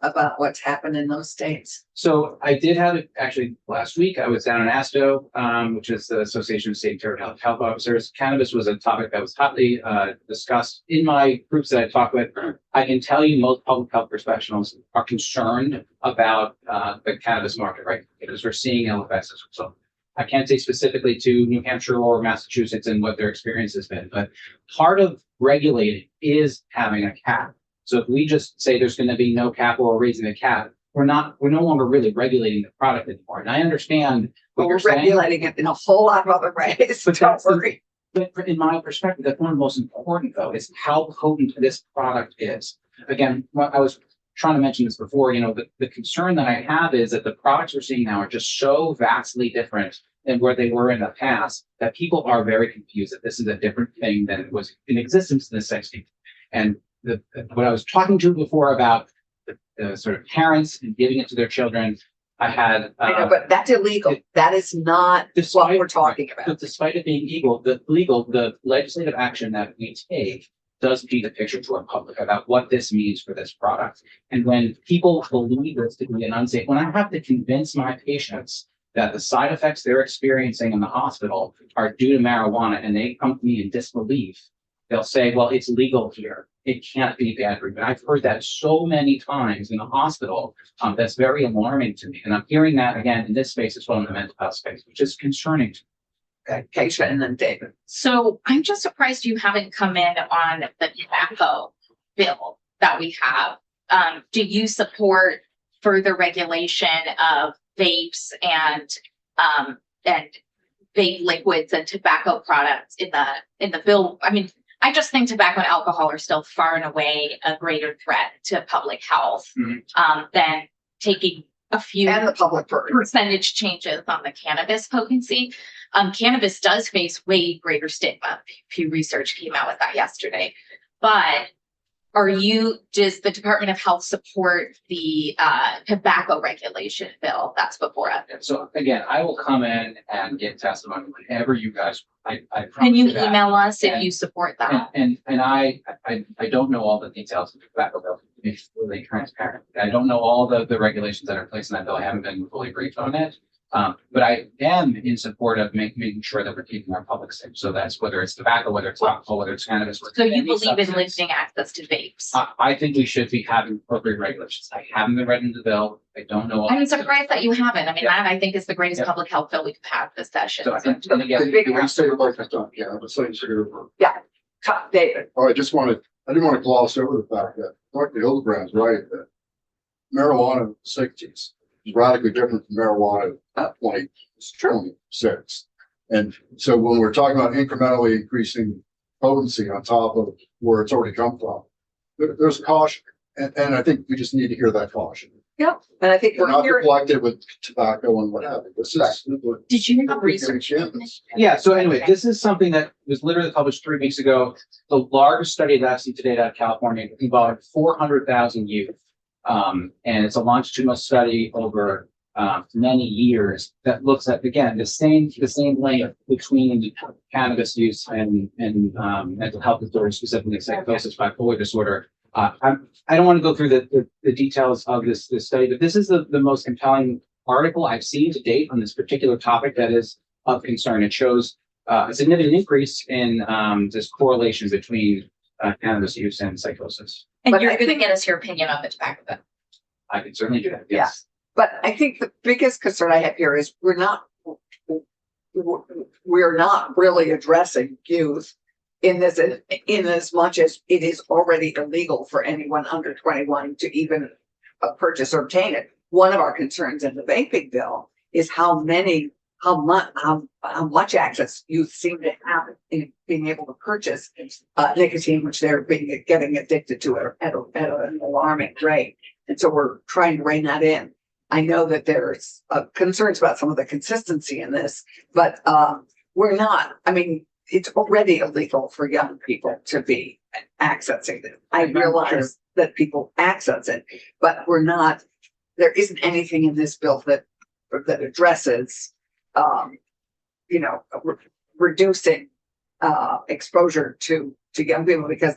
[SPEAKER 1] about what's happened in those states?
[SPEAKER 11] So I did have it actually last week. I was down in ASTO, which is the Association of State and Territorial Health Officers. Cannabis was a topic that was hotly discussed in my groups that I talked with. I can tell you most public health professionals are concerned about the cannabis market, right? Because we're seeing ill effects as a result. I can't say specifically to New Hampshire or Massachusetts and what their experience has been, but part of regulating is having a cap. So if we just say there's going to be no cap or raising the cap, we're no longer really regulating the product anymore. And I understand what you're saying.
[SPEAKER 1] We're regulating it in a whole lot of other ways, but don't worry.
[SPEAKER 11] But in my perspective, that's one of the most important, though, is how potent this product is. Again, I was trying to mention this before, the concern that I have is that the products we're seeing now are just so vastly different than where they were in the past that people are very confused that this is a different thing than it was in existence in the 60s. And what I was talking to before about the sort of parents and giving it to their children, I know,
[SPEAKER 1] but that's illegal. That is not what we're talking about.
[SPEAKER 11] But despite it being the legislative action that we take does paint a picture to our public about what this means for this product. And when people believe this to be an unsafe, when I have to convince my patients that the side effects they're experiencing in the hospital are due to marijuana, and they come to me in disbelief, they'll say, well, it's legal here. It can't be bad for you. And I've heard that so many times in the hospital. That's very alarming to me. And I'm hearing that again in this space as well, in the mental health space, which is concerning to me.
[SPEAKER 1] Okay, Keisha and then David.
[SPEAKER 3] So I'm just surprised you haven't come in on the tobacco bill that we have. do you support further regulation of vapes and vape liquids and tobacco products in the bill? I mean, I just think tobacco and alcohol are still far and away a greater threat to public health than taking a few
[SPEAKER 1] And the public purse.
[SPEAKER 3] percentage changes on the cannabis potency. Cannabis does face way greater stigma. Pew Research came out with that yesterday. But does the Department of Health support the tobacco regulation bill that's before us?
[SPEAKER 11] So again, I will come in and get testimony whenever you guys, I
[SPEAKER 3] Can
[SPEAKER 11] promise
[SPEAKER 3] you
[SPEAKER 11] that.
[SPEAKER 3] email us if
[SPEAKER 11] And-
[SPEAKER 3] you support that?
[SPEAKER 11] And I don't know all the details of the tobacco bill, to be fully transparent. I don't know all the regulations that are in place in that bill. I haven't been fully briefed on it. But I am in support of making sure that we're keeping our public safe. So that's whether it's tobacco, whether it's alcohol, whether it's cannabis. whether
[SPEAKER 3] So
[SPEAKER 11] it's
[SPEAKER 3] you
[SPEAKER 11] any
[SPEAKER 3] believe in
[SPEAKER 11] substance.
[SPEAKER 3] limiting access to vapes?
[SPEAKER 11] I think we should be having appropriate regulations. I haven't been read into the bill. I don't know. all
[SPEAKER 3] I'm
[SPEAKER 11] the-
[SPEAKER 3] surprised that you haven't. I mean,
[SPEAKER 11] Yeah.
[SPEAKER 3] that I think is the greatest
[SPEAKER 11] Yeah.
[SPEAKER 3] public health bill we've had this session.
[SPEAKER 11] So, and
[SPEAKER 1] The
[SPEAKER 11] again,
[SPEAKER 1] big
[SPEAKER 6] Can we say it like that, yeah, but say cigarette.
[SPEAKER 1] David,
[SPEAKER 6] Oh, I didn't want to gloss over the fact that Dr. Hildebrand's right, that marijuana in the sixties is radically different from marijuana at 2026. And so when we're talking about incrementally increasing potency on top of where it's already come from, there's caution. And I think we just need to hear that caution.
[SPEAKER 1] yep, and I think
[SPEAKER 6] We're
[SPEAKER 1] we're
[SPEAKER 6] not
[SPEAKER 1] here.
[SPEAKER 6] neglected with tobacco and what have you. This is.
[SPEAKER 3] Did you have research?
[SPEAKER 11] yeah, so anyway, this is something that was literally published 3 weeks ago. The largest study that I've seen to date out of California involved 400,000 youth. And it's a longitudinal study over many years that looks at, again, the same link between cannabis use and mental health disorders, specifically psychosis, bipolar disorder. I don't want to go through the details of this study, but this is the most compelling article I've seen to date on this particular topic that is of concern. It shows a significant increase in this correlation between cannabis use and psychosis.
[SPEAKER 3] And
[SPEAKER 1] But
[SPEAKER 3] you're
[SPEAKER 1] I
[SPEAKER 3] going to
[SPEAKER 1] think-
[SPEAKER 3] get us your opinion on the tobacco bill.
[SPEAKER 11] I can certainly do that. Yes.
[SPEAKER 1] But I think the biggest concern I have here is we're not really addressing youth in this, in as much as it is already illegal for anyone under 21 to even purchase or obtain it. One of our concerns in the vaping bill is how much access youth seem to have in being able to purchase nicotine, which they're getting addicted to at an alarming rate. And so we're trying to rein that in. I know that there's concerns about some of the consistency in this, but we're not. I mean, it's already illegal for young people to be accessing it. I realize that people access it, but we're not. There isn't anything in this bill that addresses, reducing exposure to young people because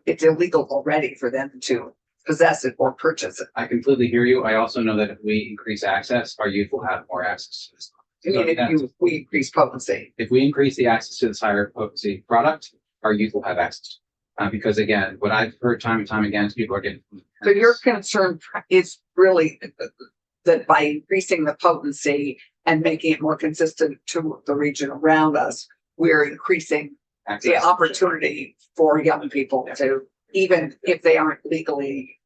[SPEAKER 1] it's illegal already for them to possess it or purchase it.
[SPEAKER 11] I completely hear you. I also know that if we increase access, our youth will have more access to this.
[SPEAKER 1] I mean, if we increase potency.
[SPEAKER 11] If we increase the access to this higher potency product, our youth will have access. Because again, what I've heard time and time again is people are getting.
[SPEAKER 1] So your concern is really that by increasing the potency and making it more consistent to the region around us, we're increasing the
[SPEAKER 11] access.
[SPEAKER 1] opportunity for young people to, even if they aren't legally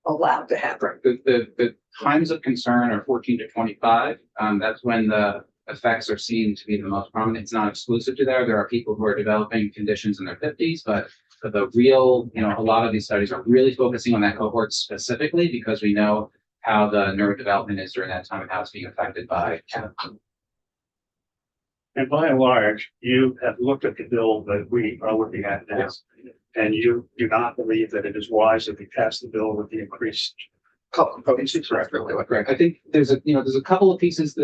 [SPEAKER 1] allowed to have it.
[SPEAKER 11] The times of concern are 14 to 25. That's when the effects are seen to be the most prominent. It's not exclusive to there. There are people who are developing conditions in their 50s, but for the real, a lot of these studies are really focusing on that cohort specifically because we know how the neurodevelopment is during that time and how it's being affected by cannabis.
[SPEAKER 7] And by and large, you have looked at the bill that we are looking at now.
[SPEAKER 11] Yes.
[SPEAKER 7] And you do not believe that it is wise that we pass the bill with the increased potency, correct?
[SPEAKER 11] Correct. I think there's a couple of pieces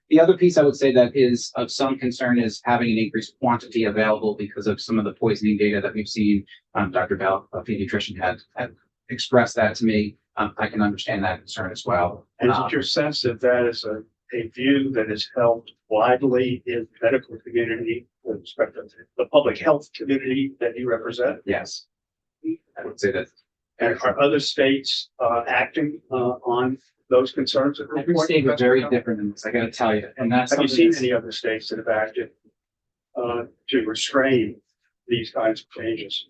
[SPEAKER 11] the other piece I would say that is of some concern is having an increased quantity available because of some of the poisoning data that we've seen. Dr. Bell, a pediatrician, had expressed that to me. I can understand that concern as well.
[SPEAKER 7] And is it your sense that that is a view that is held widely in the medical community with respect to the public health community that you represent?
[SPEAKER 11] Yes. I would say that.
[SPEAKER 7] And are other states acting on those concerns?
[SPEAKER 11] Every state is very different in this, I gotta tell you, and that's.
[SPEAKER 7] Have you
[SPEAKER 11] something
[SPEAKER 7] seen any other states that have acted to restrain these kinds of changes?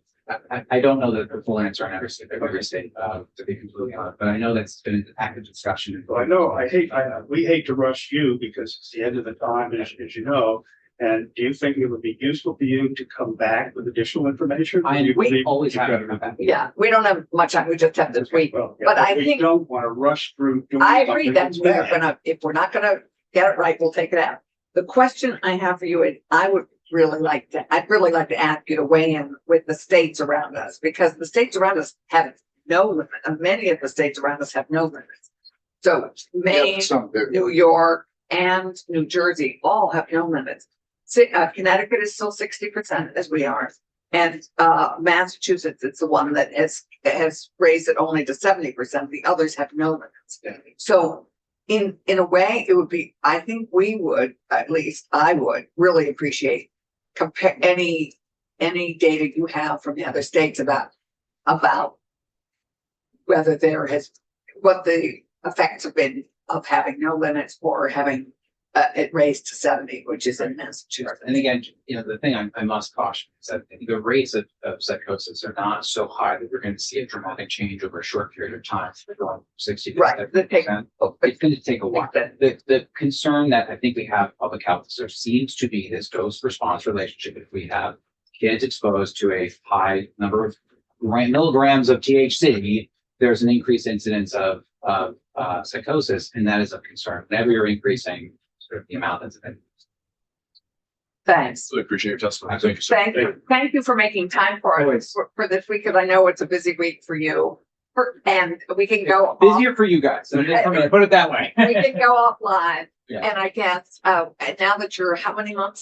[SPEAKER 11] I don't know the full answer on every state, to be completely honest, but I know that's been an active discussion.
[SPEAKER 7] So I know, we hate to rush you because it's the end of the time, as you know. And do you think it would be useful for you to come back with additional information?
[SPEAKER 11] I
[SPEAKER 7] Do you believe
[SPEAKER 11] always
[SPEAKER 7] you
[SPEAKER 11] have
[SPEAKER 7] got
[SPEAKER 11] to come back.
[SPEAKER 1] Yeah, we don't have much time. We just have this week.
[SPEAKER 7] Well, yeah,
[SPEAKER 1] But I
[SPEAKER 7] we
[SPEAKER 1] think-
[SPEAKER 7] don't want to rush through. doing
[SPEAKER 1] I agree
[SPEAKER 7] something
[SPEAKER 1] that
[SPEAKER 7] that's
[SPEAKER 1] we're
[SPEAKER 7] bad.
[SPEAKER 1] gonna, if we're not gonna get it right, we'll take it out. The question I have for you, and I'd really like to ask you to weigh in with the states around us, because the states around us have no limit, and many of the states around us have no limits. So Maine,
[SPEAKER 6] Yeah, some do.
[SPEAKER 1] New York, and New Jersey all have no limits. Connecticut is still 60% as we are. And Massachusetts, it's the one that has raised it only to 70%. The others have no limits. So in a way, it would be, I think we would, at least I would really appreciate compare any data you have from the other states about whether what the effects have been of having no limits or having it raised to 70, which is in Massachusetts.
[SPEAKER 11] And again, the thing I must caution is that the rates of psychosis are not so high that we're going to see a dramatic change over a short period of time. We're going from 60 to
[SPEAKER 1] Right.
[SPEAKER 11] 70%. It's going to take a while. The concern that I think we have public health, there seems to be this dose response relationship. If we have kids exposed to a high number of milligrams of THC, there's an increased incidence of psychosis, and that is a concern. Whenever you're increasing sort of the amount that's been.
[SPEAKER 1] Thanks.
[SPEAKER 9] Really appreciate your testimony. Thank you, sir.
[SPEAKER 1] Thank you for making time for us for this week, because I know it's a busy week for you. And we can go.
[SPEAKER 11] Busier for you guys. I'm gonna put it that way.
[SPEAKER 1] We can go offline.
[SPEAKER 11] Yeah.
[SPEAKER 1] And I guess, and now that you're how many months in?